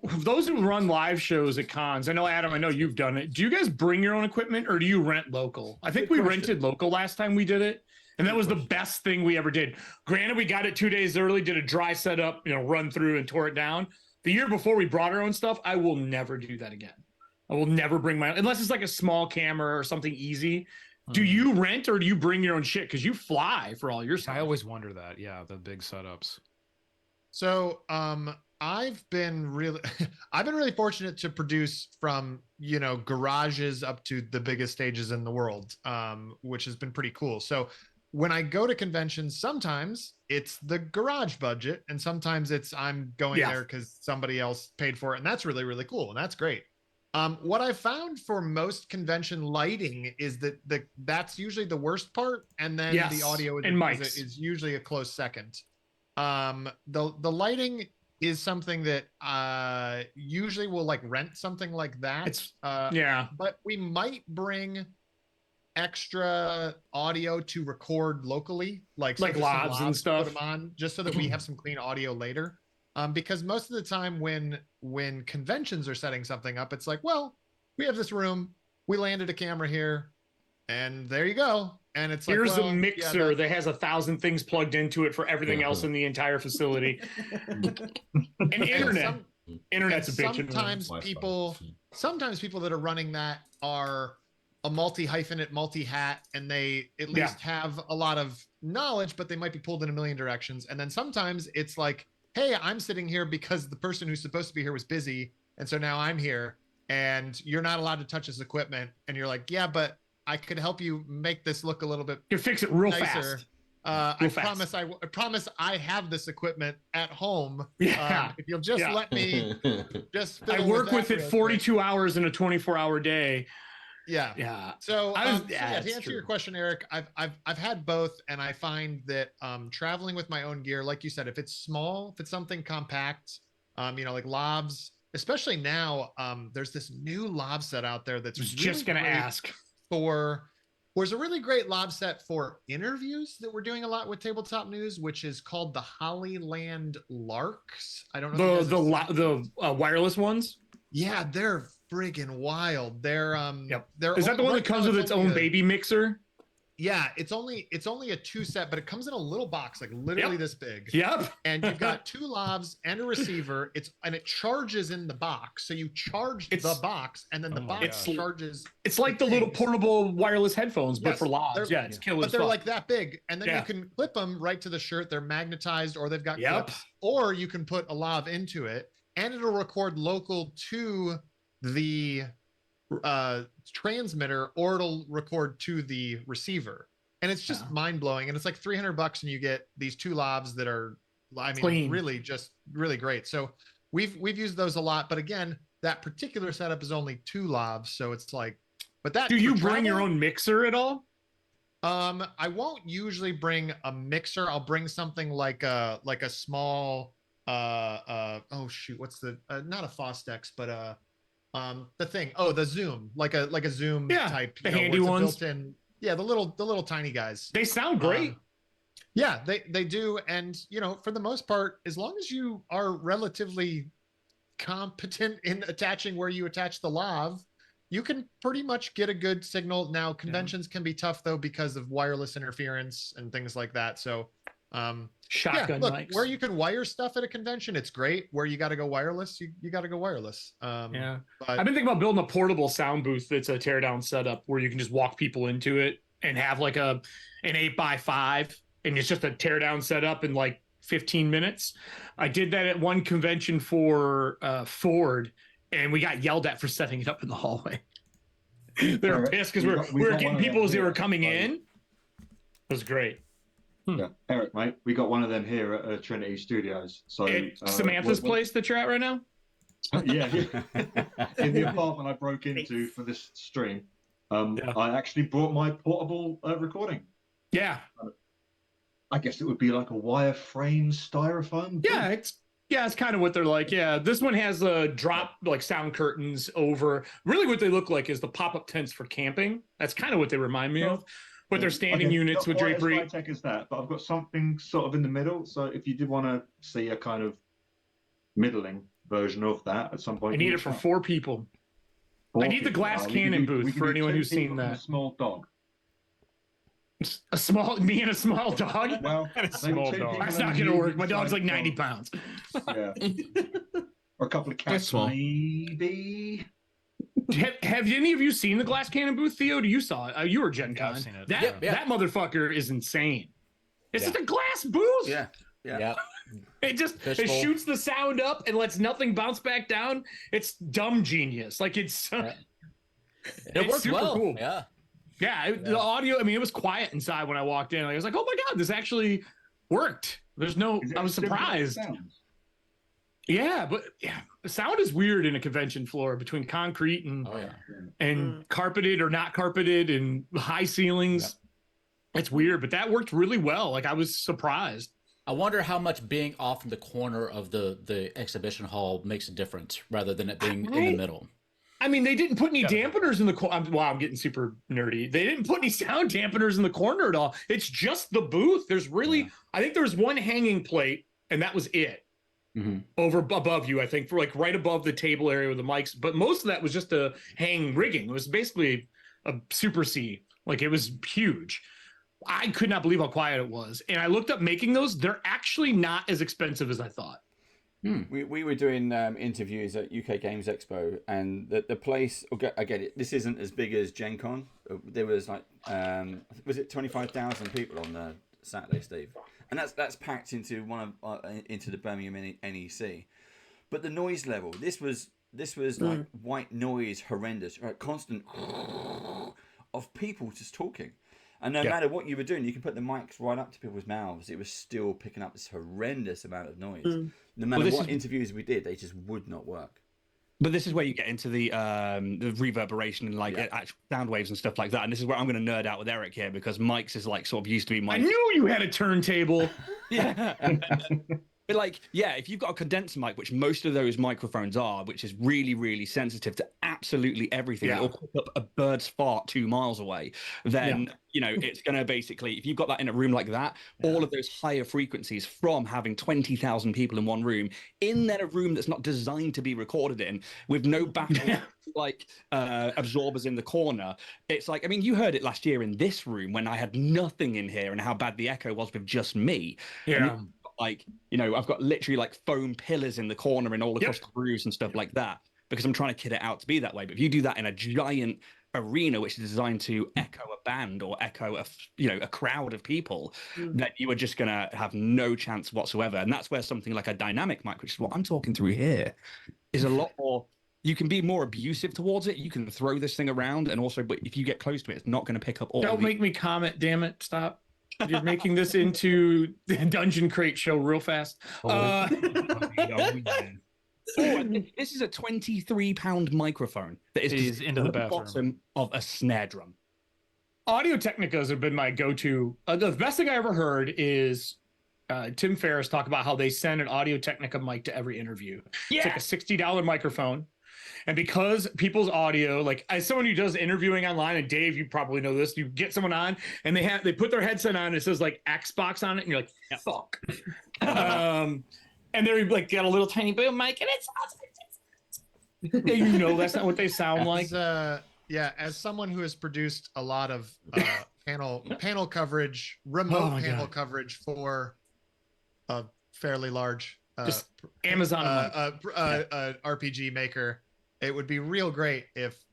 run live shows at cons, I know Adam, I know you've done it. Do you guys bring your own equipment or do you rent local? I think we rented local last time we did it, and that was the best thing we ever did. Granted, we got it 2 days early, did a dry setup, run through and tore it down. The year before we brought our own stuff, I will never do that again. I will never bring my own, unless it's like a small camera or something easy. Do you rent or do you bring your own shit? Because you fly for all your stuff. I always wonder that. Yeah, the big setups. So, I've been really fortunate to produce from, garages up to the biggest stages in the world, which has been pretty cool. So when I go to conventions, sometimes it's the garage budget and sometimes it's I'm going there because somebody else paid for it. And that's really, really cool. And that's great. What I found for most convention lighting is that that's usually the worst part. And then the audio is usually a close second. The lighting is something that usually we'll like rent something like that. But we might bring extra audio to record locally, like lavs and stuff. Put them on just so that we have some clean audio later. Because most of the time when conventions are setting something up, it's like, well, we have this room, we landed a camera here, and there you go. And it's here's like, a mixer that has 1,000 things plugged into it for everything else in the entire facility. And internet's a bitch. Sometimes people that are running that are a multi-hyphenate, multi-hat, and they at least have a lot of knowledge, but they might be pulled in a million directions. And then sometimes it's like, hey, I'm sitting here because the person who's supposed to be here was busy, and so now I'm here, and you're not allowed to touch this equipment. And you're like, yeah, but I could help you make this look a little bit. You fix it real nicer. fast. I promise I have this equipment at home. Yeah. If you'll just let me just I work with it 42 hours in a 24-hour day. Yeah. So, to answer your question, Eric, I've had both, and I find that traveling with my own gear, like you said, if it's small, if it's something compact, like lavs, especially now, there's this new lav set out there that's just gonna ask for. There's a really great lav set for interviews that we're doing a lot with Tabletop News, which is called the Hollyland Larks. I don't know the wireless ones. Yeah, they're friggin' wild. They're Is that the one that comes with its own baby mixer? Yeah, it's only a 2-set, but it comes in a little box, like literally this big. Yep. And you've got 2 lavs and a receiver. It charges in the box. So you charge the box, and then the box charges. It's like the little portable wireless headphones, but for lavs. Yeah, it's killer. But they're like that big, and then you can clip them right to the shirt. They're magnetized, or they've got clips, or you can put a lav into it, and it'll record local to the transmitter, or it'll record to the receiver, and it's just mind-blowing. And it's like $300, and you get these 2 lavs that are, really great. So we've used those a lot, but again, that particular setup is only 2 lavs, so it's like, but that do you bring your own mixer at all? I won't usually bring a mixer. I'll bring something like a small oh shoot, what's the not a Fostex, but the thing, the Zoom, like a Zoom type, the handy ones, built-in, the little tiny guys. They sound great. They do, and for the most part, as long as you are relatively competent in attaching where you attach the lav, you can pretty much get a good signal. Now, conventions can be tough though because of wireless interference and things like that. So shotgun mics. Where you can wire stuff at a convention, it's great. Where you got to go wireless, you got to go wireless. I've been thinking about building a portable sound booth that's a teardown setup where you can just walk people into it and have like an 8x5, and it's just a teardown setup in like 15 minutes. I did that at one convention for Ford, and we got yelled at for setting it up in the hallway. They were pissed because we were getting people as they were coming in. It was great. Yeah, Eric, mate, we got one of them here at Trinity Studios. So Samantha's place that you're at right now? Yeah. In the apartment I broke into for this stream, I actually brought my portable recording. Yeah. I guess it would be like a wireframe styrofoam. Yeah, it's kind of what they're like. Yeah, this one has a drop like sound curtains over. Really, what they look like is the pop-up tents for camping. That's kind of what they remind me of. But they're standing units with drapery. Not as high tech as that, but I've got something sort of in the middle. So if you did want to see a kind of middling version of that at some point, I need it for 4 people. I need the glass cannon booth for anyone who's seen that. A small dog. Me and a small dog? Well, a small dog. That's not going to work. My dog's like 90 pounds. Yeah. Or a couple of cats, maybe. Have any of you seen the glass cannon booth, Theo? You saw it. You were Gen Con. I've seen it. That motherfucker is insane. It's just a glass booth. Yeah. It shoots the sound up and lets nothing bounce back down. It's dumb genius. Like it's it works super well. Cool. Yeah. The audio. I mean, it was quiet inside when I walked in. I was like, oh my god, this actually worked. I was surprised. Yeah, but the sound is weird in a convention floor between concrete and carpeted or not carpeted and high ceilings. It's weird, but that worked really well. Like I was surprised. I wonder how much being off in the corner of the exhibition hall makes a difference rather than it being in the middle. I mean, they didn't put any dampeners in the corner. Wow, I'm getting super nerdy. They didn't put any sound dampeners in the corner at all. It's just the booth. There's really, I think there's one hanging plate, and that was it. Over above you, I think, for like right above the table area with the mics. But most of that was just a hang rigging. It was basically a Super C. Like it was huge. I could not believe how quiet it was. And I looked up making those. They're actually not as expensive as I thought. We were doing interviews at UK Games Expo, and the place. I get it. This isn't as big as Gen Con. There was like, was it 25,000 people on the Saturday, Steve? And that's packed into into the Birmingham NEC. But the noise level. This was like white noise, horrendous, right? Constant of people just talking. And no matter what you were doing, you can put the mics right up to people's mouths. It was still picking up this horrendous amount of noise. No matter what interviews we did, they just would not work. But this is where you get into the reverberation and like actual sound waves and stuff like that. And this is where I'm going to nerd out with Eric here, because mics is like sort of used to be my. I knew you had a turntable. Yeah. But like, yeah, if you've got a condenser mic, which most of those microphones are, which is really, really sensitive to absolutely everything, it'll pick up a bird's fart 2 miles away, then, you know, it's going to basically, if you've got that in a room like that, all of those higher frequencies from having 20,000 people in one room, in then a room that's not designed to be recorded in, with no back like absorbers in the corner. It's like, I mean, you heard it last year in this room when I had nothing in here and how bad the echo was with just me. Yeah. Like, you know, I've got literally like foam pillars in the corner and all across the roofs and stuff like that, because I'm trying to kit it out to be that way. But if you do that in a giant arena, which is designed to echo a band or echo a crowd of people, then you are just going to have no chance whatsoever. And that's where something like a dynamic mic, which is what I'm talking through here, is a lot more. You can be more abusive towards it. You can throw this thing around, and also, but if you get close to it, it's not going to pick up all. Don't make me comment, damn it! Stop. You're making this into the Dungeon Crate show real fast. This is a 23-pound microphone that is into the bathroom. Bottom of a snare drum. Audio Technicas have been my go-to. The best thing I ever heard is Tim Ferriss talk about how they send an Audio Technica mic to every interview. It's like a $60 microphone. And because people's audio, like as someone who does interviewing online, and Dave, you probably know this, you get someone on and they put their headset on, and it says like Xbox on it, and you're like, fuck. And they're like got a little tiny boom mic, and it sounds like you know that's not what they sound like. As someone who has produced a lot of panel coverage, remote panel coverage for a fairly large just Amazon RPG maker, it would be real great if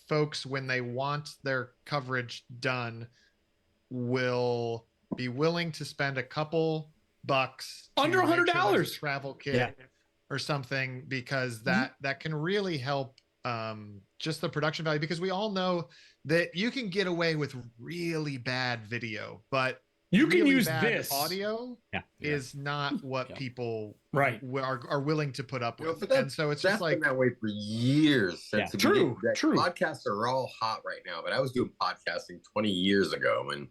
folks, when they want their coverage done, will be willing to spend a couple bucks under $100 travel kit or something, because that can really help just the production value, because we all know that you can get away with really bad video, but you can really use bad this audio is not what people are willing to put up with. But and so it's just like been that way for years. Since the True. Podcasts are all hot right now, but I was doing podcasting 20 years ago, and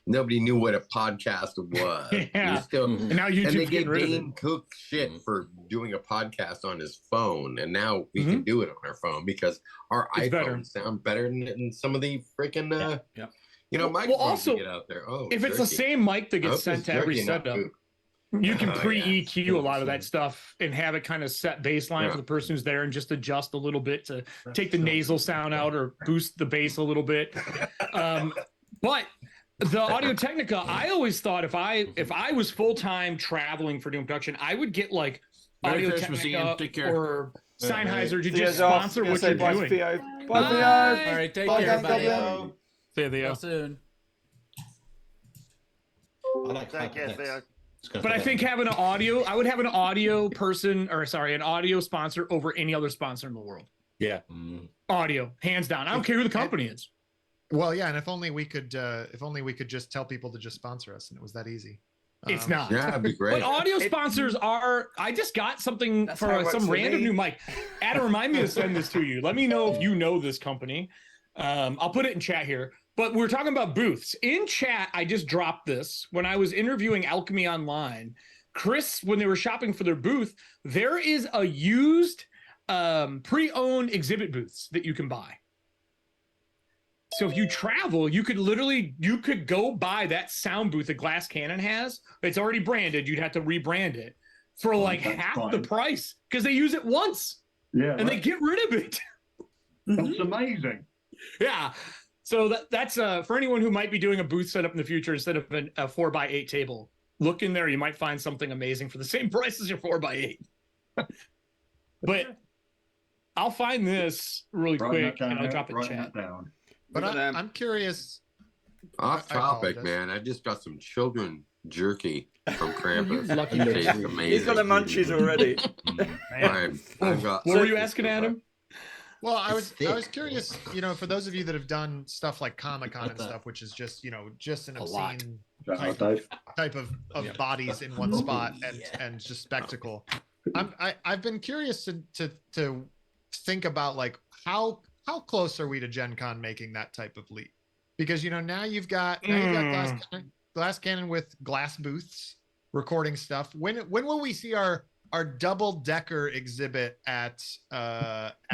nobody knew what a podcast was. And now YouTube's and they getting get rid of Dane it. Cook shit for doing a podcast on his phone, and now we can do it on our phone because our iPhones sound better than some of the freaking you know, microphones also, we get out there. If it's the same mic that gets sent to every setup, you can pre-EQ a lot of that stuff and have it kind of set baseline for the person who's there, and just adjust a little bit to take the nasal sound out or boost the bass a little bit. But the Audio Technica, I always thought if I was full-time traveling for doing production, I would get like Audio Technica or Sennheiser to just sponsor what you're doing. Bye, Theo. All right, take care, everybody. See you, Theo. Soon. But I think having I would have an audio person, or sorry, an audio sponsor over any other sponsor in the world. Yeah. Audio, hands down. I don't care who the company is. Well, yeah, and if only we could just tell people to just sponsor us, and it was that easy. It's not. Yeah, that'd be great. But audio sponsors are. I just got something for some random new mic. Adam, remind me to send this to you. Let me know if you know this company. I'll put it in chat here. But we're talking about booths. In chat, I just dropped this. When I was interviewing Alchemy Online, Chris, when they were shopping for their booth, there is a used pre-owned exhibit booths that you can buy. So if you travel, you could go buy that sound booth that Glass Cannon has. It's already branded. You'd have to rebrand it for like half the price because they use it once. Yeah. And they get rid of it. That's amazing. Yeah. So that's for anyone who might be doing a booth setup in the future instead of a 4x8 table. Look in there. You might find something amazing for the same price as your 4x8. But I'll find this really quick and I'll drop it in chat. But I'm curious. Off I topic, apologize. man. I just got some children jerky from Krampus. Lucky It you. tastes amazing. He's got the munchies already. I've got What were you asking, Adam? Well, I was curious, for those of you that have done stuff like Comic-Con and stuff, which is just, just an obscene type of bodies in one spot and just spectacle. I've been curious to think about like how close are we to Gen Con making that type of leap? Because now you've got Glass Cannon with glass booths recording stuff. When will we see our double-decker exhibit at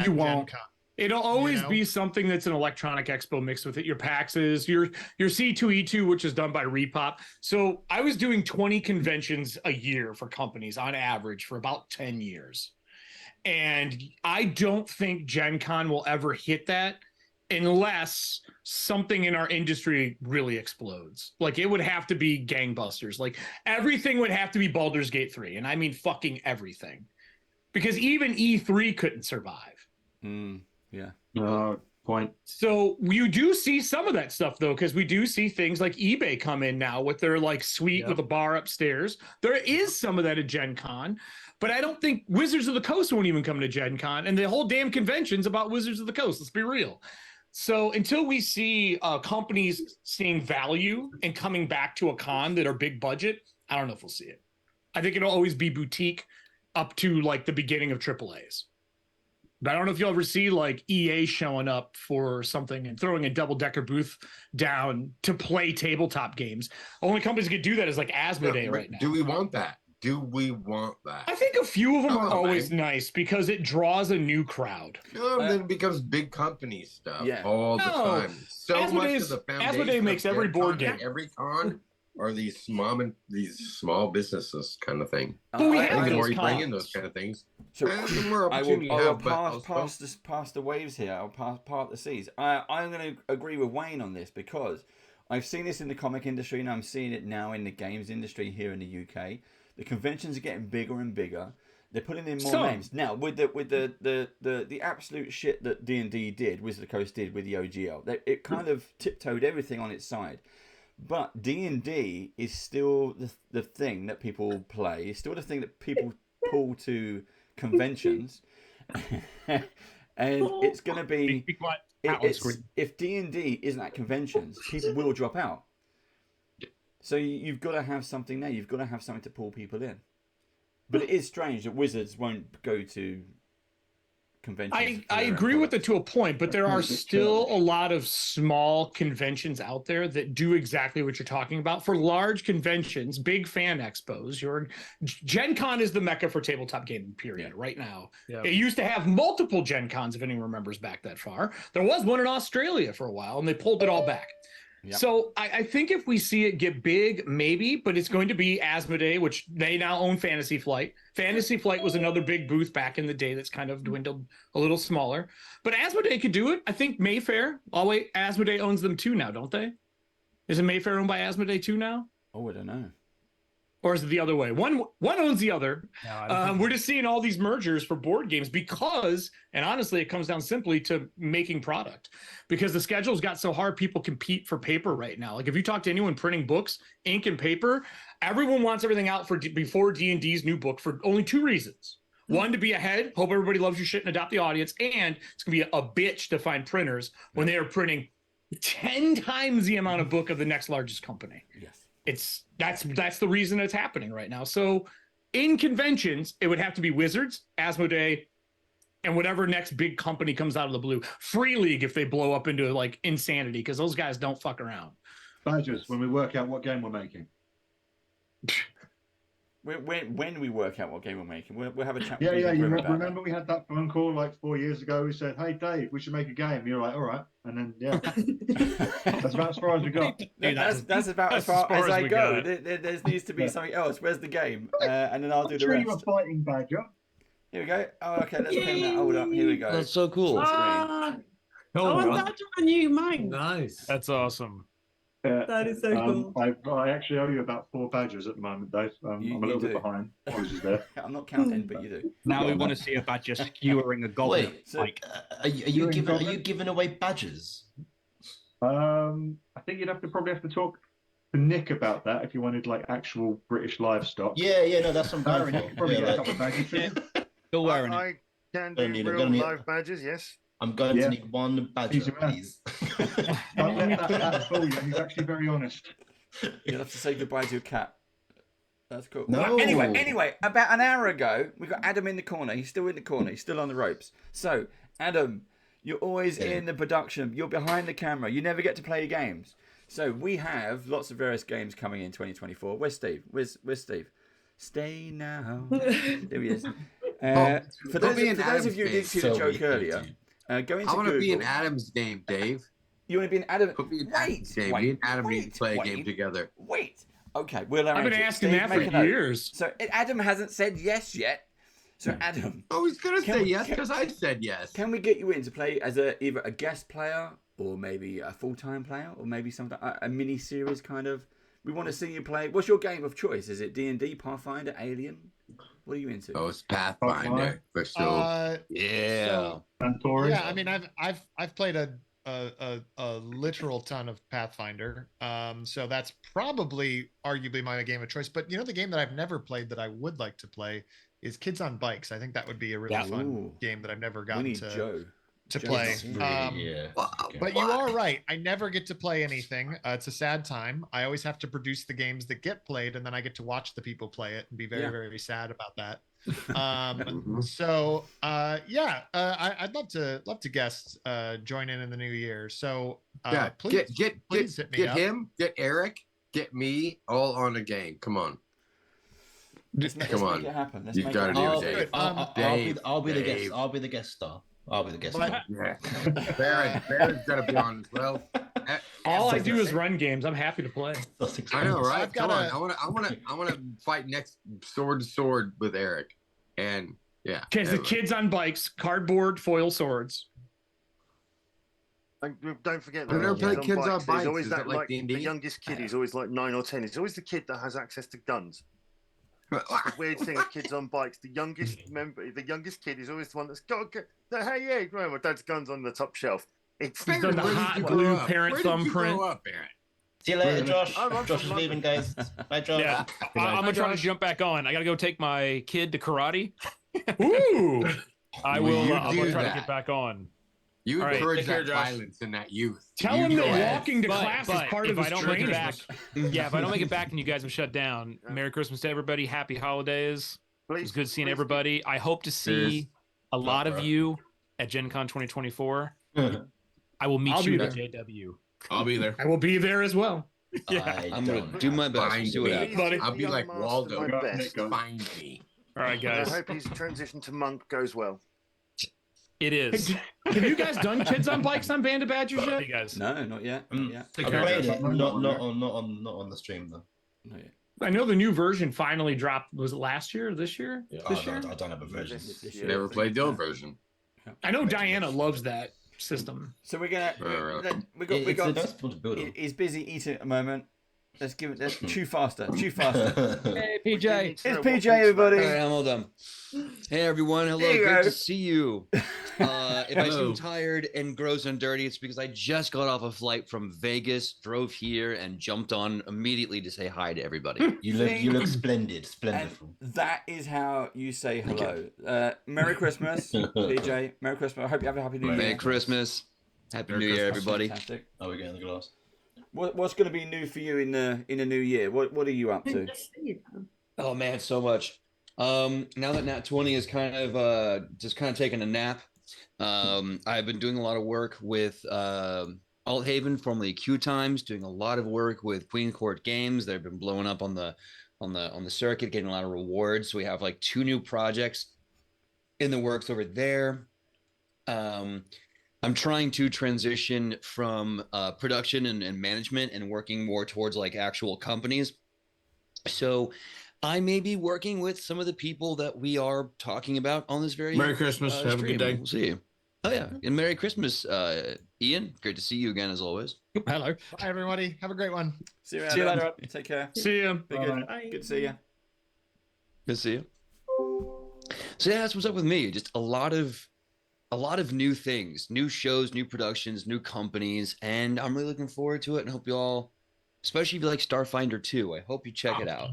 You won't. Gen Con? It'll always be something that's an electronic expo mixed with it. Your PAXs, your C2E2, which is done by Repop. So I was doing 20 conventions a year for companies on average for about 10 years. And I don't think Gen Con will ever hit that unless something in our industry really explodes. Like it would have to be gangbusters. Like everything would have to be Baldur's Gate 3. And I mean fucking everything. Because even E3 couldn't survive. Yeah. Point. So you do see some of that stuff though, because we do see things like eBay come in now with their like suite with a bar upstairs. There is some of that at Gen Con, but I don't think Wizards of the Coast won't even come to Gen Con, and the whole damn convention's about Wizards of the Coast. Let's be real. So until we see companies seeing value and coming back to a con that are big budget, I don't know if we'll see it. I think it'll always be boutique up to like the beginning of AAAs. But I don't know if you'll ever see like EA showing up for something and throwing a double-decker booth down to play tabletop games. Only companies that could do that is like Asmodee right now. Do we want that? I think a few of them are always nice because it draws a new crowd. No, then it becomes big company stuff all the time. So much of the foundation Asmodee makes every board game, game. every con, are these small businesses kind of thing. But we have the those more you bring cons. in those kind of things, So the more I opportunity will you have. But pass the waves here. I'll part the seas. I'm going to agree with Wayne on this because I've seen this in the comic industry and I'm seeing it now in the games industry here in the UK. The conventions are getting bigger and bigger. They're putting in more names now with the absolute shit that D&D did, Wizard of the Coast did with the OGL. It kind of tiptoed everything on its side. But D&D is still the thing that people play. It's still the thing that people pull to conventions. And it's going to be... if D&D isn't at conventions, people will drop out. So you've got to have something there. You've got to have something to pull people in. But it is strange that Wizards won't go to conventions. I agree with it to a point, but there are still a lot of small conventions out there that do exactly what you're talking about. For large conventions, big fan expos, Gen Con is the mecca for tabletop gaming, period, right now. Yeah. It used to have multiple Gen Cons, if anyone remembers back that far. There was one in Australia for a while, and they pulled it all back. Yep. So I think if we see it get big, maybe, but it's going to be Asmodee, which they now own Fantasy Flight. Fantasy Flight was another big booth back in the day that's kind of dwindled a little smaller. But Asmodee could do it. I think Mayfair. Oh, wait, Asmodee owns them too now, don't they? Isn't Mayfair owned by Asmodee too now? Oh, I don't know. Or is it the other way? One owns the other. No, we're just seeing all these mergers for board games because, and honestly, it comes down simply to making product. Because the schedule's got so hard, people compete for paper right now. Like if you talk to anyone printing books, ink and paper, everyone wants everything out before D&D's new book for only two reasons. One, to be ahead, hope everybody loves your shit and adopt the audience, and it's going to be a bitch to find printers when they are printing 10 times the amount of book of the next largest company. Yes. That's the reason it's happening right now. So in conventions, it would have to be Wizards, Asmodee, and whatever next big company comes out of the blue. Free League if they blow up into like insanity, because those guys don't fuck around. Badgers, when we work out what game we're making. When we work out what game we're making, we'll have a chat. Yeah. You remember we had that phone call like 4 years ago. We said, "Hey, Dave, we should make a game." You're like, "All right," and then that's about as far as we got. That's about as far as I go. There needs to be something else. Where's the game? And then I'll do the rest. You a fighting badger. Here we go. Oh, okay. Let's pin that. Hold up. Here we go. That's so cool. I want that on you, mine. Nice. That's awesome. That is so cool. I actually owe you about 4 badges at the moment, Dave. I'm a little bit behind. Apologies there. I'm not counting, but you do. Now we want to see a badger skewering a goblin. Wait, are you giving away badges? I think you'd probably have to talk to Nick about that if you wanted like actual British livestock. Yeah, no, that's what I'm Nick could probably get a couple of badges for you. Still wearing I can Gonna do need- real gonna need- live badges, yes. I'm going Yeah. to need one badger, Easy man. please. Don't let that fool you. He's actually very honest. You'll have to say goodbye to your cat. That's cool. No. Well, anyway, about an hour ago, we got Adam in the corner. He's still in the corner. He's still on the ropes. So, Adam, you're always in the production. You're behind the camera. You never get to play games. So we have lots of various games coming in 2024. Where's Steve? Where's Steve? Stay now. There he is. For those of you who didn't see the joke earlier, go into I want to be in Google. Adam's game, Dave. You want to be in Adam? Put me in Adam's game. Me and Adam need to play a game together. Wait. Okay, we'll I've been arrange it. asking Steve, that make for a note. years. So Adam hasn't said yes yet. So Adam, Oh, he's gonna say yes because I said yes. can we get you in to play as either a guest player or maybe a full-time player or maybe something a mini series kind of? We want to see you play. What's your game of choice? Is it D&D, Pathfinder, Alien? What are you into? Oh, it's Pathfinder for sure. Yeah. Yeah, I mean, I've played a literal ton of Pathfinder, so that's probably arguably my game of choice. But you know, the game that I've never played that I would like to play is Kids on Bikes. I think that would be a really fun game that I've never gotten to play. But you are right. I never get to play anything. It's a sad time. I always have to produce the games that get played, and then I get to watch the people play it and be very, very sad about that. So I'd love to guest join in the new year. So please hit me get up. him, get Eric, get me all on a game. Come on. Come on. You've got to do it, Dave. I'll be the guest. Dave. I'll be the guest star. I'll be the guest star. Yeah. Baron's got to be on as well. All I do is run games. I'm happy to play. I know, right? I've Come got on. I want to fight next sword to sword with Eric, and yeah. Okay, so Kids on Bikes, cardboard foil swords. And don't forget I've never played Kids on There's Bikes. always Is that that like the D&D? youngest kid who's always like 9 or 10. It's always the kid that has access to guns. It's the weird thing with Kids on Bikes. The youngest kid is always the one that's got. Hey, yeah, my dad's gun's on the top shelf. It's He's done the hot glue parent thumbprint. See you later, Josh. I'm Josh is from leaving, guys. Bye, Josh. Yeah, I'm gonna try to jump back on. I gotta go take my kid to karate. Ooh, I'm gonna try to get back on. You All right, encourage take care, that Josh. violence in that youth. Tell You him go that ahead. walking to class is part of if his I don't make it training. back, if I don't make it back and you guys have shut down, Merry Christmas to everybody. Happy holidays. It was good seeing everybody. I hope to see a lot of you at Gen Con 2024. I will meet I'll you be at there. JW. I'll be there. I will be there as well. Yeah, I'm gonna do my best. Find See what me. happens. buddy. I'll be like Waldo. My best. Find me. All right, guys. I hope his transition to monk goes well. It is. Have you guys done Kids on Bikes on Band of Badgers yet? You guys. No, not yet. I played it. Not on the stream though. Not yet. I know the new version finally dropped. Was it last year or this year? This year? I don't have a version. Never played the old version. I know Diana loves that system. So we're gonna. We got. He's busy eating at the moment. Let's give it. Let's chew faster. Chew faster. Hey, PJ. It's PJ, everybody. All right, I'm all done. Hey, everyone. Hello. There you Great go. to see you. If I seem tired and gross and dirty, it's because I just got off a flight from Vegas, drove here, and jumped on immediately to say hi to everybody. You look splendid. Splendid. That is how you say hello. Merry Christmas, PJ. Merry Christmas. I hope you have a happy New Year. Merry Christmas. Happy New Year, everybody. Fantastic. Are we getting the glass? What's going to be new for you in the new year? What are you up to? Oh man, so much. Now that Nat 20 is kind of just kind of taking a nap, I've been doing a lot of work with Althaven, formerly Q Times, doing a lot of work with Queen Court Games. They've been blowing up on the circuit, getting a lot of rewards. So we have like 2 new projects in the works over there. I'm trying to transition from production and management and working more towards like actual companies. So I may be working with some of the people that we are talking about on this very Merry Christmas. Have a good stream. day. We'll see. Oh yeah, and Merry Christmas, Ian, great to see you again as always. Hello. Bye, everybody. Have a great one. See you, See you Adam. later. Take care. See you. Be good. Good to see you. Good to see you. So yeah, that's what's up with me. Just a lot of new things, new shows, new productions, new companies, and I'm really looking forward to it and hope you all, especially if you like Starfinder 2, I hope you check it out.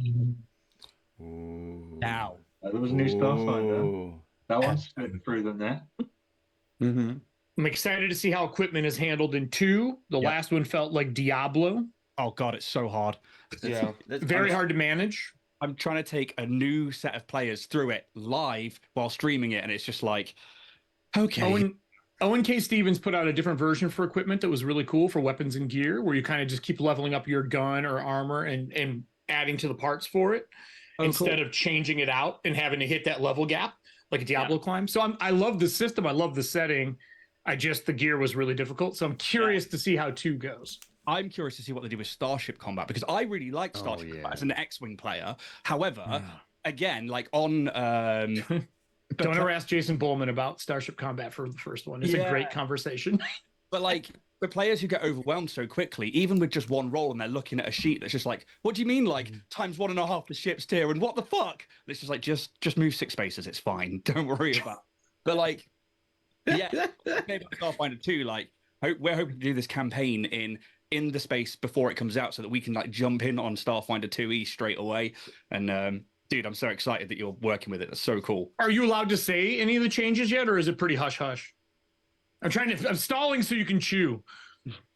Now. There was a new Starfinder. That one's spitting through them there. Mm-hmm. I'm excited to see how equipment is handled in 2. The last one felt like Diablo. Oh god, it's so hard. Yeah. Very hard to manage. I'm trying to take a new set of players through it live while streaming it, and it's just like, okay. Owen K. Stevens put out a different version for equipment that was really cool for weapons and gear, where you kind of just keep leveling up your gun or armor and adding to the parts for it instead of changing it out and having to hit that level gap like a Diablo climb. So I love the system. I love the setting. The gear was really difficult. So I'm curious to see how 2 goes. I'm curious to see what they do with Starship Combat, because I really like Starship Combat as an X-Wing player. However, again, like on... Don't ever ask Jason Bowman about Starship Combat for the first one. It's a great conversation. But like the players who get overwhelmed so quickly, even with just one roll, and they're looking at a sheet that's just like, what do you mean, like times 1.5 the ship's tier, and what the fuck? And it's just like, just move 6 spaces, it's fine. Don't worry about it. But like, yeah, maybe Starfinder 2, like we're hoping to do this campaign in the space before it comes out, so that we can like jump in on Starfinder 2E straight away. And dude, I'm so excited that you're working with it. That's so cool. Are you allowed to say any of the changes yet, or is it pretty hush hush? I'm stalling so you can chew.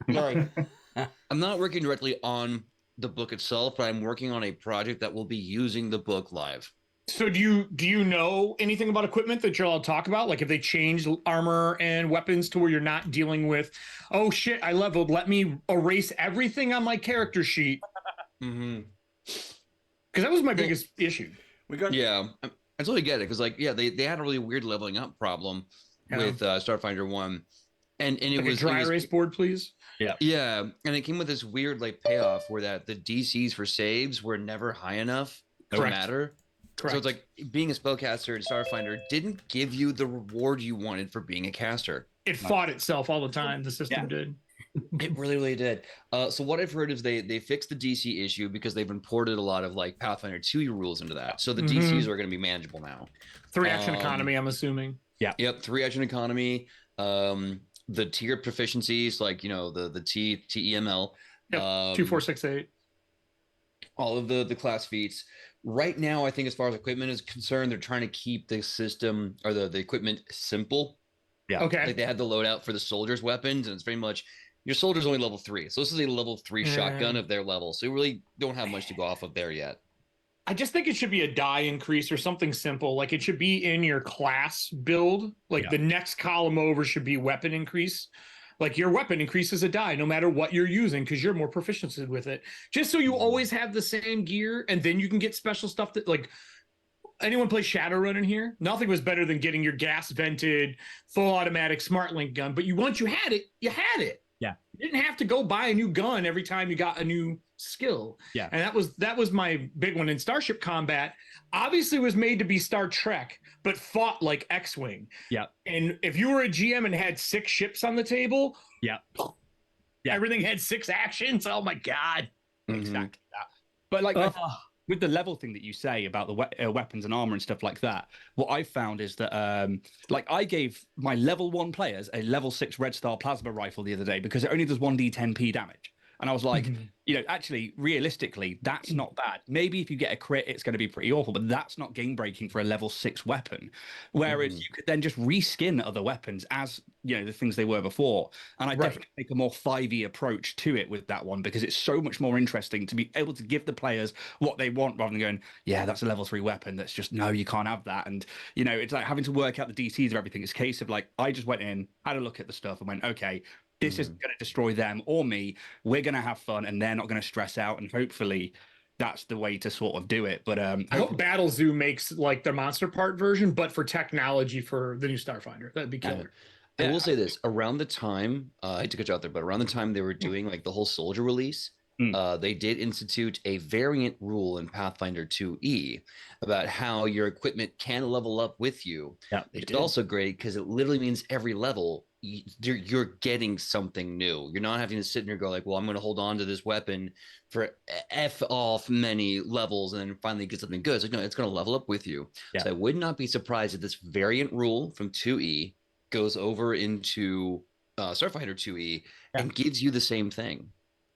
Right. I'm not working directly on the book itself, but I'm working on a project that will be using the book live. So do you know anything about equipment that you're allowed to talk about? Like if they change armor and weapons to where you're not dealing with, oh shit, I leveled, let me erase everything on my character sheet. Mm-hmm. Because that was my biggest issue. Yeah, I totally get it. Because they had a really weird leveling up problem with Starfinder 1, and it like was a dry erase board, please. Yeah, and it came with this weird like payoff where that the DCs for saves were never high enough to matter. Correct. So it's like being a spellcaster in Starfinder didn't give you the reward you wanted for being a caster. It fought itself all the time. The system did. It really, really did. So what I've heard is they fixed the DC issue because they've imported a lot of like Pathfinder 2 rules into that. So the DCs are going to be manageable now. 3 action economy, I'm assuming. Yeah. Yep. 3 action economy. The tier proficiencies, like the TEML. Yep. 2, 4, 6, 8. All of the class feats. Right now, I think as far as equipment is concerned, they're trying to keep the system or the equipment simple. Yeah. Okay. Like they had the loadout for the soldiers' weapons, and it's very much your soldier's only level 3. So this is a level 3 shotgun of their level. So you really don't have much to go off of there yet. I just think it should be a die increase or something simple. Like it should be in your class build. Like the next column over should be weapon increase. Like your weapon increases a die no matter what you're using because you're more proficient with it. Just so you always have the same gear, and then you can get special stuff that like anyone play Shadowrun in here? Nothing was better than getting your gas vented, full automatic smart link gun. But once you had it, you had it. Yeah. You didn't have to go buy a new gun every time you got a new skill. Yeah. And that was my big one in Starship Combat. Obviously was made to be Star Trek, but fought like X-Wing. Yeah. And if you were a GM and had 6 ships on the table, everything had 6 actions. Oh my God. Exactly that. But like with the level thing that you say about the weapons and armor and stuff like that, what I've found is that like I gave my level 1 players a level 6 Red Star plasma rifle the other day because it only does 1d10p damage. And I was like, actually, realistically, that's not bad. Maybe if you get a crit, it's going to be pretty awful, but that's not game breaking for a level 6 weapon. Whereas you could then just reskin other weapons as, the things they were before. And I definitely take a more 5e approach to it with that one because it's so much more interesting to be able to give the players what they want rather than going, yeah, that's a level 3 weapon. That's just, no, you can't have that. And, it's like having to work out the DCs of everything. It's a case of like, I just went in, had a look at the stuff and went, okay, this isn't going to destroy them or me. We're going to have fun and they're not going to stress out. And hopefully that's the way to sort of do it. But I hope Battle Zoo makes like their monster part version, but for technology for the new Starfinder. That'd be killer. I will say this, around the time, I hate to cut you out there, but around the time they were doing like the whole soldier release, they did institute a variant rule in Pathfinder 2E about how your equipment can level up with you. Yeah, it's also great because it literally means every level you're getting something new. You're not having to sit there and go like, well, I'm going to hold on to this weapon for F off many levels and then finally get something good. It's like, no, it's going to level up with you. Yeah. So I would not be surprised if this variant rule from 2E goes over into Starfighter 2E and gives you the same thing.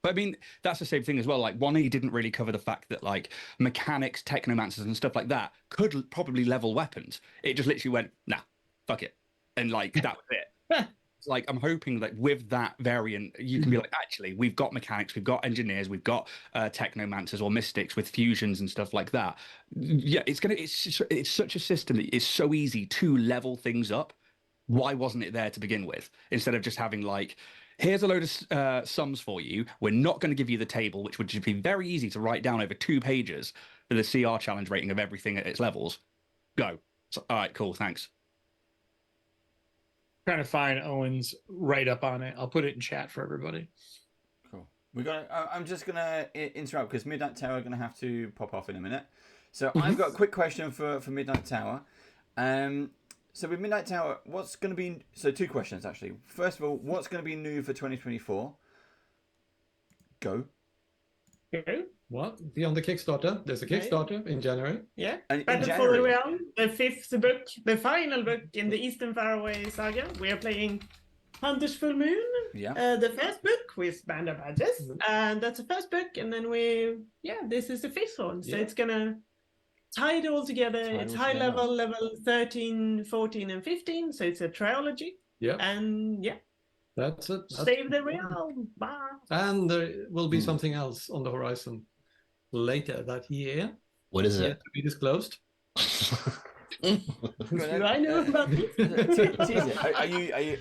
But I mean, that's the same thing as well. Like 1E didn't really cover the fact that like mechanics, technomancers and stuff like that could probably level weapons. It just literally went, nah, fuck it. And like, that was it. It's like, I'm hoping that with that variant, you can be like, actually, we've got mechanics, we've got engineers, we've got technomancers or mystics with fusions and stuff like that. Yeah, it's such a system that it's so easy to level things up. Why wasn't it there to begin with? Instead of just having like, here's a load of sums for you. We're not going to give you the table, which would just be very easy to write down over 2 pages for the CR challenge rating of everything at its levels. Go. So, all right, cool, thanks. Trying to find Owen's write up on it. I'll put it in chat for everybody. Cool. I'm just gonna interrupt because Midnight Tower are gonna have to pop off in a minute. So I've got a quick question for Midnight Tower. So with Midnight Tower, what's gonna be? So 2 questions actually. First of all, what's gonna be new for 2024? Go. What? Beyond the Kickstarter? There's a Kickstarter in January. Yeah. And Battle for the Realm, the 5th book, the final book in the Eastern Faraway saga. We are playing Hunter's Full Moon. Yeah. The first book with Band of Badges. And that's the first book. And then this is the 5th one. So it's going to tie it all together. It's high level 13, 14, and 15. So it's a trilogy. Yeah. And that's it. Save the realm. Bye. And there will be something else on the horizon later that year. What is it? Yet to be disclosed. Do I know about this? Are you?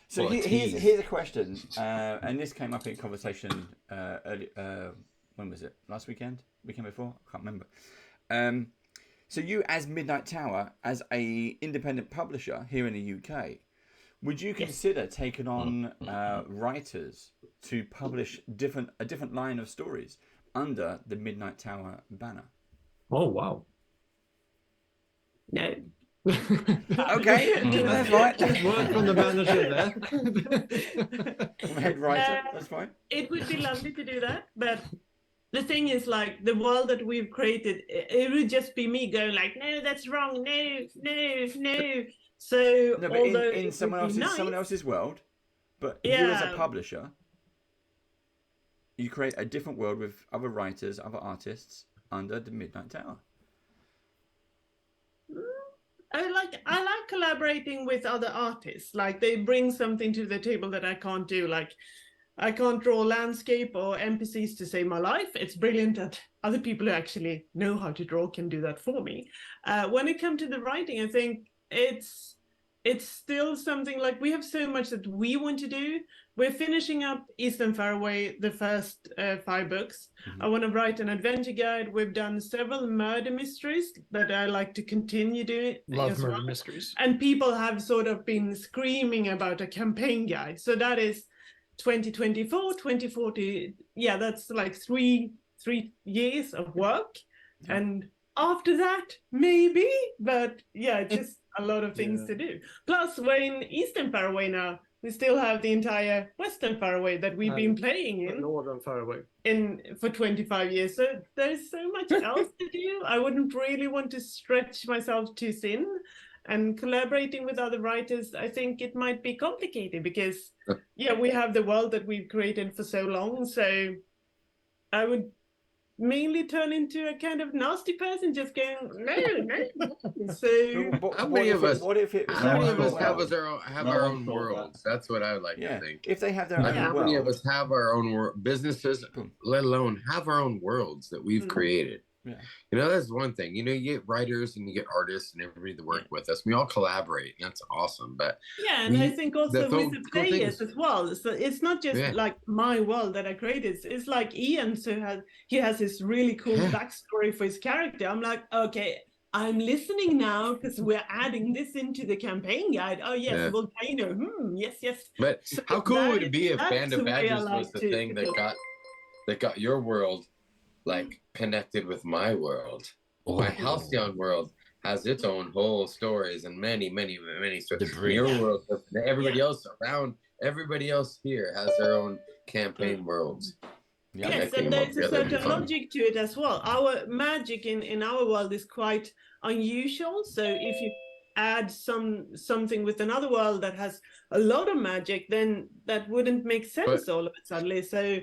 So here's a question, and this came up in conversation early. When was it? Last weekend? Weekend before? I can't remember. So you, as Midnight Tower, as a independent publisher here in the UK, would you consider taking on writers to publish a different line of stories under the Midnight Tower banner? Oh wow! No. Okay, that's right. Good word from the manager there. Head writer, that's fine. It would be lovely to do that, but the thing is, like, the world that we've created, it would just be me going like, no, that's wrong, no. So no, but in someone else's world, but you as a publisher, you create a different world with other writers, other artists under the Midnight Tower. I like collaborating with other artists. Like, they bring something to the table that I can't do. Like, I can't draw landscape or NPCs to save my life. It's brilliant that other people who actually know how to draw can do that for me. When it comes to the writing, I think it's still something like, we have so much that we want to do. We're finishing up Eastern Faraway, the first 5 books. I want to write an adventure guide. We've done several murder mysteries that I like to continue doing. Love murder mysteries. And people have sort of been screaming about a campaign guide. So that is 2024, 2040. Yeah, that's like three years of work. And after that, maybe. But yeah, it's just a lot of things to do. Plus, we're in Eastern Faraway now. We still have the entire Western Faraway that we've been playing in. Northern Faraway. For 25 years. So there's so much else to do. I wouldn't really want to stretch myself too thin. And collaborating with other writers, I think it might be complicated because, we have the world that we've created for so long. So I would mainly turn into a kind of nasty person, just going no. So how many of us have our own worlds? That's what I would like to think. If they have their own how many of us have our own businesses, let alone have our own worlds that we've created? Yeah. You know, that's one thing. You know, you get writers and you get artists and everybody to work with us. We all collaborate, and that's awesome. But and I think also with the players as well. So it's not just like my world that I created. It's like Ian, so he has this really cool backstory for his character. I'm like, okay, I'm listening now because we're adding this into the campaign guide. Oh yes, volcano. Yes. But so how cool would it be if Band of Badges was the thing that got your world like connected with my world, my Halcyon world has its own whole stories and many stories. bridge. Your world, everybody else around, everybody else here has their own campaign worlds. Yes, and there's a certain logic to it as well. Our magic in our world is quite unusual. So if you add something with another world that has a lot of magic, then that wouldn't make sense all of a sudden. So,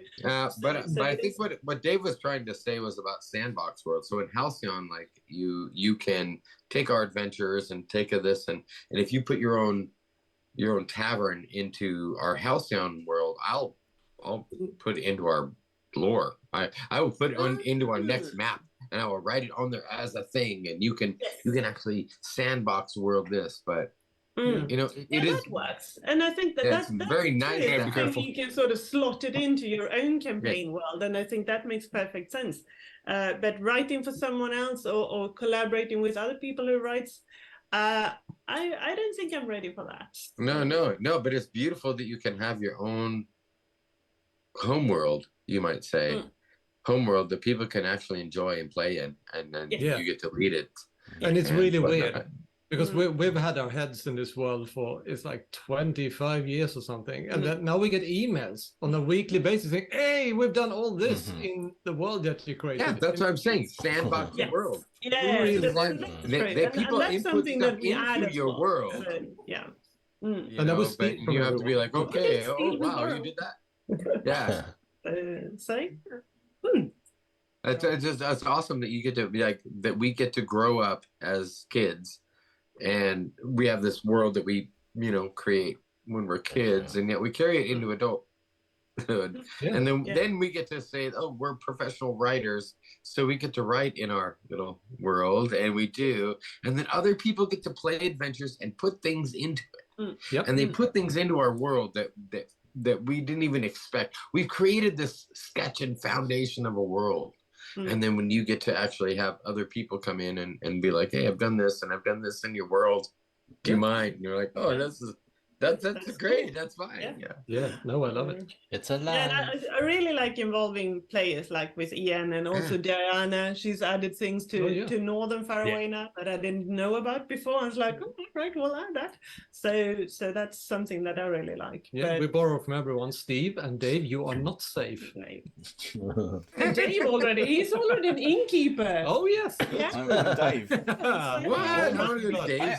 but I think what Dave was trying to say was about sandbox world. So in Halcyon, like you can take our adventures and take this and if you put your own tavern into our Halcyon world, I'll put it into our lore. I will put it into our next map, and I will write it on there as a thing, and you can actually sandbox world this. But you know, it is that works, and I think that's very nice. I think you can sort of slot it into your own campaign world, and I think that makes perfect sense. But writing for someone else or collaborating with other people who writes, I don't think I'm ready for that. No, but it's beautiful that you can have your own homeworld, you might say, homeworld that people can actually enjoy and play in, and then you get to lead it. And it's really weird because we've had our heads in this world for it's like 25 years or something, and then now we get emails on a weekly basis saying, "Hey, we've done all this in the world that you created." Yeah, that's what I'm saying. Sandbox world. Yeah, People that's input something stuff that we add into as your well. world. So, yeah. And that was but you have to be like, okay, oh wow, you did that. Yeah. It's awesome that you get to be like that. We get to grow up as kids, and we have this world that we create when we're kids, and yet we carry it into adulthood. And then we get to say, oh, we're professional writers, so we get to write in our little world, and we do, and then other people get to play adventures and put things into it, and they put things into our world that we didn't even expect. We've created this sketch and foundation of a world. And then when you get to actually have other people come in and be like, hey, I've done this and I've done this in your world. Do you mind? And you're like, oh, that's great. That's fine. No, I love it. It's a Yeah, I really like involving players like with Ian and also Diana. She's added things to Northern Faraway now that I didn't know about before. I was like, oh, right, we'll add that. So that's something that I really like. Yeah, we borrow from everyone. Steve and Dave, you are not safe. And Dave he's already an innkeeper. Oh, yes. Yeah. I'm Dave.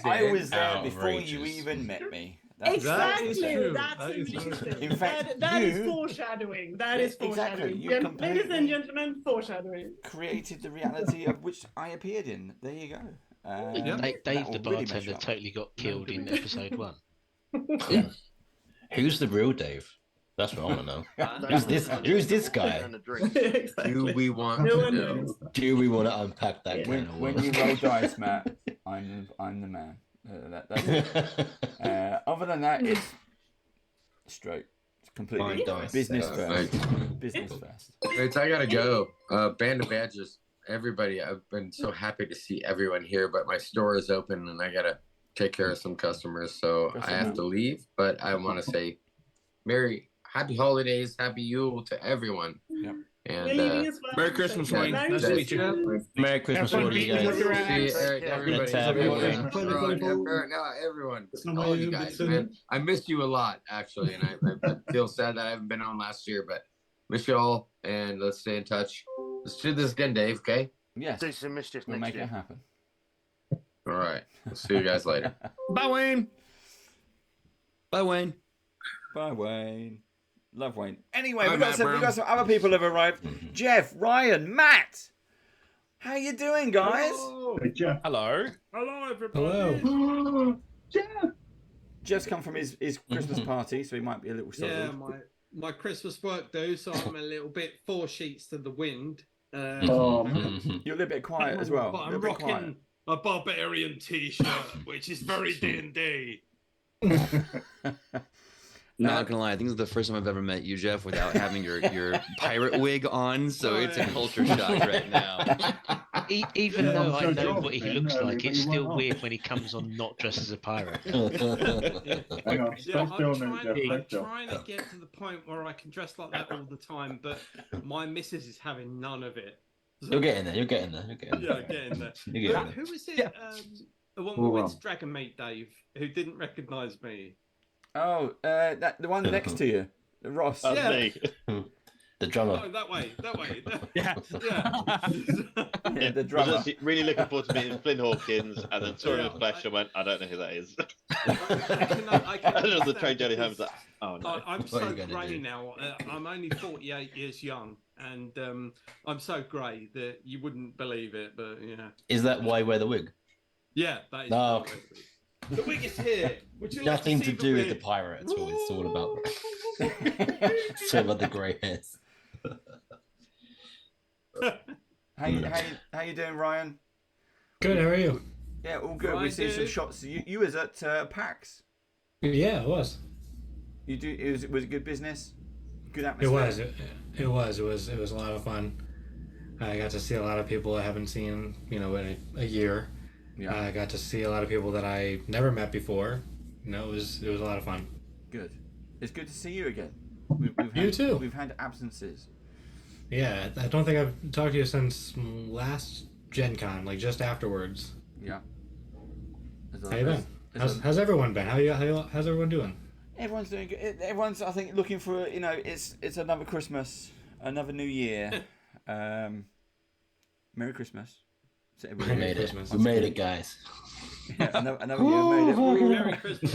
I was there Outrageous. before you even met me. Exactly. That is true. In fact, that is foreshadowing. That is Exactly. foreshadowing. You Ladies and gentlemen, foreshadowing. created the reality of which I appeared in. There you go. Dave the bartender totally got killed in episode 1. Who's the real Dave? That's what I want to know. Who's this guy? Do we want to know? Do we want to unpack that? When you roll dice, Matt, I'm the man. That's it. Other than that, it's straight. It's completely business first. Business first. Wait, I gotta go. Band of Badges. Everybody, I've been so happy to see everyone here, but my store is open and I gotta take care of some customers, so I have to leave. But I want to say, happy holidays, happy Yule to everyone. Yep. And Merry Christmas, Wayne. Nice to meet you. Merry Christmas to all you guys. Everybody. Everyone. All you guys, man. I missed you a lot, actually, and I feel sad that I haven't been on last year, but miss you all, and let's stay in touch. Let's do this again, Dave, okay? Yes. Do some mischief We'll next make year. it happen. All right. We'll see you guys later. Bye, Wayne. Bye, Wayne. Bye, Wayne. Love Wayne. Anyway, Bye, we Matt got Brown. some other people have arrived. Jeff, Ryan, Matt. How you doing, guys? Hey, Jeff. Hello. Hello, everybody. Jeff's come from his Christmas party, so he might be a little Yeah, sozzled. my Christmas work though, so I'm a little bit 4 sheets to the wind. You're a little bit quiet as well. But A I'm little bit quiet. rocking a barbarian T-shirt, which is very D&D. Not gonna lie, I think this is the first time I've ever met you, Jeff, without having your pirate wig on. So it's a culture shock right now. Even though I know what he looks like, it's still weird when he comes on not dressed as a pirate. Yeah, I'm trying to get to the point where I can dress like that all the time, but my missus is having none of it. You're getting there. You're getting there. You're getting there. Yeah, getting there. You're getting there. Who was it? The one we went to Dragon Mate, Dave, who didn't recognise me. Oh, the one next to you, Ross. Yeah. The drummer. Oh, that way. Yeah. Yeah, the drummer. Was actually really looking forward to meeting Flynn Hawkins, and then saw him in flesh and went, I don't know who that is. I can was the train journey home. Like, oh no. I'm so grey now. I'm only 48 years young, and I'm so grey that you wouldn't believe it. But yeah. Is that why you wear the wig? Yeah, that is. No. The wig is here. Would you like Nothing to see the do with wig? the pirate at all. It's all about. It's all about the grey hairs. How you doing, Ryan? Good. How are you? Yeah, all good. Ryan, We see some good. shots. You was at PAX. Yeah, it was. You do. It was a good business. Good It atmosphere. was. It was. It was a lot of fun. I got to see a lot of people I haven't seen, in a year. Yeah. I got to see a lot of people that I never met before. It was a lot of fun. Good. It's good to see you again. You too. We've had absences. Yeah, I don't think I've talked to you since last Gen Con, like just afterwards. Yeah. How you been? How's everyone been? How's everyone doing? Everyone's doing good. Everyone's, I think, looking for it's another Christmas, another New Year. Merry Christmas. To everybody. We made it. We made it, guys. Yeah, another year made it. Merry Christmas.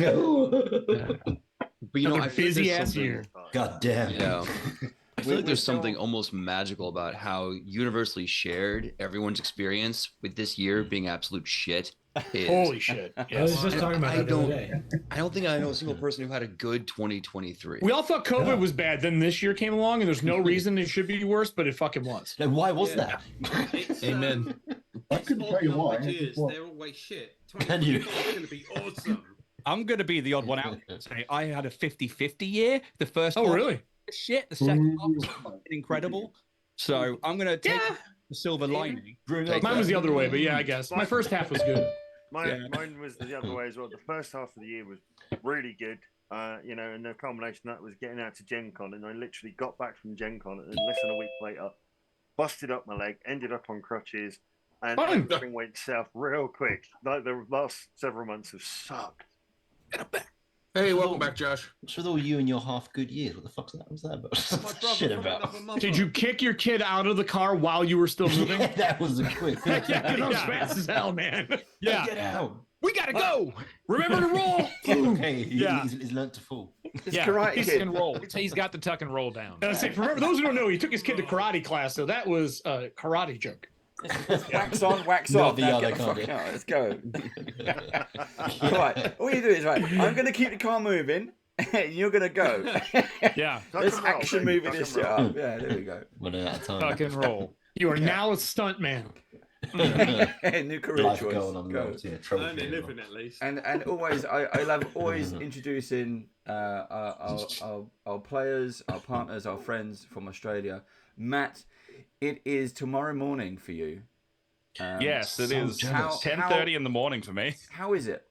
But I feel like there's busy-ass something- year. God damn. Yeah. I feel like We're there's still- something almost magical about how universally shared everyone's experience with this year being absolute shit is. Holy shit. I was just talking about that the other day. I don't think I know a single person who had a good 2023. We all thought COVID was bad. Then this year came along, and there's no reason it should be worse, but it fucking was. Like, why was that? It's, Amen. I couldn't tell you why. They're always shit. Can you? 2024 is going to be awesome. I'm going to be the odd one out. Say I had a 50-50 year. The first half really? was shit. The second half was fucking incredible. So I'm going to take the silver lining. Mine was the other way, but yeah, I guess. My first half was good. Mine was the other way as well. The first half of the year was really good. And the culmination of that was getting out to Gen Con, and I literally got back from Gen Con, and less than a week later, busted up my leg, ended up on crutches, and everything went south real quick. Like the last several months have sucked. Hey, welcome back, Josh. What's with all you and your half good years? What the fuck's that? What's that about? Shit about. Did you kick your kid out of the car while you were still moving? That was a quick. Yeah, that was fast as hell, man. Yeah. Get out. We gotta go. Remember to roll. Okay, Yeah. he's learned to fall. Yeah, Karate tuck Kid. and roll. He's got the tuck and roll down. And I say, for those who don't know, he took his kid to karate class, so that was a karate joke. Wax on, wax Not off. the Now other get the kind fuck of- out. Let's go. Right. All you do is I'm going to keep the car moving. You're going to go. Yeah. Let's and roll, action baby. movie Tuck this and shit roll. up. Yeah, there we go. One at a time. Tuck and roll. You are now a stunt man. New career Life choice. goal, I'm Go. not, yeah, trophy Only and all. living at least. And always, I love always introducing our players, our partners, our friends from Australia. Matt, it is tomorrow morning for you. Yes, it is. How- 10:30 in the morning for me. How is it?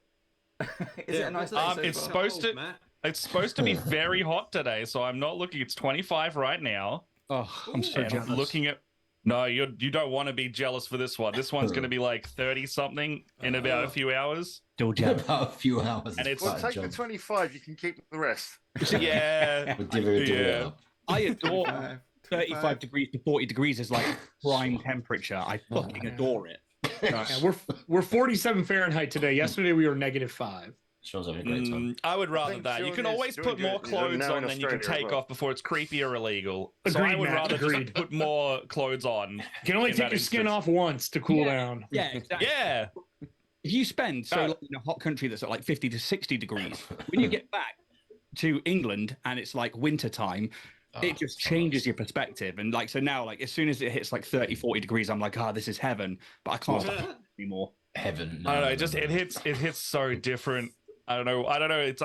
Is it a nice day so It's far? supposed to. It's supposed to be very hot today, so I'm not looking. It's 25 right now. Oh, I'm so And jealous. looking at. No, you don't want to be jealous for this one. This one's going to be like 30 something in about a few hours. Still jealous. About a few hours. And it's Well, take the 25. You can keep the rest. yeah, We'll give it yeah. up. I adore 35 degrees to 40 degrees is like prime temperature. I fucking adore it. Yeah, we're 47 Fahrenheit today. Yesterday we were -5. Sean's having a great time. I would rather think that. You Sean can is always doing put more good. He's clothes now on in than you can Australia as take well. off before it's creepy or illegal. So I Agreed, would Matt, rather agreed. just put more clothes on. You can only in take that your skin instance. off once to cool down. Yeah, exactly. Yeah. If you spend so long in a hot country that's at like 50 to 60 degrees, when you get back to England and it's like winter time, it just changes your perspective. And like, so now, like, as soon as it hits like 30, 40 degrees, I'm like, this is heaven, but I can't stop anymore. Heaven. I don't know. It hits so different. I don't know. It's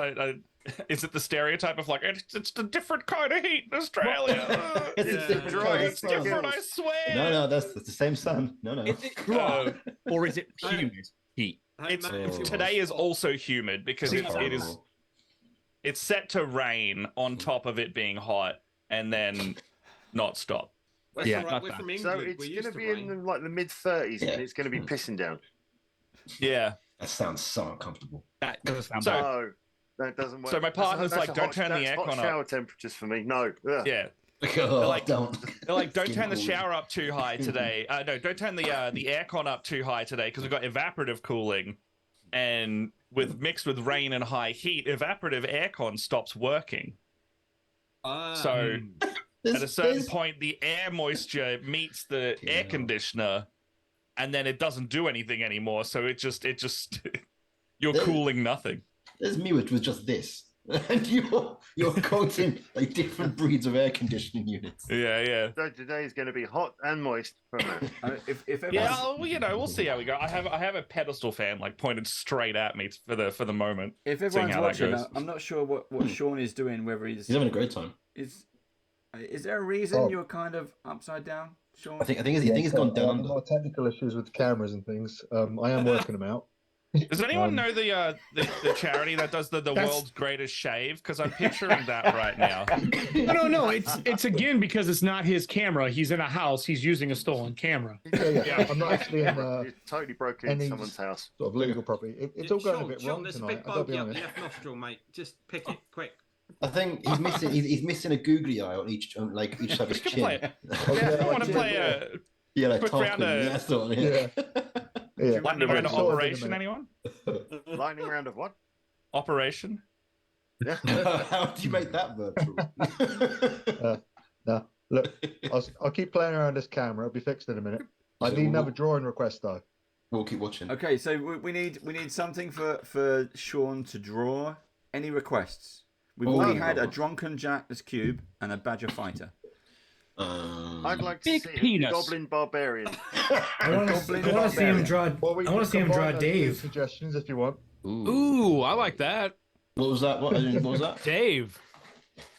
is it the stereotype of like it's a different kind of heat in Australia? It's a different kind of It's different, I sun. swear. No, that's the same sun. No. Is it dry or is it humid heat? Today is also humid because it's set to rain on top of it being hot and then not stop. That's Yeah. all right. Not We're that. from So England. it's We're going used to to be rain. in like the mid-30s, Yeah. and it's going to be pissing down. Yeah. That sounds so uncomfortable. That doesn't sound So- bad. No, that doesn't work. So my partner's That's like, a "Don't hot- turn the that's hot aircon shower up." temperatures for me. No. Ugh. Yeah. Oh, like- don't. They're like, don't Skin turn the cooling. shower up too high today. No, don't turn the aircon up too high today because we've got evaporative cooling, and mixed with rain and high heat, evaporative aircon stops working. So at a certain point, the air moisture meets the air conditioner, and then it doesn't do anything anymore. So it just you're cooling nothing. There's me with just this. And you're quoting like different breeds of air conditioning units. Yeah. So today is going to be hot and moist for me. If Yeah, well, we'll see how we go. I have a pedestal fan like pointed straight at me for the moment. If seeing everyone's how that watching, goes. I'm not sure what Sean is doing. Whether he's having a great time. Is there a reason Oh. you're kind of upside down, Sean? I think it's gone down under. More technical issues with the cameras and things. I am working them out. Does anyone know the charity that does the world's greatest shave? Because I'm picturing that right now. No. It's again because it's not his camera. He's in a house. He's using a stolen camera. Yeah. I'm not actually in You totally broke into any someone's house. sort of legal property. It's all going a bit Sean, wrong there's a tonight. big I've got to bogey be up the honest. left nostril, mate. Just pick it quick. I think he's missing. He's missing a googly eye on each side of his chin. I want to play a like quick round of lightning round of operation. Anyone? Lightning round of what? Operation. Yeah. How do you make that virtual? No, look, I'll keep playing around this camera. It'll be fixed in a minute. I need another drawing request though. We'll keep watching. Okay, so we need something for Sean to draw. Any requests? We've already had a drunken Jack's cube and a badger fighter. I'd like to Big see penis. a goblin barbarian. I want to see him draw. I want to see him draw Dave. Suggestions if you want. Ooh, I like that. What was that? What was that? Dave.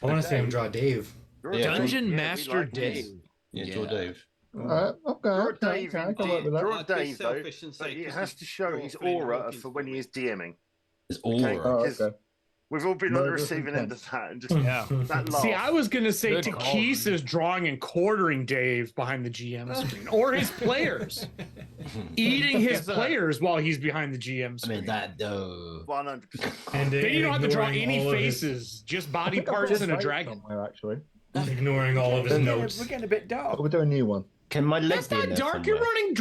I want to see him draw Dave. Dungeon Master Dave. Yeah, draw Dave. All right, okay. Dave, I can work with that. draw I'd be Dave though, selfish and but say it 'cause has he's to show his awfully aura Hawkins for when he is DMing. His aura. Oh, Because okay. we've all been on the Murderous receiving end intent. of that, and just Yeah. that laugh. See, I was gonna say Good call, Takis is drawing and quartering Dave behind the GM screen, or his players, eating his players while he's behind the GM I screen. mean that though. 100%. And Then you don't have to draw ignoring any all of his- faces, just body parts and a dragon. Somewhere, actually. Ignoring all of his notes. We're getting a bit dark. We'll do a new one. Can my leg That's be in not there dark. You're somewhere? running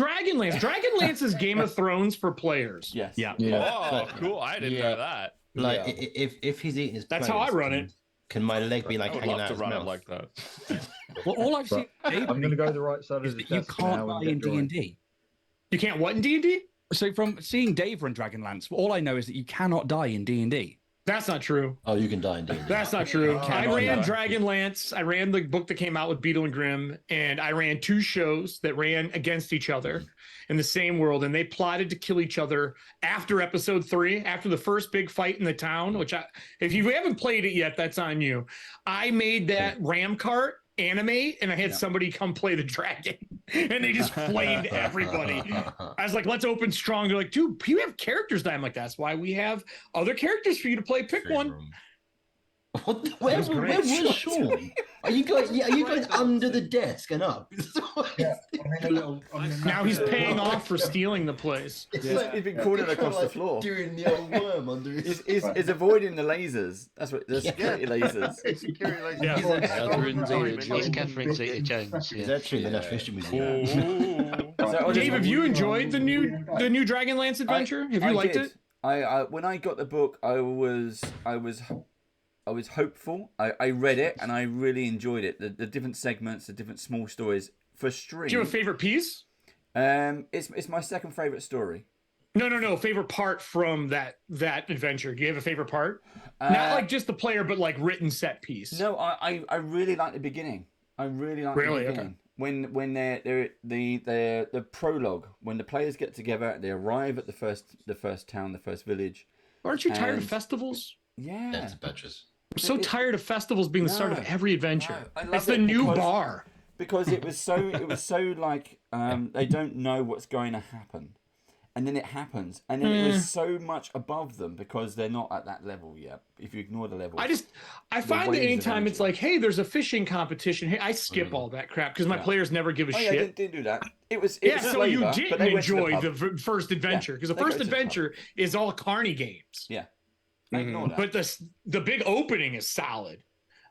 Dragonlance. Dragonlance is Game of Thrones for players. Yes. Yeah. Oh, cool! I didn't know that. Like if he's eating his. That's how I players, run it. Can my leg be like I would hanging love out to his run mouth? it like that. Well, all I've seen I'm going to go to the right side is of the that you desk can't now die and get in drawing. D&D. You can't what in D&D? So from seeing Dave run Dragonlance, all I know is that you cannot die in D&D. That's not true. Oh, you can die in D&D. That's not true. I ran die. Dragonlance. I ran the book that came out with Beetle and Grimm, and I ran 2 shows that ran against each other in the same world, and they plotted to kill each other after episode 3, after the first big fight in the town. Which, if you haven't played it yet, that's on you. I made that ram cart animate, and I had somebody come play the dragon, and they just flamed everybody. I was like, let's open strong. They're like, dude, you have characters that I'm like, that's why we have other characters for you to play. Pick one. What the, where was Sean? Are you going under the desk and up? Now he's paying off for stealing the place. He's been crawling across the floor. Doing the old worm under his. He's avoiding the lasers. That's what the security lasers. Security lasers. Yeah. He's Catherine Zeta-Jones. Is that true? The Natural History Museum. Dave, have you enjoyed the new Dragonlance adventure? Have you liked it? I when I got the book, I was hopeful. I read it and I really enjoyed it. The different segments, the different small stories for stream. Do you have a favorite piece? It's my second favorite story. No. Favorite part from that adventure. Do you have a favorite part? Not like just the player, but like written set piece. No, I really like the beginning. I really like Really? the beginning. When they're the prologue, when the players get together, they arrive at the first town, the first village. Aren't you tired of festivals? Yeah. That's badges. I'm so tired of festivals being the start of every adventure. I love It's the it new because- bar. Because it was so like they don't know what's going to happen, and then it happens, and then it was so much above them because they're not at that level yet. If you ignore the level, I find that anytime it's like, hey, there's a fishing competition, hey, I skip all that crap because my players never give a shit. Yeah, didn't do that. It was so flavor, you but didn't they went to enjoy pub. the first adventure because the they go first to the adventure is all carny games. Yeah, ignore that. But the big opening is solid.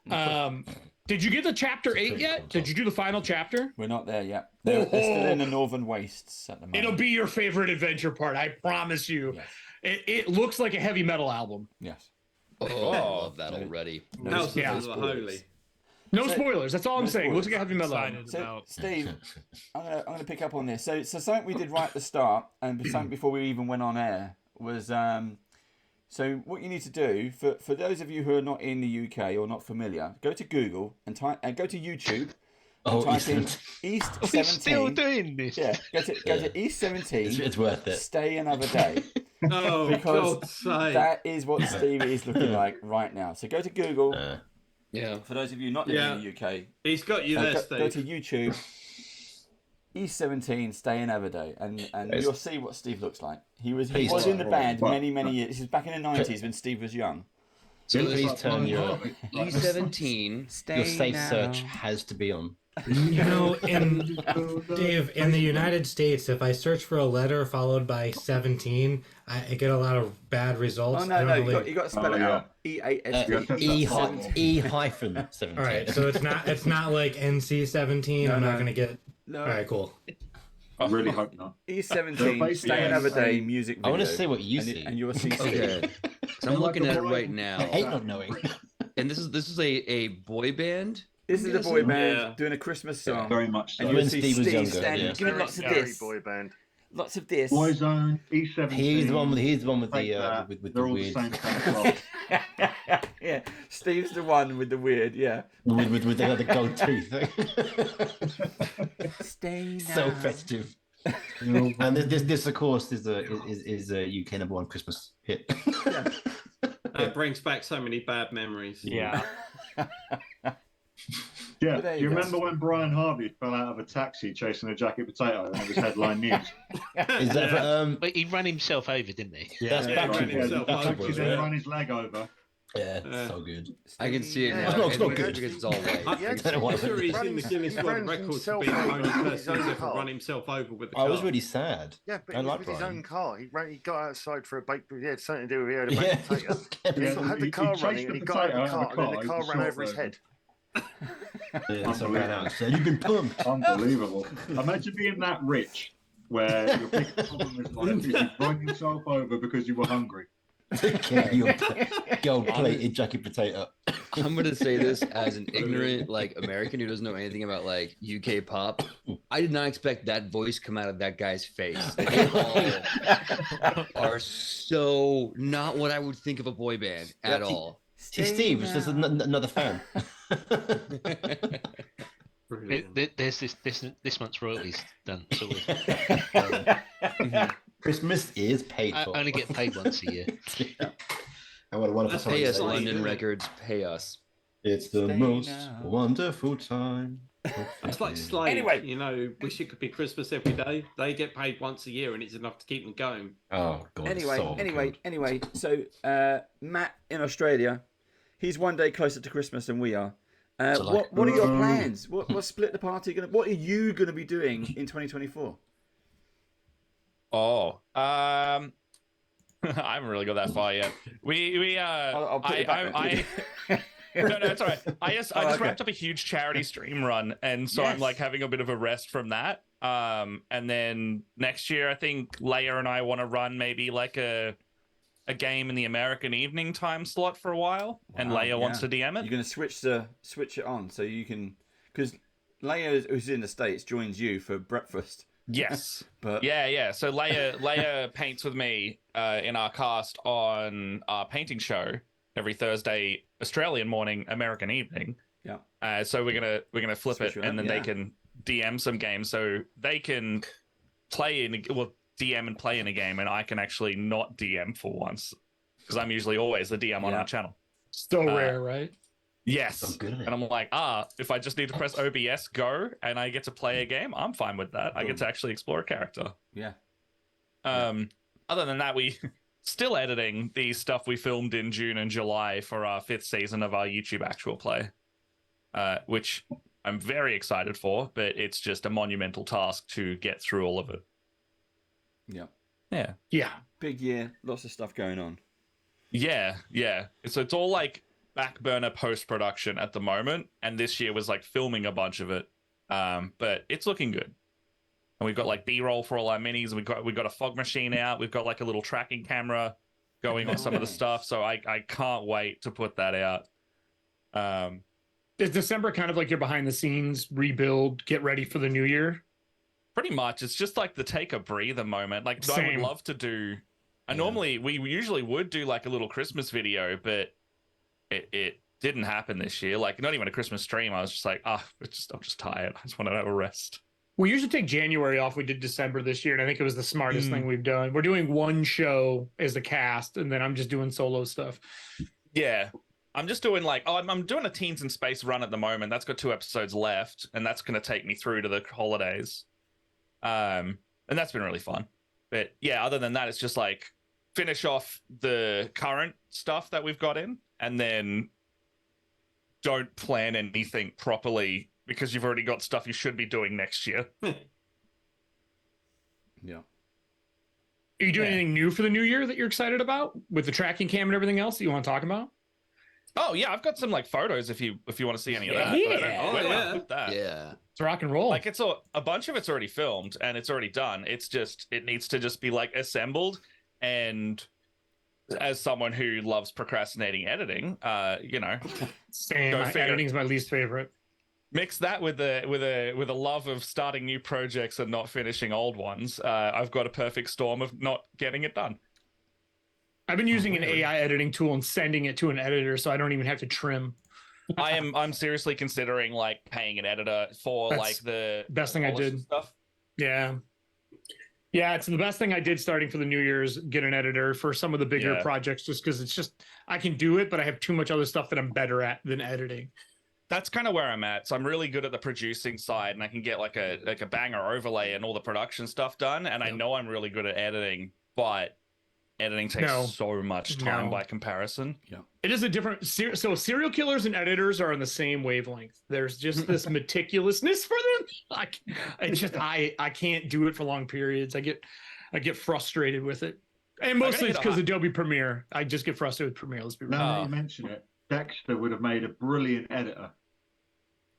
Did you get the chapter 8 yet? Did you do the final chapter? We're not there yet. They're still in the northern wastes at the moment. It'll be your favorite adventure part, I promise you. Yes. It looks like a heavy metal album. Yes. Oh, I love that already. No spoilers. No spoilers. That's all I'm saying. Looks like a heavy metal album. So, Steve, I'm gonna pick up on this. So something we did right at the start, and something before we even went on air was so what you need to do for those of you who are not in the UK or not familiar, go to Google and go to YouTube. And type in East 17. We're still doing this. Yeah, go to East 17. It's worth it. Stay another day. Oh, because God's sake. that is what Steve is looking like right now. So go to Google. Yeah. For those of you not living in the UK, he's got you there, Steve. Go to YouTube. East 17, Stay Another Day, and you'll see what Steve looks like. He was in the band many years. This is back in the 90s when Steve was young. So please turn your E17. Your safe search has to be on. You know, Dave, in the United States, if I search for a letter followed by 17, I get a lot of bad results. Oh no, you got to spell it out. E-17. All right, so it's not like NC-17. I'm not gonna get. No. All right, cool. I really hope not. E17, Stay Another Day music video. I want to see what you see. And you'll see. Okay. So I'm looking at it right now. I hate not knowing. And this is a boy band. This is a boy band doing a Christmas song. Very much so. And you'll see Steve was Steve younger, standing, giving lots of this. Boy band. Lots of this. Boyzone, E17. He's the one with the They're all weird. the same kind of cloth. Yeah, Steve's the one with the weird. Yeah. with the gold teeth. Stay now. So festive. And this of course is a UK #1 Christmas hit. It brings back so many bad memories. Yeah. Yeah, There you you go. remember when Brian Harvey fell out of a taxi chasing a jacket potato and it was headline news? Is that But he ran himself over, didn't he? that's Backstreet Boys. The Backstreet taxi Boys, then right? ran his leg over. Yeah, so good. I can see it now. No, it's not and good. because it's all white. I'm sure he's in the Guinness World ran Records for himself being the over only with his person who's own ever car. run himself over with the I car. was really sad. Yeah, but I it was like with his Brian. own car. He got outside for a baked. He had something to do with he had a baked potato. Yeah, He had the he car chased running, the and he got out of the potato car, out of and the then the car car, ran he over his shot head. Yeah, so ran out and said, "You've been pumped." Unbelievable. Imagine being that rich where your biggest problem is life is you run yourself over because you were hungry. Get your gold-plated jacket potato. I'm gonna say this as an ignorant American who doesn't know anything about UK pop. I did not expect that voice come out of that guy's face. They all are so not what I would think of a boy band at all. Steve was just another fan. There's this month's royalties done. So Christmas is paid I for. only get paid once a year. And what a wonderful song. Pay us, to say. London Records. Pay us. It's the Stay most now. wonderful time. It's like Slade. Anyway. You know, wish it could be Christmas every day. They get paid once a year, and it's enough to keep them going. Oh God. Anyway. So Matt in Australia, he's one day closer to Christmas than we are. What are your plans? What split the party gonna? What are you gonna be doing in 2024? Oh, I haven't really got that far yet. I'll put it back. No, it's all right. I just okay. wrapped up a huge charity stream run, and so I'm having a bit of a rest from that. And then next year, I think Leia and I want to run maybe a game in the American evening time slot for a while, and Leia wants to DM it. You're going to switch it on so you can, because Leia, who's in the States, joins you for breakfast. Yes, but yeah. So Leia paints with me in our cast on our painting show every Thursday, Australian morning, American evening. Yeah. So we're gonna flip Switch it, it and up, then they can DM some games, so they can DM and play in a game, and I can actually not DM for once, because I'm usually always the DM on our channel. So rare, right? Yes. And I'm like, if I just need to press OBS go and I get to play a game, I'm fine with that. I get to actually explore a character. Yeah. Other than that, we still editing the stuff we filmed in June and July for our 5th season of our YouTube actual play, which I'm very excited for, but it's just a monumental task to get through all of it. Yeah. Big year, lots of stuff going on. Yeah. So it's all like back burner post-production at the moment, and this year was like filming a bunch of it. But it's looking good. And we've got like B-roll for all our minis. We got a fog machine out. We've got like a little tracking camera going on some of the stuff. So I can't wait to put that out. Is December kind of like your behind the scenes rebuild, get ready for the new year? Pretty much. It's just like the take a breather moment. Like I Same. would love to do. Normally we usually would do like a little Christmas video, but it didn't happen this year. Like not even a Christmas stream. I was just like, I'm just tired. I just want to have a rest. We usually take January off. We did December this year, and I think it was the smartest thing we've done. We're doing one show as a cast, and then I'm just doing solo stuff. Yeah. I'm just doing like, I'm doing a Teens in Space run at the moment. That's got 2 episodes left, and that's going to take me through to the holidays. And that's been really fun. But yeah, other than that, it's just like finish off the current stuff that we've got in, and then don't plan anything properly because you've already got stuff you should be doing next year. Yeah. Are you doing anything new for the new year that you're excited about with the tracking cam and everything else that you want to talk about? Oh yeah, I've got some like photos if you want to see any of that. Yeah. It's rock and roll. Like it's a bunch of it's already filmed and it's already done. It's just it needs to just be like assembled. And as someone who loves procrastinating editing, Same. Editing's my least favorite. Mix that with a love of starting new projects and not finishing old ones. I've got a perfect storm of not getting it done. I've been using an AI editing tool and sending it to an editor, so I don't even have to trim. I'm seriously considering like paying an editor for That's like the best thing I did. stuff. Yeah, it's the best thing I did starting for the New Year's. Get an editor for some of the bigger projects, just because it's just I can do it, but I have too much other stuff that I'm better at than editing. That's kind of where I'm at. So I'm really good at the producing side, and I can get like a banger overlay and all the production stuff done. And I know I'm really good at editing, but editing takes so much time by comparison. Yeah. It is a different so serial killers and editors are on the same wavelength. There's just this meticulousness for them. Like it's just I can't do it for long periods. I get frustrated with it. And mostly it's because Adobe Premiere. I just get frustrated with Premiere. Let's be real. Now that you mention it, Dexter would have made a brilliant editor.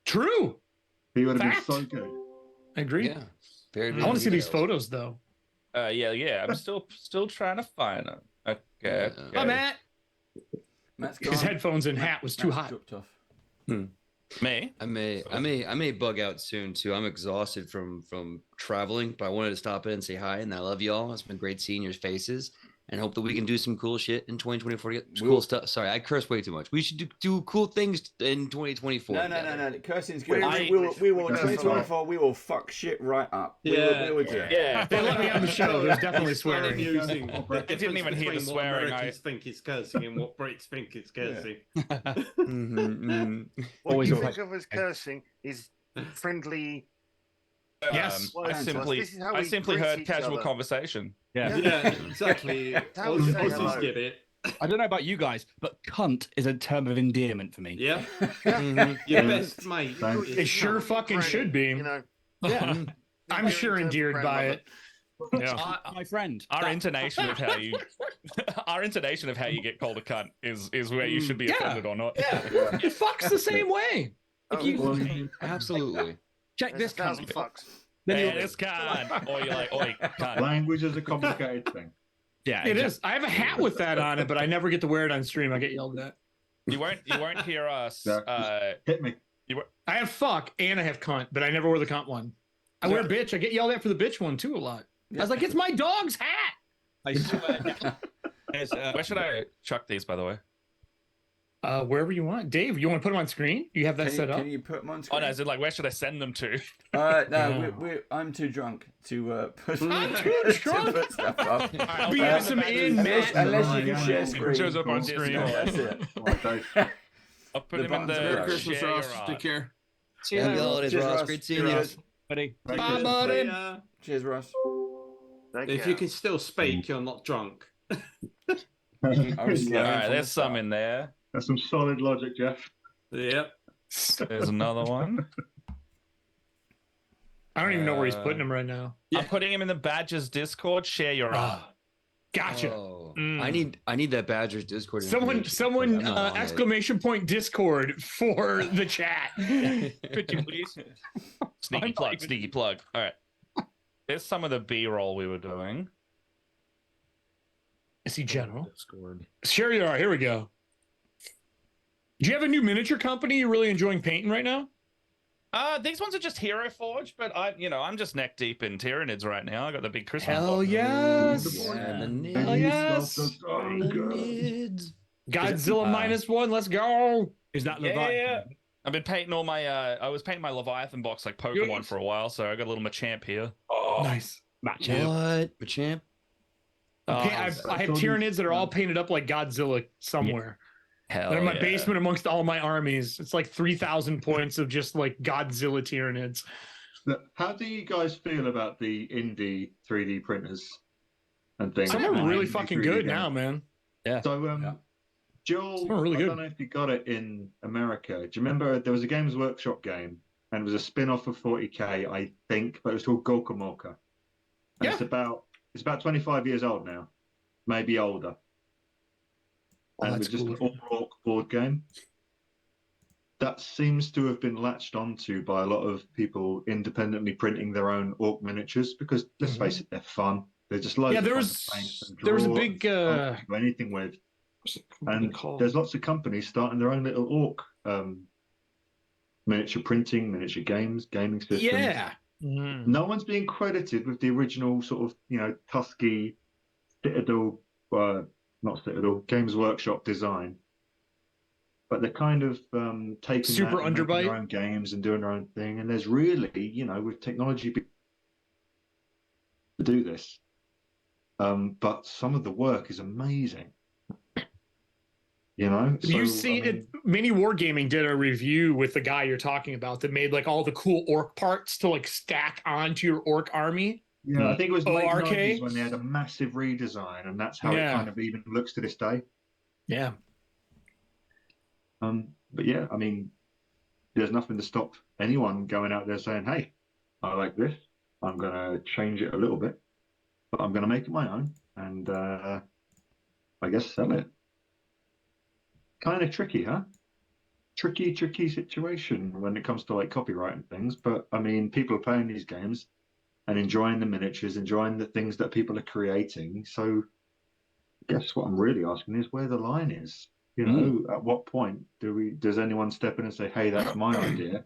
True. He would have been so good. I agree. Yeah. Very, I want to see these photos though. Yeah. I'm still trying to find them. Okay. Hi, Matt. Matt's His gone. headphones and hat was too hot. Dropped off. Me? I may bug out soon too. I'm exhausted from traveling, but I wanted to stop in and say hi, and I love y'all. It's been great seeing your faces, and hope that we can do some cool shit in 2024. Get some cool stuff. Sorry, I curse way too much. We should do cool things in 2024. No. Cursing's good. We will 2024. We will fuck shit right up. We will do it. Yeah. They let me on the show. There's definitely swearing. I didn't even hear the swearing. I think it's cursing and what Brits think it's cursing. What you think of as cursing is friendly. Yes, I simply heard casual conversation. Yeah, exactly. Aussies get it. I don't know about you guys, but cunt is a term of endearment for me. Yeah. Your best mate. It sure fucking should be. You know. Yeah. I'm sure endeared by it. Yeah. My friend. Our intonation of how you get called a cunt is where you should be offended or not. Yeah. It fucks the same way. Absolutely. Check this cunt. Fucks. Then this cunt. Or you're like, oi, cunt. Language is a complicated thing. Yeah, it is. I have a hat with that on it, but I never get to wear it on stream. I get yelled at. You won't hear us. Hit me. I have fuck and I have cunt, but I never wear the cunt one. I wear bitch. I get yelled at for the bitch one too a lot. I was like, it's my dog's hat. I swear. Where should I chuck these, by the way? Wherever you want. Dave, you want to put them on screen? You have that set up? Can you put them on screen? Oh, no, is it like, where should I send them to? I'm too drunk to put, I'm too drunk. to put stuff up. We have some in, unless you can share screen. It shows up on screen. That's it. I'll put him in the Christmas, Ross. Take care. Happy holidays, Ross. Great seeing you. Buddy. Bye, buddy. Cheers, Ross. If you can still speak, you're not drunk. All right, there's some in there. That's some solid logic, Jeff. Yep. There's another one. I don't even know where he's putting him right now. I'm putting him in the Badgers Discord. Share your art. Gotcha. Oh, I need that Badgers Discord. Someone, ! Discord for the chat. Could you please? Sneaky plug. All right. There's some of the B-roll we were doing. Is he general? Discord. Sure you are. Here we go. Do you have a new miniature company you're really enjoying painting right now? These ones are just Hero Forge, but I'm just neck deep in Tyranids right now. I got the big Christmas. Hell yes! Hell yes! Godzilla -1. Let's go. Is that Leviathan? Yeah. I've been painting all my. I was painting my Leviathan box like Pokemon for a while, so I got a little Machamp here. Oh, nice. Machamp. What? Machamp? I have Tyranids that are all painted up like Godzilla somewhere. Hell They're in my basement amongst all my armies. It's like 3,000 points of just like Godzilla Tyranids. How do you guys feel about the indie 3D printers and things? Some are really fucking good now, man. Yeah. So, Joel, really I good. don't know if you got it in America. Do you remember there was a Games Workshop game and it was a spin-off of 40K, I think, but it was called Golkamoka. And it's about 25 years old now, maybe older. And it was just an all-orc board game. That seems to have been latched onto by a lot of people independently printing their own orc miniatures because, let's face it, they're fun. They're just loads of fun to paint and draw. There was a big... do anything with. And there's lots of companies starting their own little orc miniature printing, miniature games, gaming systems. Yeah. No one's being credited with the original sort of, Tusky, Citadel, not Citadel, Games Workshop design. But they're kind of taking Super that and making underbite. their own games and doing their own thing. And there's really, with technology to do this. But some of the work is amazing. You see it. Mini Wargaming did a review with the guy you're talking about that made like all the cool orc parts to like stack onto your orc army. Yeah, I think it was late ORK. 90s when they had a massive redesign, and that's how it kind of even looks to this day. Yeah. But yeah, I mean, there's nothing to stop anyone going out there saying, "Hey, I like this. I'm gonna change it a little bit, but I'm gonna make it my own, and I guess sell it." Kind of tricky, huh? Tricky situation when it comes to like copyright and things. But I mean, people are playing these games and enjoying the miniatures, enjoying the things that people are creating. So I guess what I'm really asking is where the line is. At what point does anyone step in and say, "Hey, that's my idea"?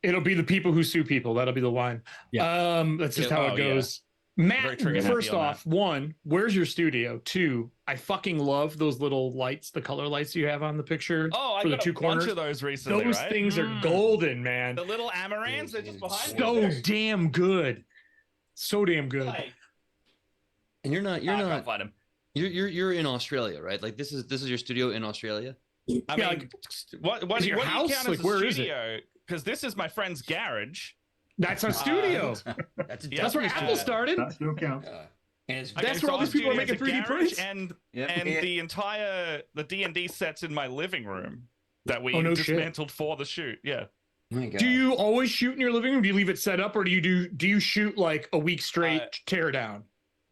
It'll be the people who sue people. That'll be the line. Yeah. That's just how it goes. Matt, first off, one, where's your studio? Two, I fucking love those little lights, the color lights you have on the picture. Oh, I for the got two a corners. bunch of those recently. Those things are golden, man. The little Amarants, they're just behind So damn good. So damn good. And you're not. I can't find them. You're in Australia, right? Like this is your studio in Australia. I mean, what is your do you house? count Like, as a where is it? studio? Because this is my friend's garage. That's our studio. That's where Apple started. That still counts. And that's where all these people are making 3D prints. And the entire D&D sets in my living room that we no dismantled for the shoot. Yeah. Oh my God. Do you always shoot in your living room? Do you leave it set up, or do you shoot like a week straight tear down?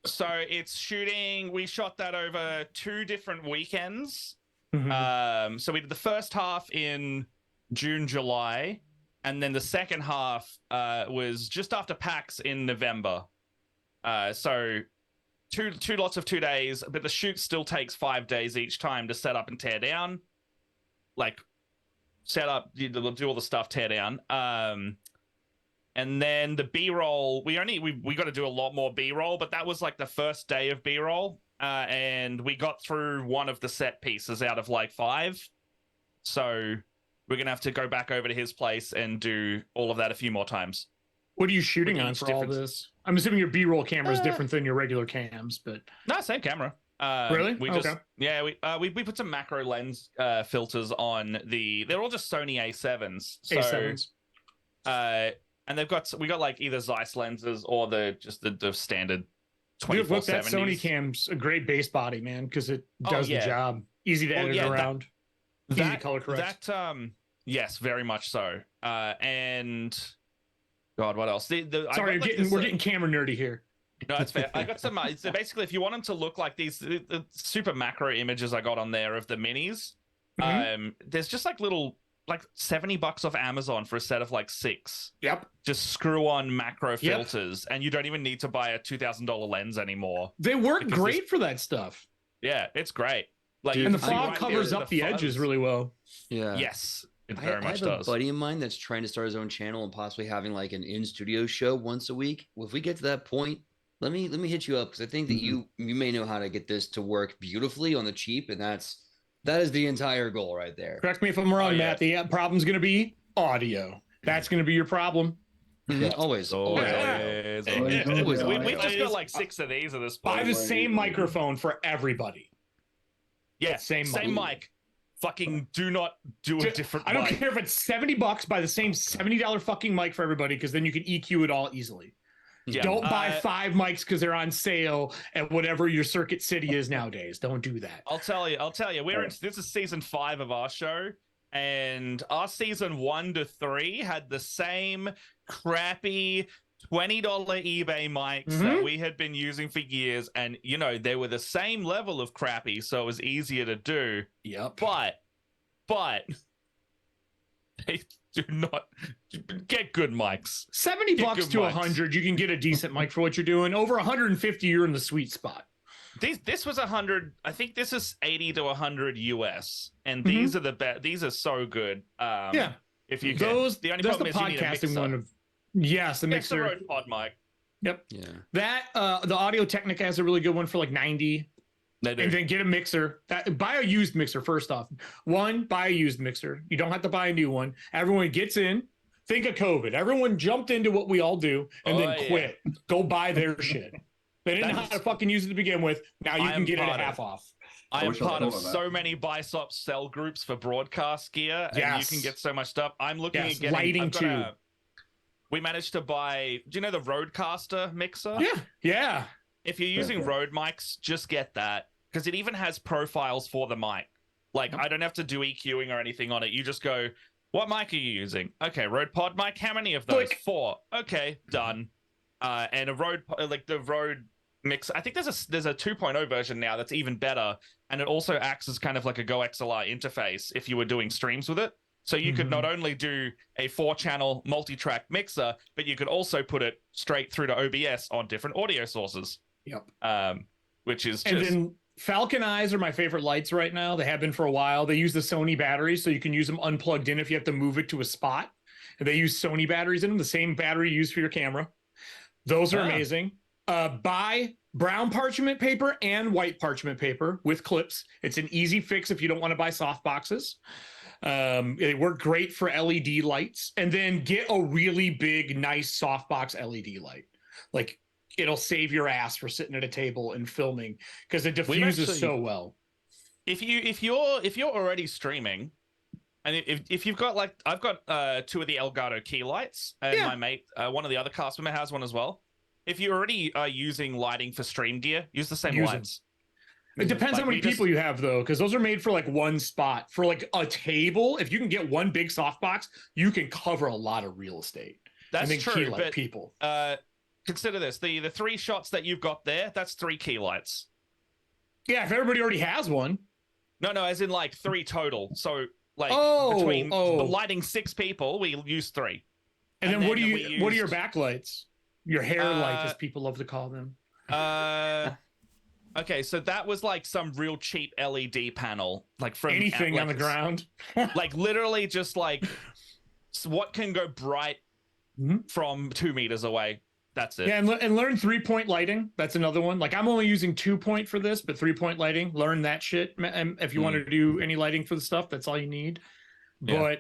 So it's shooting. We shot that over 2 different weekends. So we did the first half in June, July. And then the second half was just after PAX in November. So two lots of 2 days, but the shoot still takes 5 days each time to set up and tear down. Like, set up, do all the stuff, tear down. And then the B-roll, we got to do a lot more B-roll, but that was like the first day of B-roll. And we got through one of the set pieces out of like 5. So we're going to have to go back over to his place and do all of that a few more times. What are you shooting on for all this? I'm assuming your B-roll camera is different than your regular cams, but no, same camera. Really? We put some macro lens filters on they're all just Sony A7s. So, A7s. And we got like either Zeiss lenses or the standard Dude, look, 2470s. that Sony cam's a great base body, man, because it does the job. Easy to edit around. Easy to color correct. Yes, very much so. And God, what else? Sorry, we're getting camera nerdy here. No, it's fair. I got some. So basically, if you want them to look like these super macro images I got on there of the minis, there's just like little, like $70 off Amazon for a set of like 6. Yep. Just screw on macro filters, and you don't even need to buy a $2,000 lens anymore. They work great for that stuff. Yeah, it's great. Like, and the fog covers up the edges really well. Yeah. Yes. It I very much have does. a buddy of mine that's trying to start his own channel and possibly having like an in-studio show once a week. Well, if we get to that point, let me hit you up, because I think that you may know how to get this to work beautifully on the cheap, and that is the entire goal right there. Correct me if I'm wrong, Matt. The problem's going to be audio. That's going to be your problem. Always. We've just got like 6 of these at this point. Buy the same microphone for everybody. Yeah, same mic. Fucking do not do a different I don't mic. care if it's $70, buy the same $70 fucking mic for everybody, because then you can EQ it all easily. Yeah. Don't buy 5 mics because they're on sale at whatever your Circuit City is nowadays. Don't do that. I'll tell you. This is season 5 of our show, and our season 1 to 3 had the same crappy $20 eBay mics that we had been using for years, and they were the same level of crappy, so it was easier to do. Yep. But they do not get good mics. $70 to $100, you can get a decent mic for what you're doing. Over $150, you're in the sweet spot. This was 100. I think this is 80 to 100 US, and these are the best. These are so good. Yeah. If you those, the only that's problem the is you need a podcasting mixer. one of the mixer. Rode Pod mic. Yep. Yeah. That the Audio Technica has a really good one for like 90. They do. And then get a mixer. Buy a used mixer first off. Buy a used mixer. You don't have to buy a new one. Everyone gets in. Think of COVID. Everyone jumped into what we all do and then quit. Go buy their shit. They didn't know how to fucking use it to begin with. Now you can get it at half off. I am part of so many buy-stop sell groups for broadcast gear, and you can get so much stuff. I'm looking at getting lighting too. We managed to buy. Do you know the Rodecaster mixer? Yeah. If you're using Rode mics, just get that, because it even has profiles for the mic. Like, I don't have to do EQing or anything on it. You just go, what mic are you using? Okay, Rode Pod mic. How many of those? 4. Okay, done. And a Rode, like the Rode mix. I think there's a 2.0 version now that's even better, and it also acts as kind of like a Go XLR interface if you were doing streams with it. So you could not only do a 4-channel multi-track mixer, but you could also put it straight through to OBS on different audio sources. Yep. Which is And just... then Falcon Eyes are my favorite lights right now. They have been for a while. They use the Sony batteries, so you can use them unplugged in if you have to move it to a spot. And they use Sony batteries in them, the same battery you use for your camera. Those are amazing. Buy brown parchment paper and white parchment paper with clips. It's an easy fix if you don't want to buy soft boxes. They work great for LED lights. And then get a really big, nice softbox LED light. Like, it'll save your ass for sitting at a table and filming, because it diffuses so well. If you're already streaming, and if you've got, like, I've got 2 of the Elgato key lights, and my mate, one of the other cast members has one as well. If you're already using lighting for stream gear, use the same lights. It depends how many people you have, though, because those are made for like one spot. For like a table, if you can get one big softbox, you can cover a lot of real estate. That's and then true, key light but people. Consider this: the 3 shots that you've got there, that's 3 key lights. Yeah, if everybody already has one. No, as in like 3 total. So like between lighting 6 people, we use 3. And then what are your backlights? Your hair light, as people love to call them. Okay, so that was like some real cheap LED panel, like from anything on the ground. Like literally just like what can go bright from 2 meters away. That's it. Yeah, and learn 3-point lighting. That's another one. Like, I'm only using 2-point for this, but 3-point lighting. Learn that shit. And if you want to do any lighting for the stuff, that's all you need. Yeah.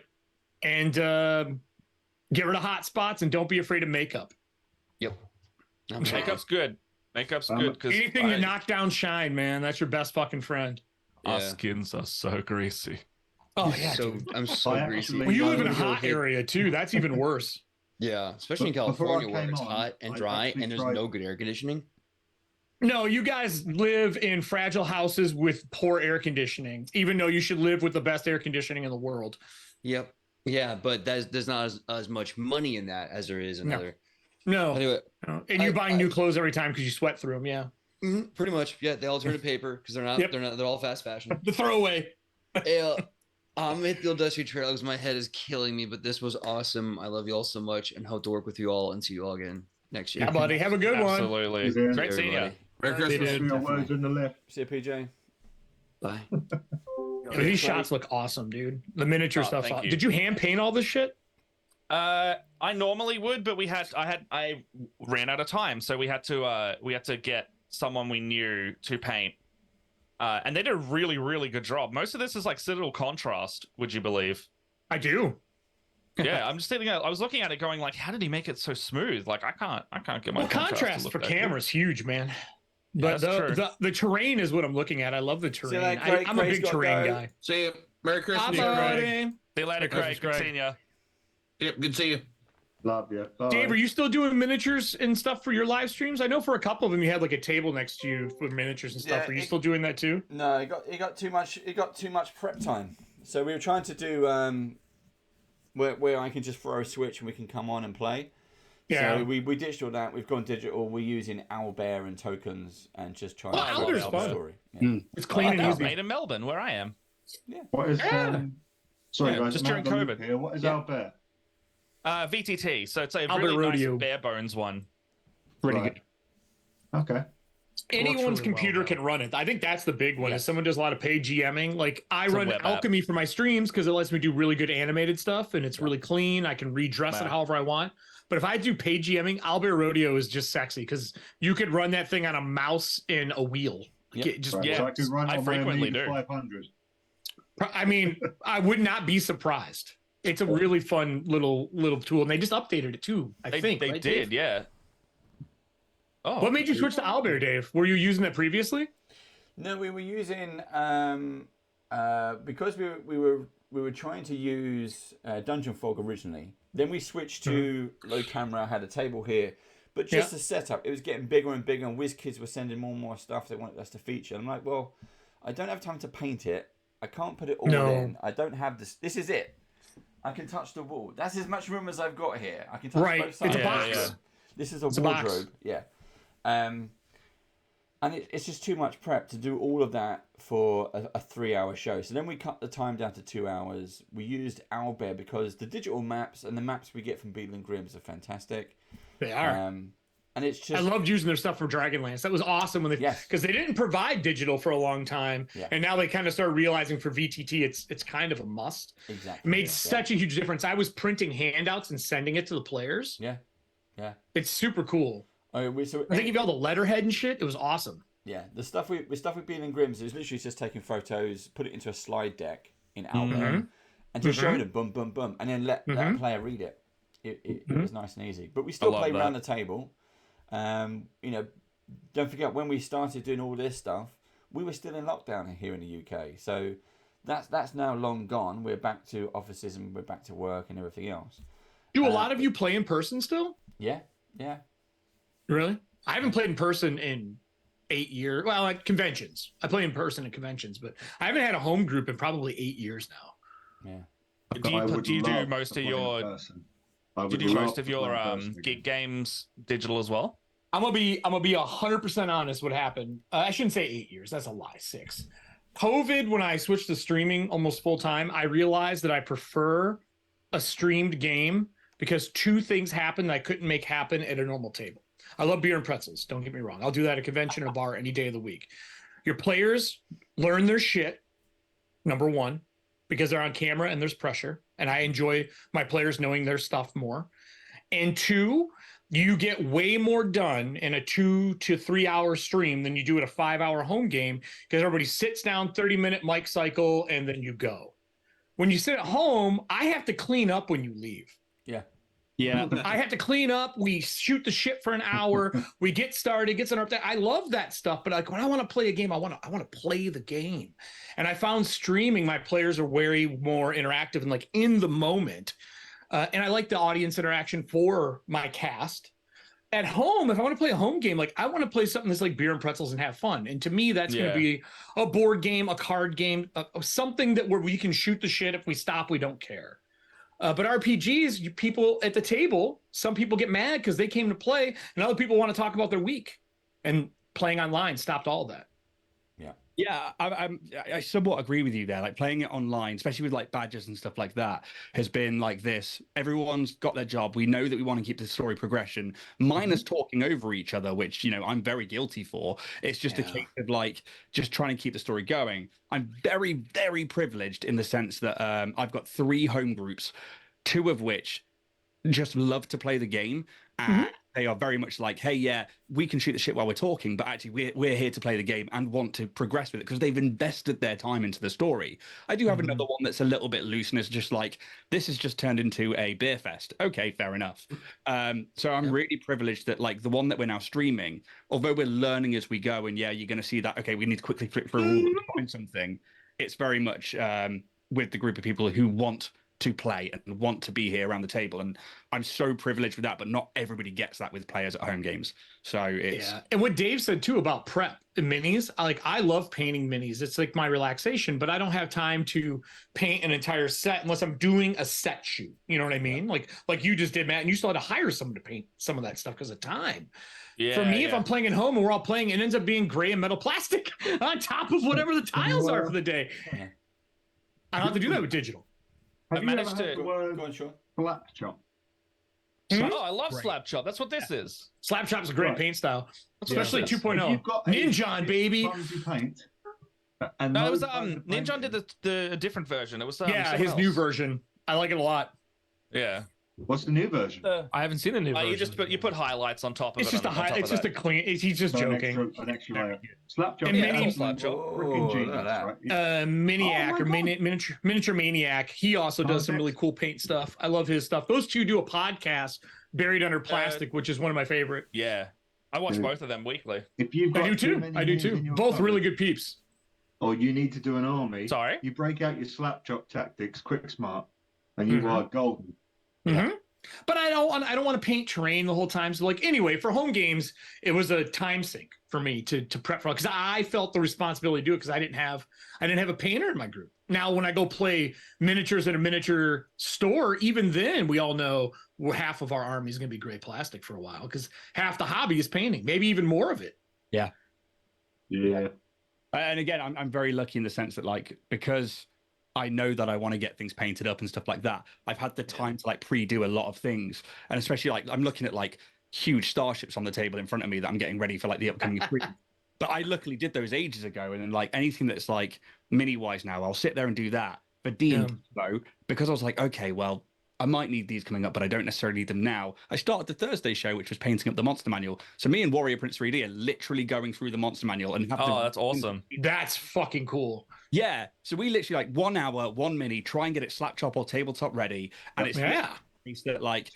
Get rid of hot spots and don't be afraid of makeup. Yep. Makeup's good. Makeup's good because anything to knock down shine, man. That's your best fucking friend. Our skins are so greasy. Oh yeah, I'm so greasy. Well, you live in a hot area too. That's even worse. Yeah, especially in California where it's hot and dry and there's no good air conditioning. No, you guys live in fragile houses with poor air conditioning, even though you should live with the best air conditioning in the world. Yep. Yeah, but there's not as much money in that as there is in other. No. Anyway, and you're buying new clothes every time because you sweat through them. Yeah. Pretty much. Yeah, they all turn to paper because they're not. Yep. They're all fast fashion. The throwaway. Yeah. I'm at the Dusty Trails. My head is killing me, but this was awesome. I love you all so much and hope to work with you all and see you all again next year. Yeah, buddy. Have a good one. Absolutely. Great seeing you. Merry Christmas. Your words in the left. See you, PJ. Bye. These shots look awesome, dude. The miniature stuff. thank you. Did you hand paint all this shit? I normally would, but I ran out of time, so we had to get someone we knew to paint. And they did a really, really good job. Most of this is like Citadel contrast, would you believe? I do. Yeah, I'm just sitting there. I was looking at it going like, how did he make it so smooth? Like I can't get my Well, contrast for camera is huge, man. Yeah, But that's true. the terrain is what I'm looking at. I love the terrain. like Craig- I'm a Craig's big got terrain go. guy. See you. Merry Christmas. Bye, See you later, Craig. Good seeing you. Yep, good to see you. Love you. Bye. Dave, are you still doing miniatures and stuff for your live streams? I know for a couple of them you had like a table next to you for miniatures and stuff. Yeah, Are you still doing that too? No, it got too much prep time. So we were trying to do where I can just throw a switch and we can come on and play. Yeah. So we ditched all that. We've gone digital. We're using Owlbear and tokens and just trying Well, to Owlbear's tell the fun. story. Yeah. It's clean and That was easy. made in Melbourne, where I am. What is sorry Yeah, guys, just I'm during out of the COVID. loop here. What is Yeah. Owlbear? VTT. So it's a Albert really Rodeo. nice bare bones one. Pretty Right. good. Okay. Anyone's really computer well, can run it. I think that's the big one. Is someone does a lot of paid GMing. Like I It's a run web app. Alchemy for my streams because it lets me do really good animated stuff and it's really clean. I can redress it Wow. however I want. But if I do paid GMing, Albert Rodeo is just sexy because you could run that thing on a mouse and a wheel. Yep. It just Right. Yeah, So I could run I on my frequently Amiga do. 500. I mean, I would not be surprised. It's a really fun little tool, and they just updated it too. I think they right, did, Dave? yeah. Oh, What made you switch to Owlbear, Dave? Were you using that previously? No, we were using because we were trying to use Dungeon Fog originally. Then we switched to low camera. Had a table here, but just the setup, it was getting bigger and bigger. And WizKids were sending more and more stuff they wanted us to feature. I'm like, well, I don't have time to paint it. I can't put it all in. I don't have this. This is it. I can touch the wall. That's as much room as I've got here. I can touch Right. both sides. It's a box. Yeah. This is a It's a box. wardrobe. Yeah. And it's just too much prep to do all of that for a 3-hour show. So then we cut the time down to 2 hours. We used Owlbear because the digital maps and the maps we get from Beadle and Grimm's are fantastic. They are. And it's just I loved using their stuff for Dragonlance. That was awesome when they because they didn't provide digital for a long time, and now they kind of started realizing for VTT it's kind of a must. Exactly. It made such a huge difference. I was printing handouts and sending it to the players. Yeah. It's super cool. I think of all the letterhead and shit. It was awesome. Yeah, the stuff with Beadle and Grimm's, it was literally just taking photos, put it into a slide deck in Owlbear, and just showing them boom, boom, boom, and then let a player read it. It was nice and easy. But we still play around the table. You know, don't forget when we started doing all this stuff, we were still in lockdown here in the UK. So that's now long gone. We're back to offices and we're back to work and everything else. Do a lot of you play in person still? Yeah. Really? I haven't played in person in 8 years. Well, like conventions. I play in person at conventions, but I haven't had a home group in probably 8 years now. Yeah. Do you do most of your gig games digital as well? I'm gonna be 100% honest. What happened? I shouldn't say 8 years. That's a lie. 6. COVID. When I switched to streaming almost full time, I realized that I prefer a streamed game because 2 things happened that I couldn't make happen at a normal table. I love beer and pretzels. Don't get me wrong. I'll do that at a convention or bar any day of the week. Your players learn their shit. Number 1, because they're on camera and there's pressure, and I enjoy my players knowing their stuff more. And 2, you get way more done in a 2 to 3 hour stream than you do at a 5-hour home game because everybody sits down, 30-minute mic cycle, and then you go. When you sit at home, I have to clean up when you leave. Yeah. I have to clean up. We shoot the shit for an hour. We get started, get started. I love that stuff, but like when I want to play a game, I want to play the game. And I found streaming, my players are way more interactive and like in the moment. And I like the audience interaction for my cast. at home, if I want to play a home game, like I want to play something that's like beer and pretzels and have fun. And to me, that's going to be a board game, a card game, something that where we can shoot the shit. If we stop, we don't care. But RPGs, people at the table, some people get mad because they came to play, and other people want to talk about their week. And playing online stopped all of that. Yeah, I somewhat agree with you there. Like playing it online, especially with like badges and stuff like that, has been like this. Everyone's got their job. We know that we want to keep the story progression, minus talking over each other, which, you know, I'm very guilty for. It's just a case of like just trying to keep the story going. I'm very, very privileged in the sense that I've got 3 home groups, 2 of which just love to play the game. And they are very much like, hey, yeah, we can shoot the shit while we're talking, but actually we're here to play the game and want to progress with it because they've invested their time into the story. I do have another one that's a little bit loose and it's just like, this has just turned into a beer fest. Okay, fair enough. So I'm really privileged that like the one that we're now streaming, although we're learning as we go, and yeah, you're going to see that, okay, we need to quickly flip through to find something. It's very much with the group of people who want to play and want to be here around the table, and I'm so privileged with that, but not everybody gets that with players at home games. So it's and what Dave said too about prep and minis, like I love painting minis. It's like my relaxation, but I don't have time to paint an entire set unless I'm doing a set shoot. You know what I mean? Like you just did, Matt, and you still had to hire someone to paint some of that stuff because of time. For me, if I'm playing at home and we're all playing, it ends up being gray and metal plastic on top of whatever the tiles are for the day. I don't have to do that with digital. Have I managed to go on, Sean. Slap chop. Oh, I love slap chop. That's what this is. Slap chop's a great paint style, especially 2.0. You've got Ninja, baby. Paint, no, it was Ninja did the different version. It was his new version. I like it a lot. Yeah. What's the new version? I haven't seen the new version. You put highlights on top of it's it. It's just a clean. He's just joking. An extra layer. Slapjaw. Maniac or miniature Maniac. He also does some really cool paint stuff. I love his stuff. Those two do a podcast, Buried Under Plastic, which is one of my favorite. Yeah, I watch both of them weekly. If you've got I do too. Both really good peeps. Or you need to do an army. Sorry. You break out your slap chop tactics, quick smart, and you are golden. But I don't want to paint terrain the whole time. So like anyway, for home games, it was a time sink for me to prep for, because I felt the responsibility to do it because I didn't have a painter in my group. Now when I go play miniatures at a miniature store, even then we all know half of our army is going to be gray plastic for a while because half the hobby is painting, maybe even more of it. Yeah. And again, I'm very lucky in the sense that like because I know that I want to get things painted up and stuff like that, I've had the time to like pre-do a lot of things. And especially like I'm looking at like huge starships on the table in front of me that I'm getting ready for like the upcoming stream. But I luckily did those ages ago. And then like anything that's like mini wise now, I'll sit there and do that. For D&D though, because I was like, okay, well, I might need these coming up, but I don't necessarily need them now. I started the Thursday show, which was painting up the monster manual. So me and Warrior Prince 3D are literally going through the monster manual and that's awesome. That's fucking cool. Yeah. So we literally like 1 hour, 1 mini, try and get it slap chop or tabletop ready. And it's that like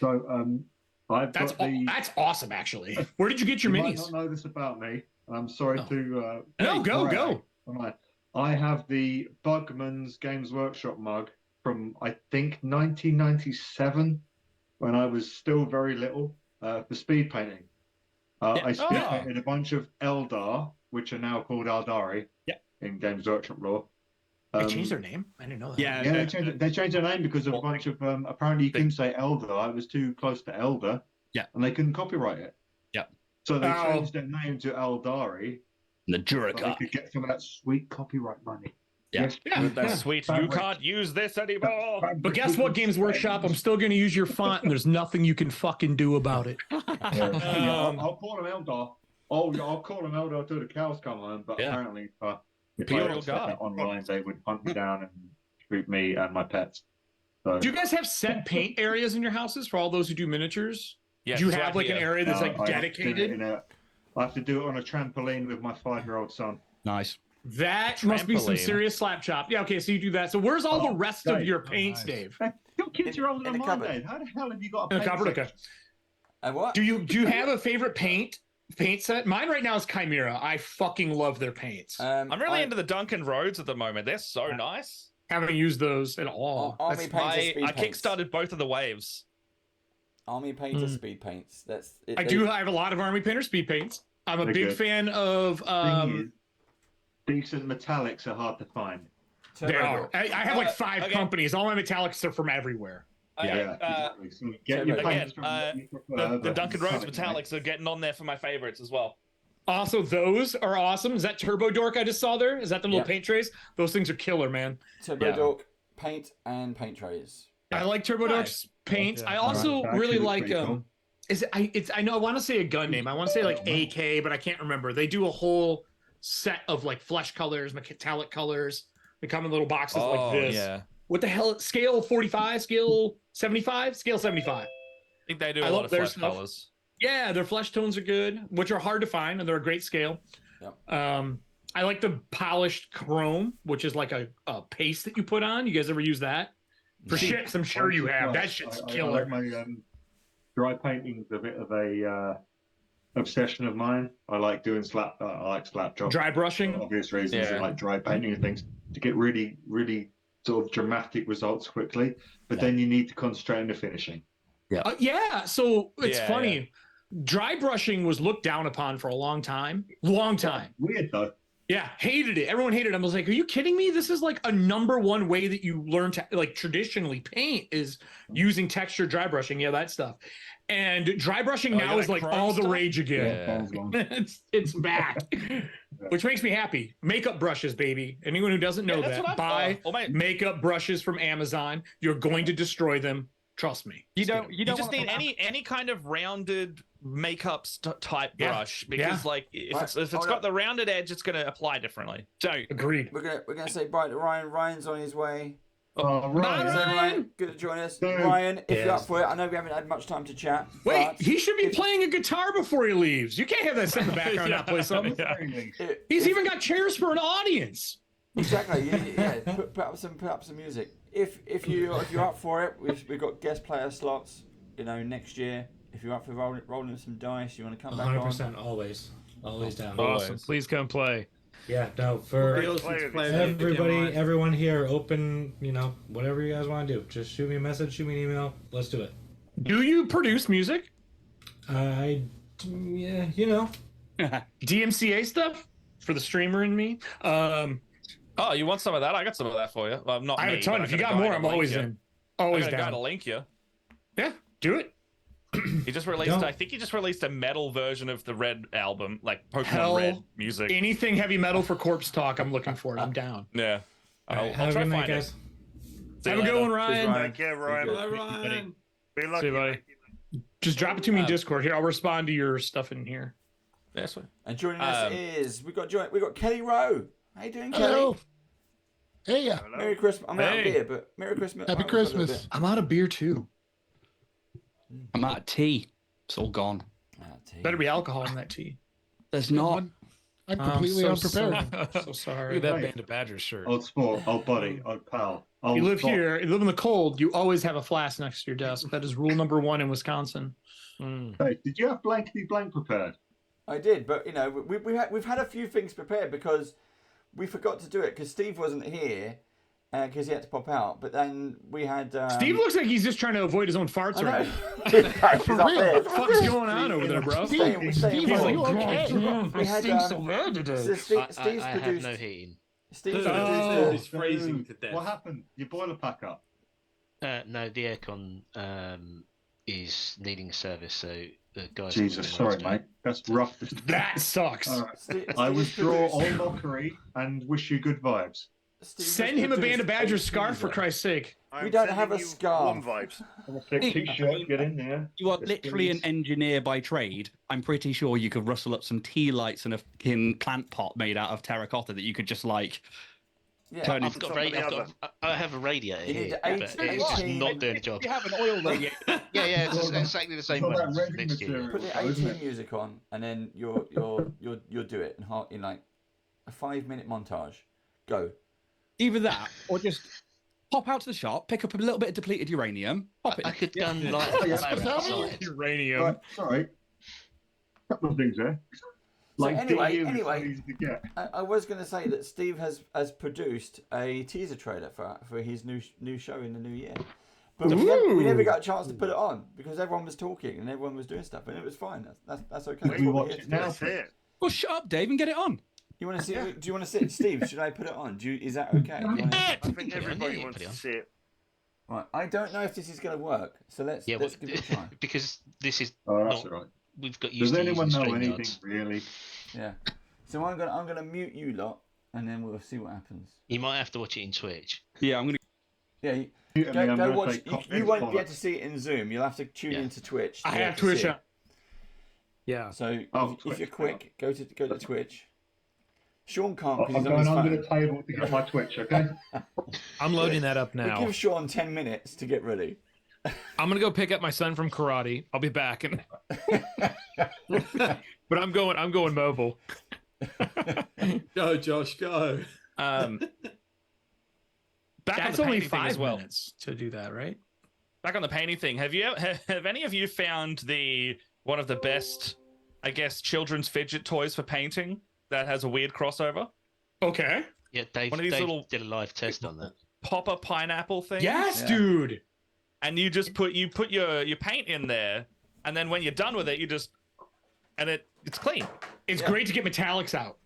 that's awesome actually. Where did you get your minis? You might not know this about me. I'm sorry to go. I have the Bugman's Games Workshop mug from I think 1997 when I was still very little for speed painting. I speed painted a bunch of Eldar, which are now called Aldari in Games Workshop lore. They changed their name? I didn't know that. Yeah, they changed their name because of a bunch of apparently you couldn't say Eldar, it was too close to Elder. Yeah. And they couldn't copyright it. Yeah. So they changed their name to Eldari. The Jurakai. So they could get some of that sweet copyright money. That's sweet. You can't use this anymore. But guess what, Games Workshop? I'm still going to use your font, and there's nothing you can fucking do about it. I'll call him Eldar. I'll call him Eldar till the cows come home. But apparently, if I was online, they would hunt me down and shoot me and my pets. So, do you guys have set paint areas in your houses for all those who do miniatures? Yes, do you have like an area that's like dedicated? I have to do it on a trampoline with my 5-year-old son. Nice. That must be some serious slap chop. Yeah, okay, so you do that. So where's all the rest of your paints, Dave? Your kids are older than mine, Dave. How the hell have you got a paint cupboard? Okay. What? Do you have a favorite paint set? Mine right now is Chimera. I fucking love their paints. I'm really into the Duncan Roads at the moment. They're so nice. Haven't used those at all. I kickstarted both of the waves. Army Painter speed paints. That's it, I have a lot of Army Painter speed paints. I'm a They're big good. fan of. Thing is, decent metallics are hard to find. They are. I have like 5 companies. All my metallics are from everywhere. Exactly. So get your Again, paints from you prefer, the but Duncan Rhodes metallic, metallics are getting on there for my favorites as well. Also, those are awesome. Is that Turbo Dork I just saw there? Is that the little paint trays? Those things are killer, man. Turbo Dork paint and paint trays. I like Turbo Dork's paints. I also really like I know I want to say a gun name. I want to say like AK, but I can't remember. They do a whole set of like flesh colors, metallic colors. They come in little boxes like this. Yeah. What the hell? Scale 45, scale 75, scale 75. I think they do a lot of flesh colors. Yeah, their flesh tones are good, which are hard to find, and they're a great scale. Yep. I like the polished chrome, which is like a paste that you put on. You guys ever use that? For shits, I'm sure you have. That shit's killer. I like my dry painting is a bit of a obsession of mine. I like doing slap job. Dry brushing? For obvious reasons. I like dry painting and things to get really, really sort of dramatic results quickly. But then you need to concentrate on the finishing. Yeah. So it's funny. Dry brushing was looked down upon for a long time. Weird though. Yeah, hated it. Everyone hated it. I was like, are you kidding me? This is like a #1 way that you learn to like traditionally paint is using texture dry brushing. Yeah, that stuff. And dry brushing now is like all the rage again. Yeah. it's back. Which makes me happy. Makeup brushes, baby. Anyone who doesn't know that, buy makeup brushes from Amazon. You're going to destroy them. Trust me. You just need any kind of rounded makeup type brush because like if it's got the rounded edge, it's going to apply differently. So agreed. We're gonna say bye to Ryan. Ryan's on his way. Oh, Ryan, good to join us. Ryan, if you're up for it, I know we haven't had much time to chat. Wait, he should be playing a guitar before he leaves. You can't have that set in the background not play something. He's even got chairs for an audience. Exactly. Yeah. Put up some music. If you're up for it, we've got guest player slots. Next year. If you're up for rolling some dice, you want to come back on. 100%, always down. Awesome. Please come play. Yeah, no, for everybody, everyone here, open, whatever you guys want to do. Just shoot me a message, shoot me an email. Let's do it. Do you produce music? DMCA stuff for the streamer and me. Oh, you want some of that? I got some of that for you. Well, not I have a ton. If you got more, I'm always in. Always down. To link you. Yeah, do it. He just released. I think he just released a metal version of the Red album, like Pokemon Red music. Anything heavy metal for Corpse Talk, I'm looking for it. I'm down. Yeah, I'll have try a to good night, find guys. it. Have a good one, Ryan. Take care, Ryan. Bye, Ryan. Be lucky. See you, buddy. Just drop it to me in Discord. Here, I'll respond to your stuff in here. That's fine. And joining us is we got Kelly Rowe. How you doing, Hello. Kelly? Hey, Merry Christmas. I'm out of beer, but Merry Christmas. Happy Christmas. I'm out of beer too. I'm out of tea. It's all gone. Better be alcohol in that tea. There's not. I'm completely unprepared. So sorry. Look at that Band of Badgers shirt. Old sport, old buddy, old pal. You live here, you live in the cold, you always have a flask next to your desk. That is rule #1 in Wisconsin. Hey, did you have blankety blank prepared? I did, but we've had a few things prepared because we forgot to do it because Steve wasn't here because he had to pop out. But then we had Steve looks like he's just trying to avoid his own farts right now. For real? What the fuck's going on over there, bro? Steve, He's like, we had Steve's so mad today. Steve's I have produced. no heating. Steve's He's freezing to death. What happened? Your boiler pack up? No, the aircon is needing service, so the guys. Jesus, sorry, mate. That's rough. That sucks. Right. I withdraw all mockery and wish you good vibes. Send him a Band of Badgers scarf for Christ's sake. We don't have a scarf. One vibes. T-shirt, get in there. You are literally an engineer by trade. I'm pretty sure you could rustle up some tea lights and a fucking plant pot made out of terracotta that you could just turn I have a radiator here, but it's just not doing the job. You have an oil radiator. yeah, it's exactly the same one next year. Put the 18 music on, and then you'll do it in like a 5-minute montage. Go. Either that, or just pop out to the shop, pick up a little bit of depleted uranium, pop it. I could gun like uranium. Right, sorry. Couple of things there. So Like anyway, easy to get. I was going to say that Steve has produced a teaser trailer for his new show in the new year. But we never got a chance to put it on because everyone was talking and everyone was doing stuff, and it was fine. That's okay. That's We what we're watch here it to now. do. Well, shut up, Dave, and get it on. You want to see? Do you want to sit, Steve? Should I put it on? Is that okay? Do you wanna... I think everybody wants to see it. Right. I don't know if this is going to work, so let's give it a try. Because this is Oh, that's not, all right. we've got used Does to anyone using know StreamYards. anything really? Yeah. So I'm gonna mute you lot, and then we'll see what happens. You might have to watch it in Twitch. Yeah, I'm gonna. Yeah. Go watch. You won't be able to see it in Zoom. You'll have to tune into Twitch. I have Twitch. Yeah. So if you're quick, go to Twitch. Sean can't I'm because he's on going his under phone. the table to get my Twitch, okay? I'm loading that up now. We give Sean 10 minutes to get ready. I'm gonna go pick up my son from karate. I'll be back, and but I'm going mobile. Go, Josh, go. Back That's on the only painting thing 5 as well. minutes to do that, right? Back on the painting thing, have any of you found one of the best, I guess, children's fidget toys for painting that has a weird crossover? Okay. Yeah, Dave, One of these Dave little did a live test on that. popper pineapple things. Yes, dude. And you just put your paint in there, and then when you're done with it, it's clean. It's great to get metallics out.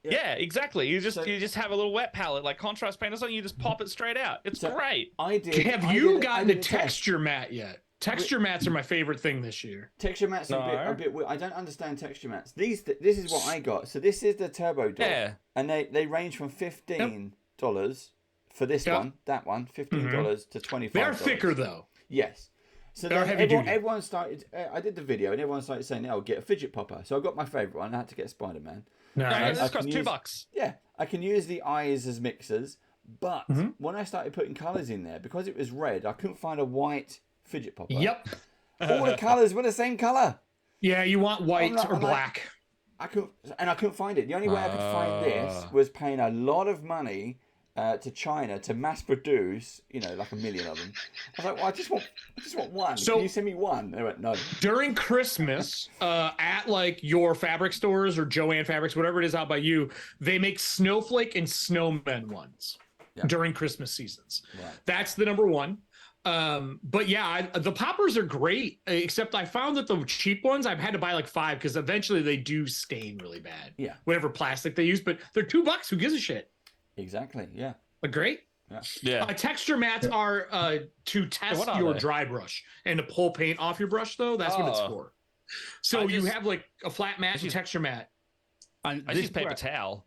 Yeah, exactly. You just have a little wet palette like contrast paint or something. You just pop it straight out. It's great. Have you gotten the texture mat yet? Texture mats are my favorite thing this year. Texture mats are a bit weird. I don't understand texture mats. This is what I got. So this is the Turbo Dog. Yeah. And they range from $15 for this one, that one, $15 to $25. They're thicker though. Yes. So They're then heavy duty. everyone started. I did the video and everyone started saying, "Oh, get a fidget popper." So I got my favorite one. I had to get Spider-Man. Right, this costs $2. Yeah, I can use the eyes as mixers, but when I started putting colors in there, because it was red, I couldn't find a white fidget popper. Yep. All the colors were the same color. Yeah, you want white or black. I couldn't find it. The only way I could find this was paying a lot of money to China to mass produce, like 1 million of them. I was like, well, I just want one. So- Can you send me one? They went, no. During Christmas, at like your fabric stores or Joann Fabrics, whatever it is out by you, they make snowflake and snowmen ones during Christmas seasons. Right. That's the number one. But yeah, the poppers are great, except I found that the cheap ones I've had to buy like 5 because eventually they do stain really bad. Yeah. Whatever plastic they use, but they're $2. Who gives a shit? Exactly. Yeah. But great. Yeah. Texture mats are to test what are your they? dry brush and to pull paint off your brush, though. That's what it's for. So you have like a flat mat and texture mat. I use paper towel.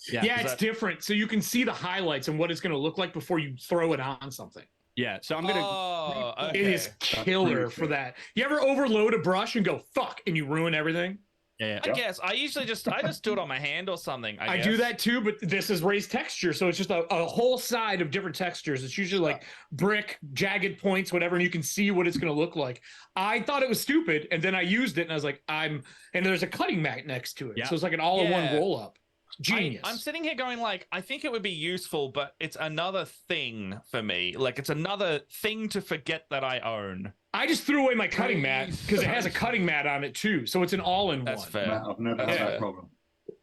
Yeah, it's different. So you can see the highlights and what it's going to look like before you throw it on something. Yeah, so I'm gonna. It is killer for that. You ever overload a brush and go fuck and you ruin everything? Yeah. I guess I just do it on my hand or something. I do guess. that too, but this is raised texture, so it's just a whole side of different textures. It's usually like brick, jagged points, whatever, and you can see what it's going to look like. I thought it was stupid, and then I used it, and I was like, and there's a cutting mat next to it, so it's like an all-in-one roll-up. Genius. I'm sitting here going like, I think it would be useful, but it's another thing for me. Like it's another thing to forget that I own. I just threw away my cutting mat because it has a cutting mat on it too, so it's an all-in-one. That's fair. I've never had that problem.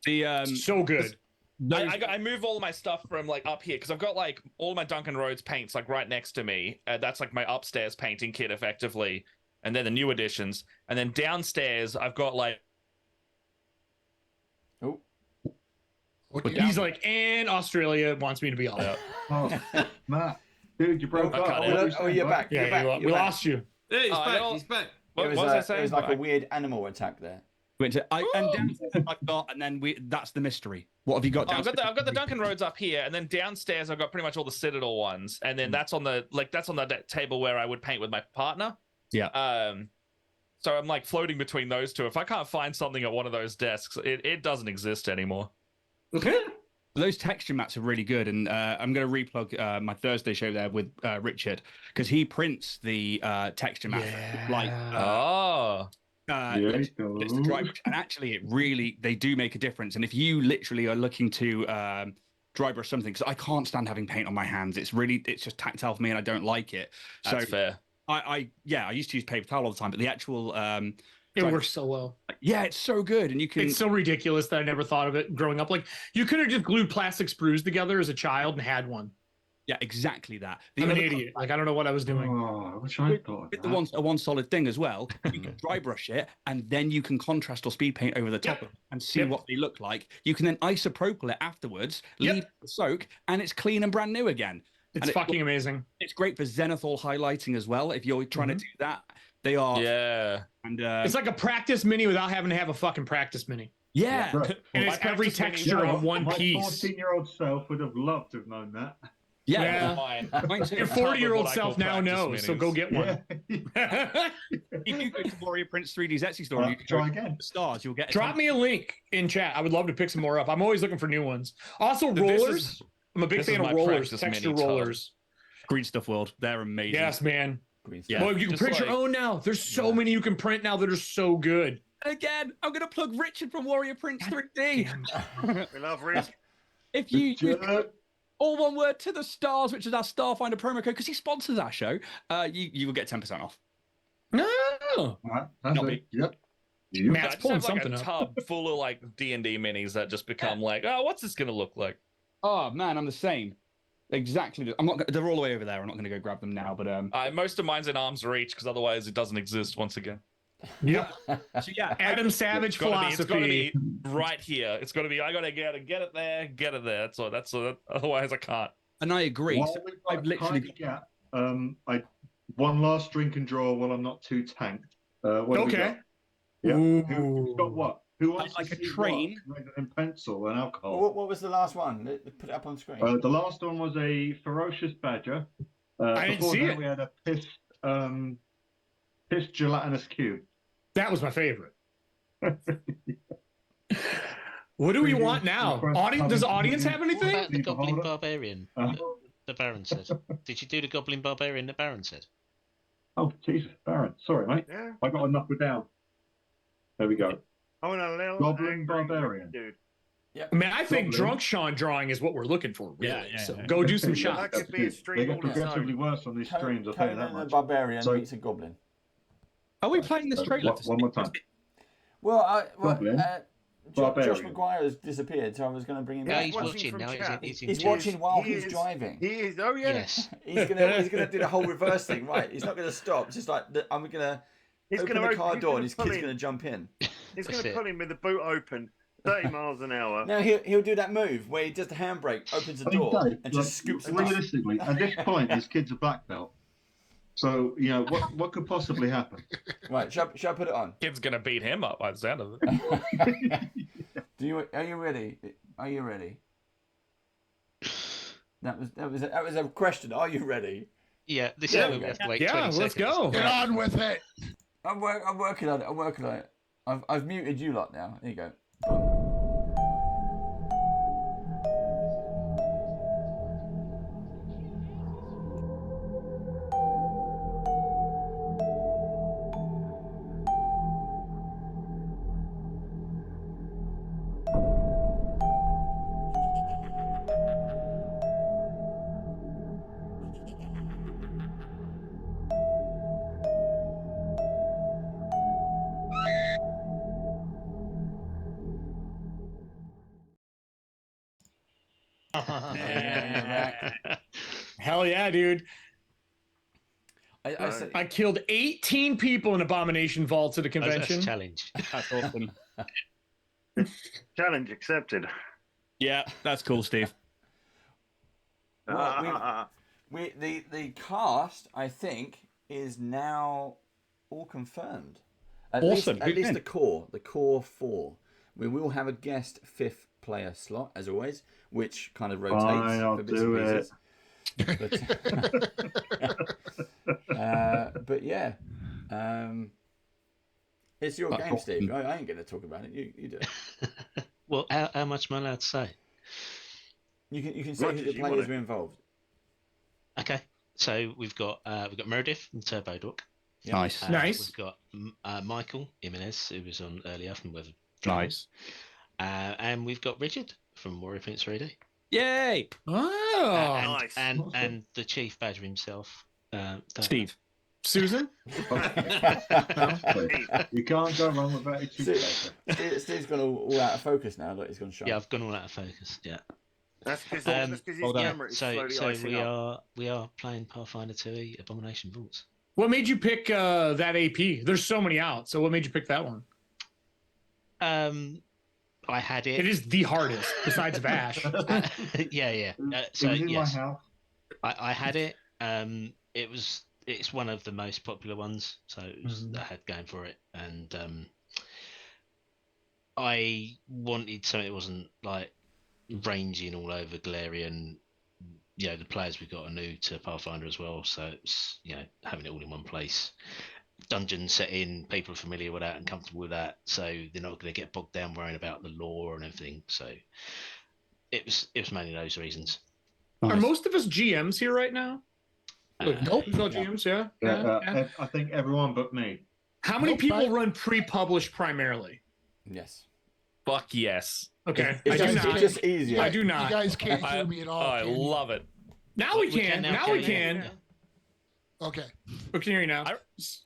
The so good. I move all of my stuff from like up here because I've got like all my Duncan Rhodes paints like right next to me. That's like my upstairs painting kit effectively, and then the new additions. And then downstairs I've got like. He's like, and Australia wants me to be on it. Oh, Matt, dude, you broke up. You're back. Yeah, You're back. we lost you. Yeah, he's back. He's back. What It was I was saying? like a weird animal attack there. Went to and downstairs I've got, and then that's the mystery. What have you got Oh, I've downstairs? got the Duncan Rhodes up here, and then downstairs I've got pretty much all the Citadel ones, and then that's on the table where I would paint with my partner. Yeah. So I'm like floating between those two. If I can't find something at one of those desks, it doesn't exist anymore. Okay. Those texture mats are really good, and I'm going to replug my Thursday show there with Richard because he prints the texture mats it's the dry brush. And actually, they do make a difference. And if you literally are looking to dry brush something, because I can't stand having paint on my hands, it's just tactile for me, and I don't like it. That's fair. I used to use paper towel all the time, but the actual it works so well. Yeah, it's so good, and you can. It's so ridiculous that I never thought of it growing up. Like you could have just glued plastic sprues together as a child and had one. Yeah, exactly that. I'm an idiot. Like I don't know what I was doing. Oh, I wish I thought. With the one solid thing as well, you can dry brush it, and then you can contrast or speed paint over the top of it and see what they look like. You can then isopropyl it afterwards, leave it to soak, and it's clean and brand new again. It's fucking amazing. It's great for zenithal highlighting as well. If you're trying to do that, they are. Yeah. And it's like a practice mini without having to have a fucking practice mini. Yeah. And it's every texture on one piece. My 14-year-old self would have loved to have known that. Yeah. Your 40-year-old self now knows, so go get one. If you go to Warrior Prince 3D's Etsy store, you can try again. Stars, you'll get. Drop me a link in chat. I would love to pick some more up. I'm always looking for new ones. Also, rollers. I'm a big fan of rollers, texture rollers. Green Stuff World, they're amazing. Yes, man. Yeah. Well, you can print your own now. There's so many you can print now that are so good. Again, I'm gonna plug Richard from Warrior Prince 3D. We love Rich. If you all one word to the stars, which is our Starfinder promo code, because he sponsors our show, you will get 10% off. No, not me. Yep. Matt's pulling something up. Tub full of like D&D minis that just become like, oh, what's this gonna look like? Oh man, I'm the same. Exactly. I'm not. They're all the way over there. I'm not going to go grab them now. But most of mine's in arm's reach because otherwise it doesn't exist once again. Yep. So yeah, Adam Savage philosophy. It's got to be right here. It's got to be. I got to get it there. Get it there. That's otherwise I can't. And I agree. While we've got I've literally a tiny gap, one last drink and draw while I'm not too tanked. What have we got? Yeah. Who's got what? Who wants like to a see train what? In pencil and alcohol. What was the last one? Put it up on screen. The last one was a ferocious badger. I didn't see it. We had a pissed gelatinous cube. That was my favorite. What do we want now? Does the audience have anything? What about the Goblin Barbarian? The Baron said. Did you do the Goblin Barbarian? The Baron said. Oh Jesus, Baron. Sorry, mate. Yeah. I got to knuckle down. There we go. I want a little Goblin Barbarian. dude. I mean, I think Drunk Sean drawing is what we're looking for. Really. Yeah. So go do some shots. That could be a They stream get all the progressively time. worse on these streams. I'll tell you that Conan the much. Barbarian meets a goblin. Are we playing this trailer? One more time. Well, Goblin. Josh Barbarian. Maguire has disappeared, so I was going to bring him back. he's watching now. He's watching while he's driving. He is. Oh yeah. Yes. He's gonna do the whole reverse thing, right? He's not gonna stop. Just like I'm gonna open the car door and his kid's gonna jump in. He's going to pull him with the boot open, 30 miles an hour. No, he'll do that move where he does the handbrake, opens the door, and just scoops him up. Realistically, at this point, this kid's a black belt. So what could possibly happen? Right, shall I put it on? Kid's gonna beat him up by the sound of it. Are you ready? Are you ready? That was a question. Are you ready? Yeah, this is where we have to wait 20 seconds. Let's go. Get on with it. I'm working on it. I've muted you lot now. There you go. Hell yeah, dude. I killed 18 people in Abomination Vaults at a convention. That's a challenge. That's awesome. Challenge accepted. Yeah, that's cool, Steve. Well, the cast, I think, is now all confirmed. At Awesome. least the core four. We will have a guest fifth player slot, as always, which kind of rotates I'll for bits do and it. pieces. But yeah, it's your game, Steve. I ain't going to talk about it. You do it. Well, how much am I allowed to say? You can say who the players are involved. Okay, so we've got Meredith from Turbo Dog. Yeah. Nice. We've got Michael Jimenez, who was on earlier from Weather. Nice. And we've got Richard from Warrior Prince 3D. Yay! Oh, nice. And the chief badger himself, Steve. Susan? You can't go wrong with that. Steve's gone all out of focus now. Look, he's gone sharp. Yeah, I've gone all out of focus. Yeah. That's because his Yeah, camera is slowly icing up. we are playing Pathfinder 2E Abomination Vaults. What made you pick that AP? There's so many out. So what made you pick that one? I had it. It is the hardest besides Vash. Yeah. It was in my house. I had it. It's one of the most popular ones, so I had going for it, and I wanted something that wasn't like ranging all over Galarian. The players we got are new to Pathfinder as well, so it's having it all in one place. Dungeon setting, people are familiar with that and comfortable with that, so they're not going to get bogged down worrying about the lore and everything. So it was mainly those reasons. Are most of us GMs here right now? Nope. Who's not GMs? Yeah. I think everyone but me. How many people run pre-published primarily? Yes. Fuck yes. Okay. It's just easier. I do not. You guys can't hear me at all. I can you? love it. Now we can. Now we can. Okay. We can hear you now.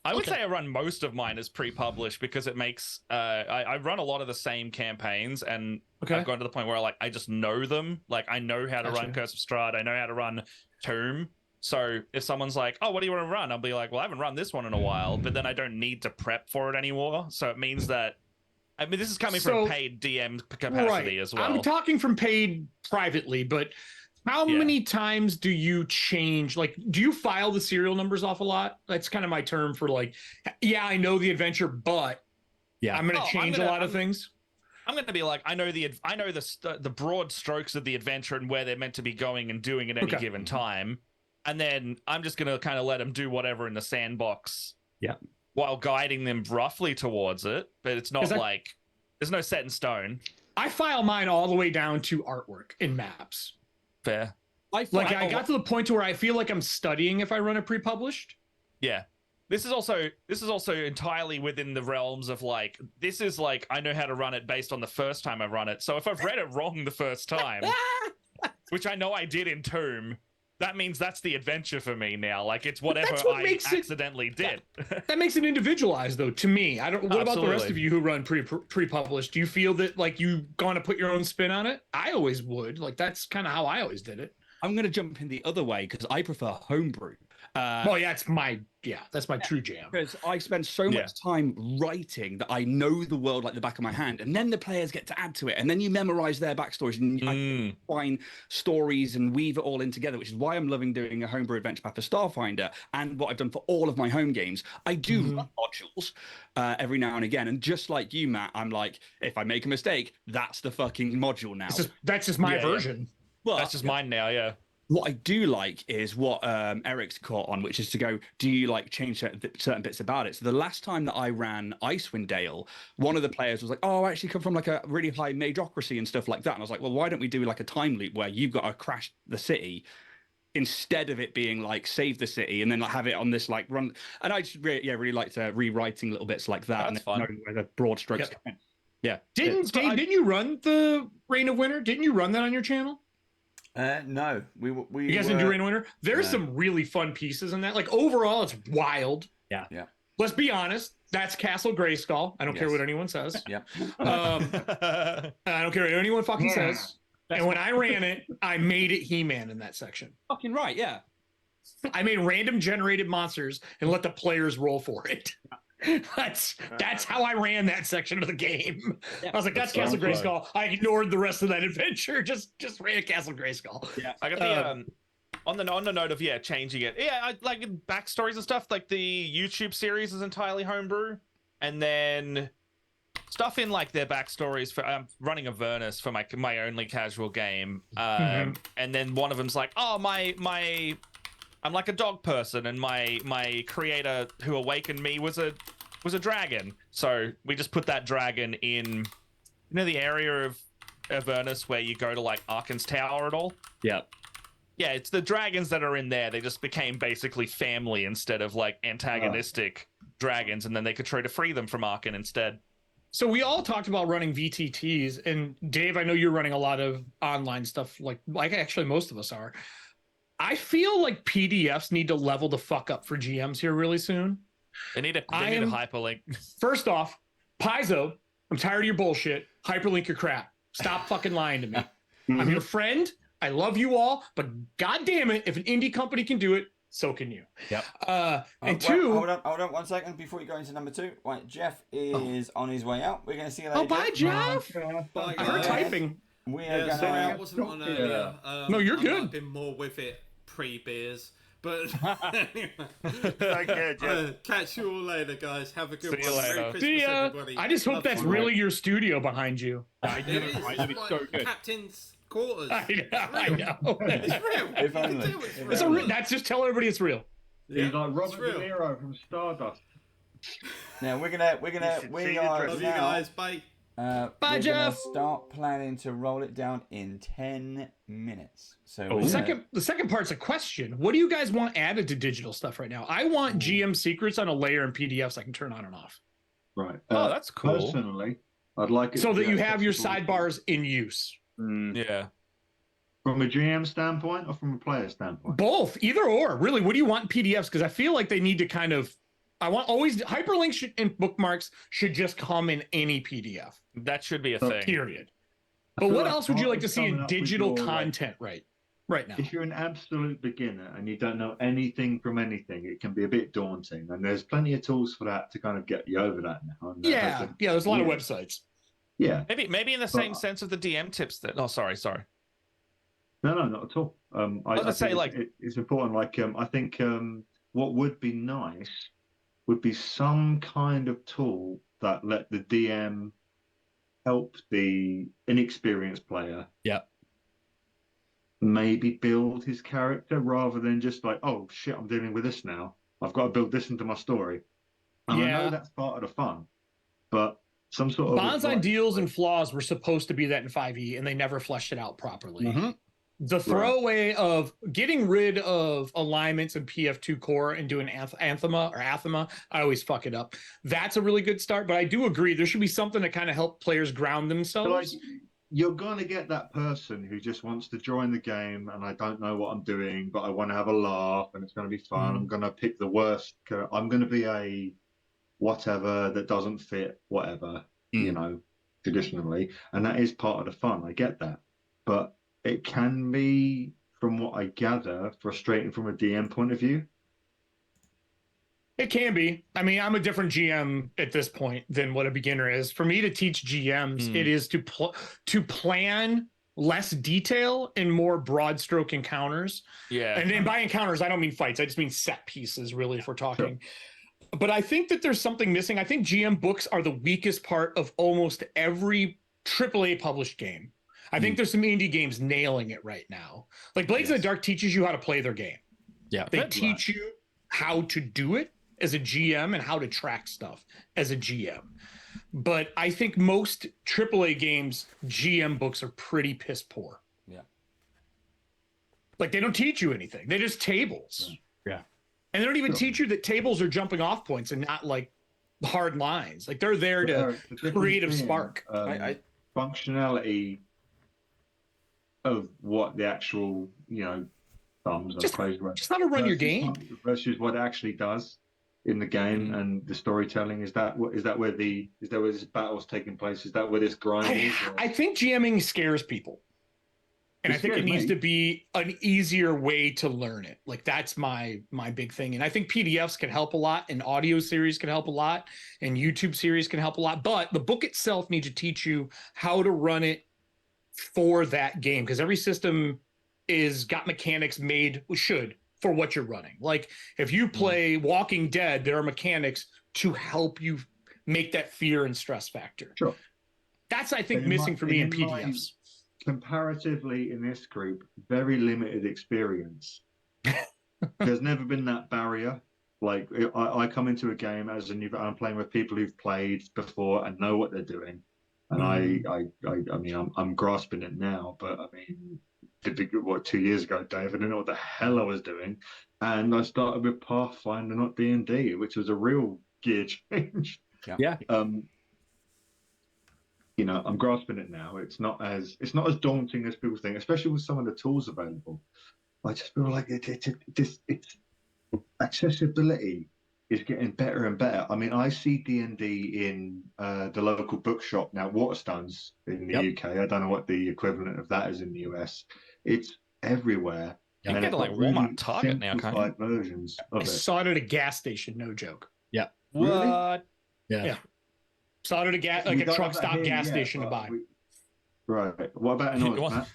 I would say I run most of mine as pre-published because it makes I run a lot of the same campaigns, and I've gone to the point where I just know them. Like I know how to run Curse of Strahd, I know how to run Tomb. So if someone's like, "Oh, what do you want to run?" I'll be like, "Well, I haven't run this one in a while," but then I don't need to prep for it anymore. So it means that this is coming from paid DM capacity as well. I'm talking from paid privately, but how many times do you change? Like, do you file the serial numbers off a lot? That's kind of my term for I know the adventure, but I'm going to change a lot of things. I'm going to be like, I know the broad strokes of the adventure and where they're meant to be going and doing at any given time, and then I'm just going to kind of let them do whatever in the sandbox. Yeah. While guiding them roughly towards it, but it's not there's no set in stone. I file mine all the way down to artwork in maps. Fair. I got to the point where I feel like I'm studying if I run a pre-published. Yeah. This is also entirely within the realms of this is I know how to run it based on the first time I run it. So if I've read it wrong the first time, which I know I did in Tomb, that means that's the adventure for me now. It's whatever I accidentally did. That makes it individualized, though, to me. I don't. What about the rest of you who run pre-published? Do you feel that you going to put your own spin on it? I always would. That's kind of how I always did it. I'm going to jump in the other way because I prefer homebrew. That's my true jam. Because I spend so much time writing that I know the world like the back of my hand, and then the players get to add to it, and then you memorize their backstories and I find stories and weave it all in together, which is why I'm loving doing a homebrew adventure path for Starfinder and what I've done for all of my home games. I do run modules every now and again, and just like you, Matt, I'm like, if I make a mistake, that's the fucking module now. That's just my version. Well, that's just mine now. Yeah. What I do like is what Eric's caught on, which is to go, do you change certain bits about it? So the last time that I ran Icewind Dale, one of the players was like, oh, I actually come from a really high mageocracy and stuff like that. And I was like, well, why don't we do a time loop where you've got to crash the city instead of it being save the city and then have it on this run. And I just really like to rewriting little bits like that. That's fun. Knowing where the broad strokes come in. Yeah. Didn't you run the Reign of Winter? Didn't you run that on your channel? No, we you guys didn't do Reign of Winter? There's some really fun pieces in that. Overall, it's wild. Yeah. Let's be honest. That's Castle Grayskull. I don't care what anyone says. Yeah. I don't care what anyone fucking says. And when I ran it, I made it He-Man in that section. Fucking right, yeah. I made random generated monsters and let the players roll for it. That's how I ran that section of the game. Yeah. I was like, that's Castle Grayskull. I ignored the rest of that adventure. Just ran Castle Grayskull. Yeah, I got the on the note of changing it. Yeah, I like backstories and stuff. Like the YouTube series is entirely homebrew, and then stuff in their backstories for I'm running Avernus for my only casual game, and then one of them's like, oh my. I'm like a dog person, and my creator who awakened me was a dragon. So we just put that dragon in, the area of Avernus where you go to Arkan's Tower and all. Yeah. Yeah, it's the dragons that are in there. They just became basically family instead of antagonistic dragons, and then they could try to free them from Arkan instead. So we all talked about running VTTs, and Dave, I know you're running a lot of online stuff. Like actually most of us are. I feel like PDFs need to level the fuck up for GMs here really soon. They need a hyperlink. First off, Paizo, I'm tired of your bullshit. Hyperlink your crap. Stop fucking lying to me. I'm your friend. I love you all, but god damn it, if an indie company can do it, so can you. Yep. And two, hold on 1 second before you go into number 2. Right, Jeff is on his way out. We're going to see you later. oh, bye, Jeff. Bye, I heard guys. typing. We are Yeah, going sorry, I to. wasn't on earlier. No, you're I good. might have been more with it pre-beers. But anyway, Take care, Jeff. Catch you all later, guys. Have a good See you one. later. Merry Christmas, See ya. everybody. I just hope Love that's you. really your studio behind you. It is. That'd be It's so like good. Captain's quarters. I know. It's real. If You can only. do it's It's real. that's just tell everybody it's real. He's like it's Robert real. De Niro from Stardust. Now we You are should see the now. dress. Love you guys. Bye. Bye, we're gonna Jeff. start planning to roll it down in 10 minutes. So The second part's a question. What do you guys want added to digital stuff right now? I want GM secrets on a layer in PDFs I can turn on and off. Right. Oh, that's cool. Personally, I'd like it So to that be you have your accessible sidebars in use. Yeah. from a GM standpoint or from a player standpoint. Both, either or. Really, what do you want in PDFs? Because I feel like they need to kind of. I want always hyperlinks and bookmarks should just come in any PDF. That should be a thing. Period. I But feel what like else would you part like of to see coming in up with digital your, like, content right now? If you're an absolute beginner and you don't know anything from anything, it can be a bit daunting. And there's plenty of tools for that to kind of get you over that now. And Yeah, there's a lot of Yeah. websites. Yeah. Maybe in the same sense of the DM tips that. Oh, sorry. No, not at all. I was gonna say, think like- it's important. Like, I think what would be nice would be some kind of tool that let the DM help the inexperienced player. Yep. Maybe build his character rather than just like, oh shit, I'm dealing with this now. I've got to build this into my story. And I Yeah. know that's part of the fun, but some sort of Bonds, advice- ideals, and flaws were supposed to be that in 5e, and they never fleshed it out properly. Mm-hmm. The throwaway of getting rid of alignments in PF2 core and doing Athema, I always fuck it up. That's a really good start, but I do agree there should be something to kind of help players ground So, like, themselves. you're going to get that person who just wants to join the game and I don't know what I'm doing, but I want to have a laugh and it's going to be fun. I'm going to pick the worst. I'm going to be a whatever that doesn't fit whatever, you know, traditionally. And that is part of the fun. I get that. But it can be, from what I gather, frustrating from a DM point of view. It can be. I mean, I'm a different GM at this point than what a beginner is. For me to teach GMs, it is to plan less detail and more broad stroke encounters. Yeah. And then by encounters, I don't mean fights. I just mean set pieces, really, if we're talking. But I think that there's something missing. I think GM books are the weakest part of almost every AAA published game. I think there's some indie games nailing it right now. Like Blades in the Dark teaches you how to play their game. Yeah. They teach you how to do it as a GM and how to track stuff as a GM. But I think most AAA games, GM books are pretty piss poor. Yeah. Like they don't teach you anything. They're just tables. Yeah. And they don't even teach you that tables are jumping off points and not like hard lines. Like they're there to creative spark. Functionality of what the actual, you know, thumbs and plays just how to run your game versus what it actually does in the game and the storytelling. Is that where this battle's taking place? Is that where this grind is? Or- I think GMing scares people. And I think it needs to be an easier way to learn it. Like that's my big thing. And I think PDFs can help a lot, and audio series can help a lot, and YouTube series can help a lot. But the book itself needs to teach you how to run it for that game, because every system is got mechanics made for what you're running. Like if you play Walking Dead, there are mechanics to help you make that fear and stress factor. Sure. That's I think missing for me in PDFs. Comparatively in this group, very limited experience. There's never been that barrier. Like I come into a game as a new, I'm playing with people who've played before and know what they're doing. And I mean, I'm grasping it now, but I mean, 2 years ago, Dave, I didn't know what the hell I was doing. And I started with Pathfinder, not D&D, which was a real gear change. Yeah. You know, I'm grasping it now. It's not as daunting as people think, especially with some of the tools available. I just feel like it's accessibility is getting better and better. I mean, I see D&D in the local bookshop now, Waterstones in the UK. I don't know what the equivalent of that is in the US. It's everywhere. You can and get they've like got Walmart, really Target now, can't you? simplified versions of I it. saw it at a gas station, no joke. Yeah. What? Yeah. Saw it at a gas, We like a don't truck have that stop here gas yet, station to but buy. Right. What about in You Oz, want- Matt?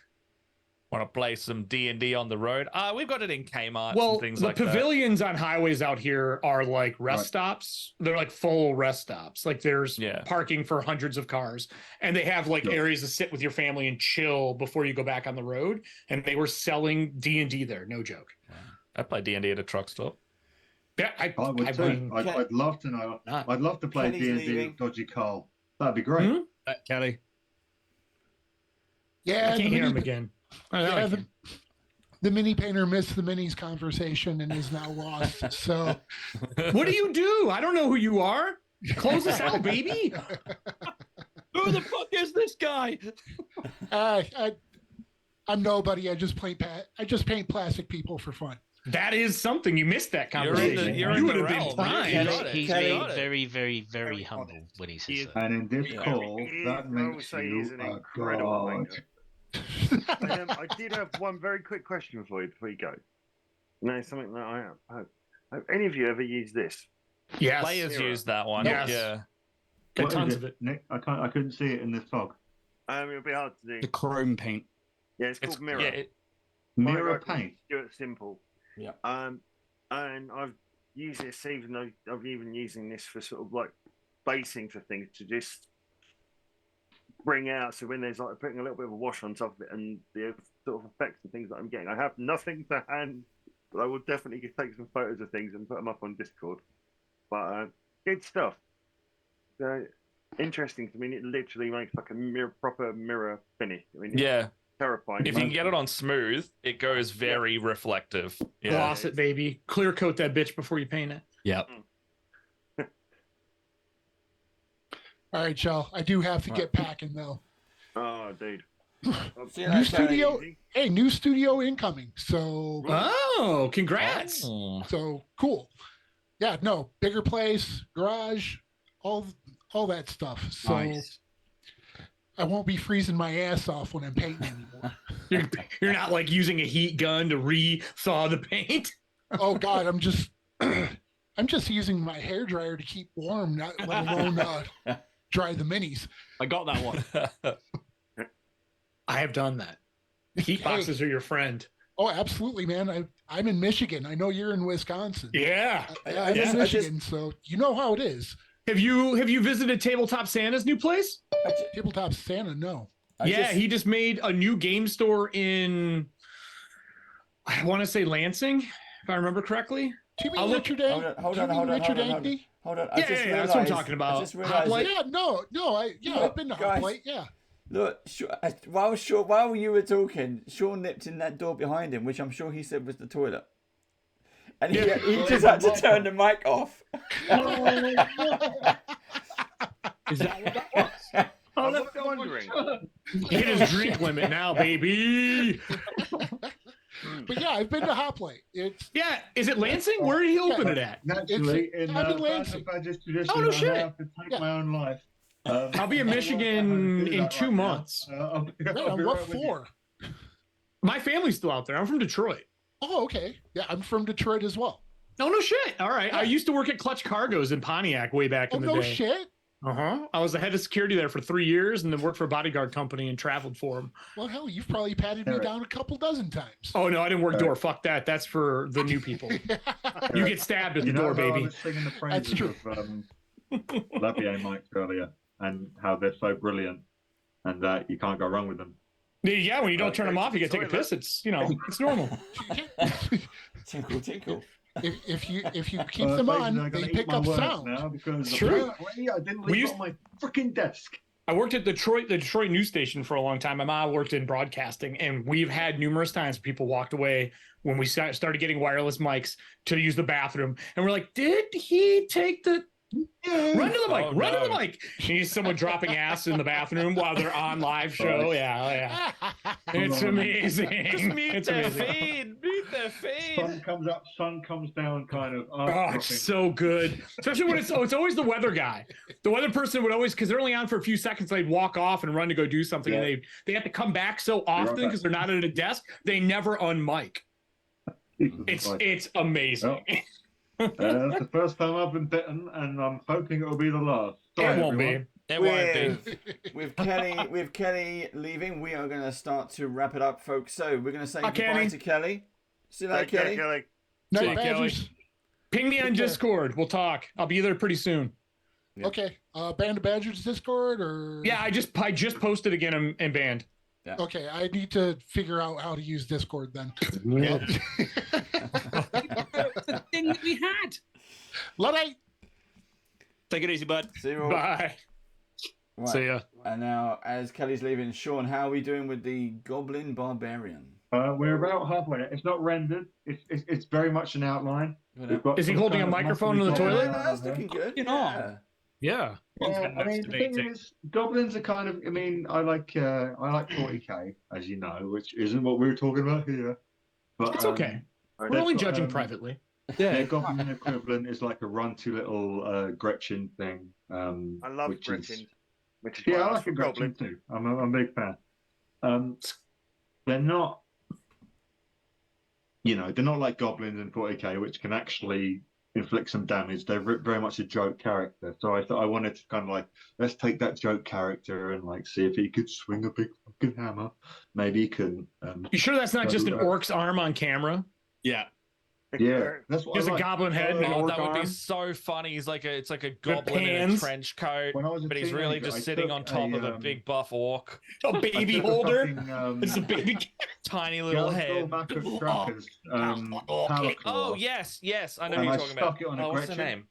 Want to play some D&D on the road? We've got it in Kmart Well, and things the like that. pavilions on highways out here are like rest Right. stops. They're like full rest stops. Like there's parking for hundreds of cars, and they have like areas to sit with your family and chill before you go back on the road. And they were selling D&D there, no joke. I play D&D at a truck stop. Yeah, I would too. mean, I'd love to know. I'd love to play Kenny's D&D leaving. with Dodgy Carl. That'd be great. Kelly. Yeah, I can't the hear him mini- again. Yeah, the mini painter missed the minis conversation and is now lost. So, what do you do? I don't know who you are. Close us out, baby. Who the fuck is this guy? I'm nobody. I just paint plastic people for fun. That is something. You missed that conversation. You're in You the would have been realm. prime. He's being very, very, very humble when he says that. And in this call, that I would makes say you he's an a incredible god. painter. I did have one very quick question for you before you go. No, something that I have. Have any of you ever used this? Yes. Players use that one. Yes. Yeah. Got What tons is of it. Nick, I couldn't see it in this fog. It'll be hard to do. The chrome paint. Yeah, it's called Mirror. Yeah, Mirror By a guy called paint. Stuart Simple. Yeah. And I've used this even though I've even using this for sort of like basing for things to just bring out. So when there's like putting a little bit of a wash on top of it and the sort of effects and things that I'm getting, I have nothing to hand, but I will definitely take some photos of things and put them up on Discord. But good stuff. Interesting. I mean, it literally makes like a proper mirror finish. I mean, Yeah. terrifying. If you can get it on smooth, it goes very reflective. Yeah. Gloss it, baby. Clear coat that bitch before you paint it. Yep. All right, y'all. I do have to get packing though. Oh, dude. New studio. Hey, new studio incoming. So. Oh, congrats. So cool. Yeah, no, bigger place, garage, all that stuff. So Nice. I won't be freezing my ass off when I'm painting anymore. You're not like using a heat gun to re-thaw the paint. Oh God, I'm just using my hair dryer to keep warm, not let alone dry the minis. I got that one. I have done that. Heat boxes are your friend. Oh, absolutely, man. I'm in Michigan. I know you're in Wisconsin. Yeah. I'm in Michigan, so you know how it is. Have you visited Tabletop Santa's new place? Tabletop Santa, no. He just made a new game store in, I want to say Lansing, if I remember correctly. Do you mean Richard Ankney? Hold on. I just Yeah, that's what I'm realised- talking about. I just realised that- Yeah, no, I've been to Hot guys, Plate, yeah. Look, while you were talking, Sean nipped in that door behind him, which I'm sure he said was the toilet. And he just had to turn the mic off. Is that what that was? I was wondering. Hit his drink limit now, baby. But yeah, I've been to Hot Plate. Yeah, is it Lansing? Where did he open it at? Naturally, in I'm in Lansing. Badger's tradition, Oh, no I shit. have to take my own life. I'll be in Michigan in 2 months. What for? My family's still out there. I'm from Detroit. Oh, okay. Yeah, I'm from Detroit as well. Oh, no shit. All right. I used to work at Clutch Cargoes in Pontiac way back in the day. No shit. I was the head of security there for 3 years and then worked for a bodyguard company and traveled for them. Well, hell, you've probably patted me down a couple dozen times. Oh, no, I didn't work door. Fuck that. That's for the new people. You get stabbed at the door, I baby. was singing the praises of Labier mics earlier and how they're so brilliant and that you can't go wrong with them. Yeah, when you don't turn them off, you get to take a piss. It's, it's normal. Tinkle. If you keep them on, they pick up sound. Now because It's true. apparently I didn't leave it on my freaking desk. I worked at the Detroit news station for a long time. My mom worked in broadcasting, and we've had numerous times people walked away when we started getting wireless mics to use the bathroom, and we're like, "Did he take the run to the mic? Run to the mic!" You need someone dropping ass in the bathroom while they're on live show. Yeah. It's amazing. Just mute It's their amazing. feed. Mute their feed. Sun comes up, sun comes down, kind of. Oh, it's so good. Especially when it's always the weather guy. The weather person would always, because they're only on for a few seconds, they'd walk off and run to go do something, and they have to come back so often because they're not at a desk. They never unmic. It's amazing. Well, that's the first time I've been bitten, and I'm hoping it'll be the last. Sorry, It won't be. everyone. It won't be. With Kelly leaving, we are going to start to wrap it up, folks. So we're going to say goodbye Kenny. to Kelly. See you later, Kelly. See you, Kelly. Ping me on Discord. We'll talk. I'll be there pretty soon. Yeah. Okay. Band of Badgers Discord or Yeah, I just posted again and banned. Yeah. Okay, I need to figure out how to use Discord then. The thing that we had. Luddite. Take it easy, bud. See you all. Bye. Right. See ya. And now, as Kelly's leaving, Sean, how are we doing with the Goblin Barbarian? We're about halfway. It's not rendered. It's very much an outline. We've got Is he some holding a kind of microphone in the muscly toilet? guy That's looking good. Yeah. Yeah, I mean, the thing is, goblins are kind of. I mean, I like 40k, as you know, which isn't what we were talking about here. But It's okay. We're only judging privately. Their goblin equivalent is like a run-to little Gretchen thing. I love which Gretchen. Is, Which is yeah, why I I like a Gretchen Goblin. too. I'm a big fan. They're not, they're not like goblins in 40k, which can actually inflict some damage. They're very much a joke character. So I thought I wanted to kind of like, let's take that joke character and like see if he could swing a big fucking hammer. Maybe he couldn't. You sure that's not just an orc's arm on camera? Yeah. Yeah, that's what Just I a like. goblin head and an Oh, orc that would arm. be so funny. It's like a goblin in a pans. trench coat, When I was a but he's really teenager, just I sitting took on top of a a, big buff orc. A baby took a holder. fucking, It's a baby. Tiny little head. back of Truckers, pallet Oh claw. yes, I know And what I you're talking stuck about. it on a Oh, what's the Gretchen.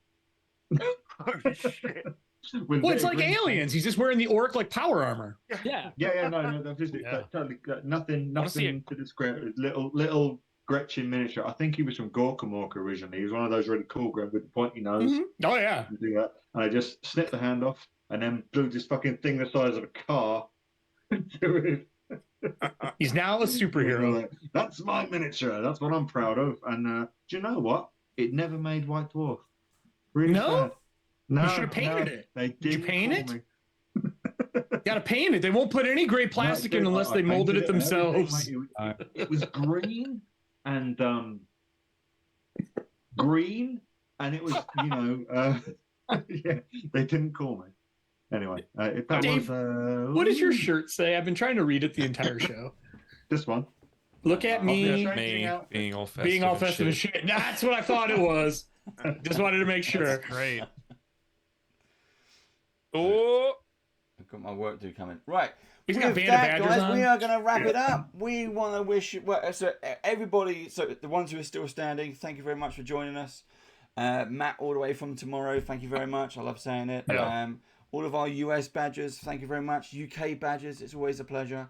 name? With Well, it's their like green aliens. He's just wearing the orc like power armor. Yeah. no, totally, nothing wanna see to describe. Little Gretchen miniature. I think he was from Gorkamorka originally. He was one of those really cool with the pointy nose. Oh yeah. You do that. And I just snipped the hand off and then blew this fucking thing the size of a car into it. He's now a superhero. That's my miniature. That's what I'm proud of. And do you know what? It never made White Dwarf. Really No? sad. No, You should have painted no, it. They Did you didn't paint call it? me. Gotta paint it. They won't put any gray plastic in unless they molded it painted and everything, themselves. mate. It was green and it was, yeah, they didn't call me. Anyway, that Dave, was. What does your shirt say? I've been trying to read it the entire show. This one. Look at me. Being all festive. Being all festive and shit. That's what I thought it was. Just wanted to make sure. Great. Oh, I've got my work to do coming. Right. He's got With Band of that, Badgers guys, on. we are going to wrap it up. We want to wish so everybody, so the ones who are still standing, thank you very much for joining us. Matt, all the way from tomorrow, thank you very much. I love saying it. Yeah. All of our US badgers, thank you very much. UK badgers, it's always a pleasure.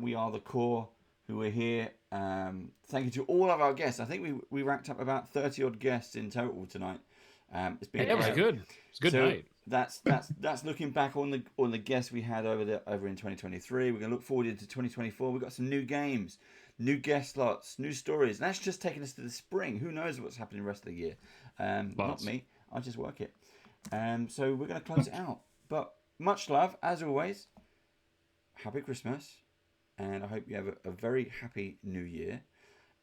We are the core who are here. Thank you to all of our guests. I think we racked up about 30 odd guests in total tonight. It's been It was great. good. It's a good So night. That's looking back on the guests we had over in 2023. We're gonna look forward into 2024. We've got some new games, new guest slots, new stories. And that's just taking us to the spring. Who knows what's happening the rest of the year? Not me. I just work it. So we're gonna close it out. But much love as always. Happy Christmas, and I hope you have a very happy New Year.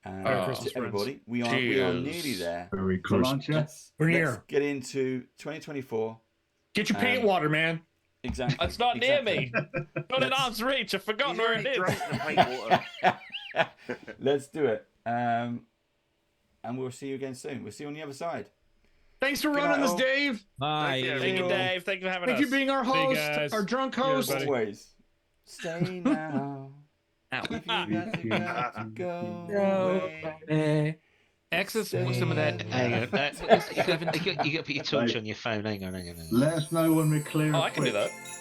Merry Christmas, to everybody. friends. We are nearly there. Very So Christmas. We're let's near. get into 2024. Get your paint water, man. Exactly. It's not near me. Not in arm's reach. I've forgotten where it is. Let's do it. And we'll see you again soon. We'll see you on the other side. Thanks for Good running night, this, all. Dave. Thank you, Dave. Thank you for having Thank us. you being our See you host, guys. our drunk See you, host. buddy. Always. Stay now. If you got to go away. Access some of that. Hang on. You got to put your torch on your phone. Hang on. Let us know when we're clear. Oh, and I can do quick. that.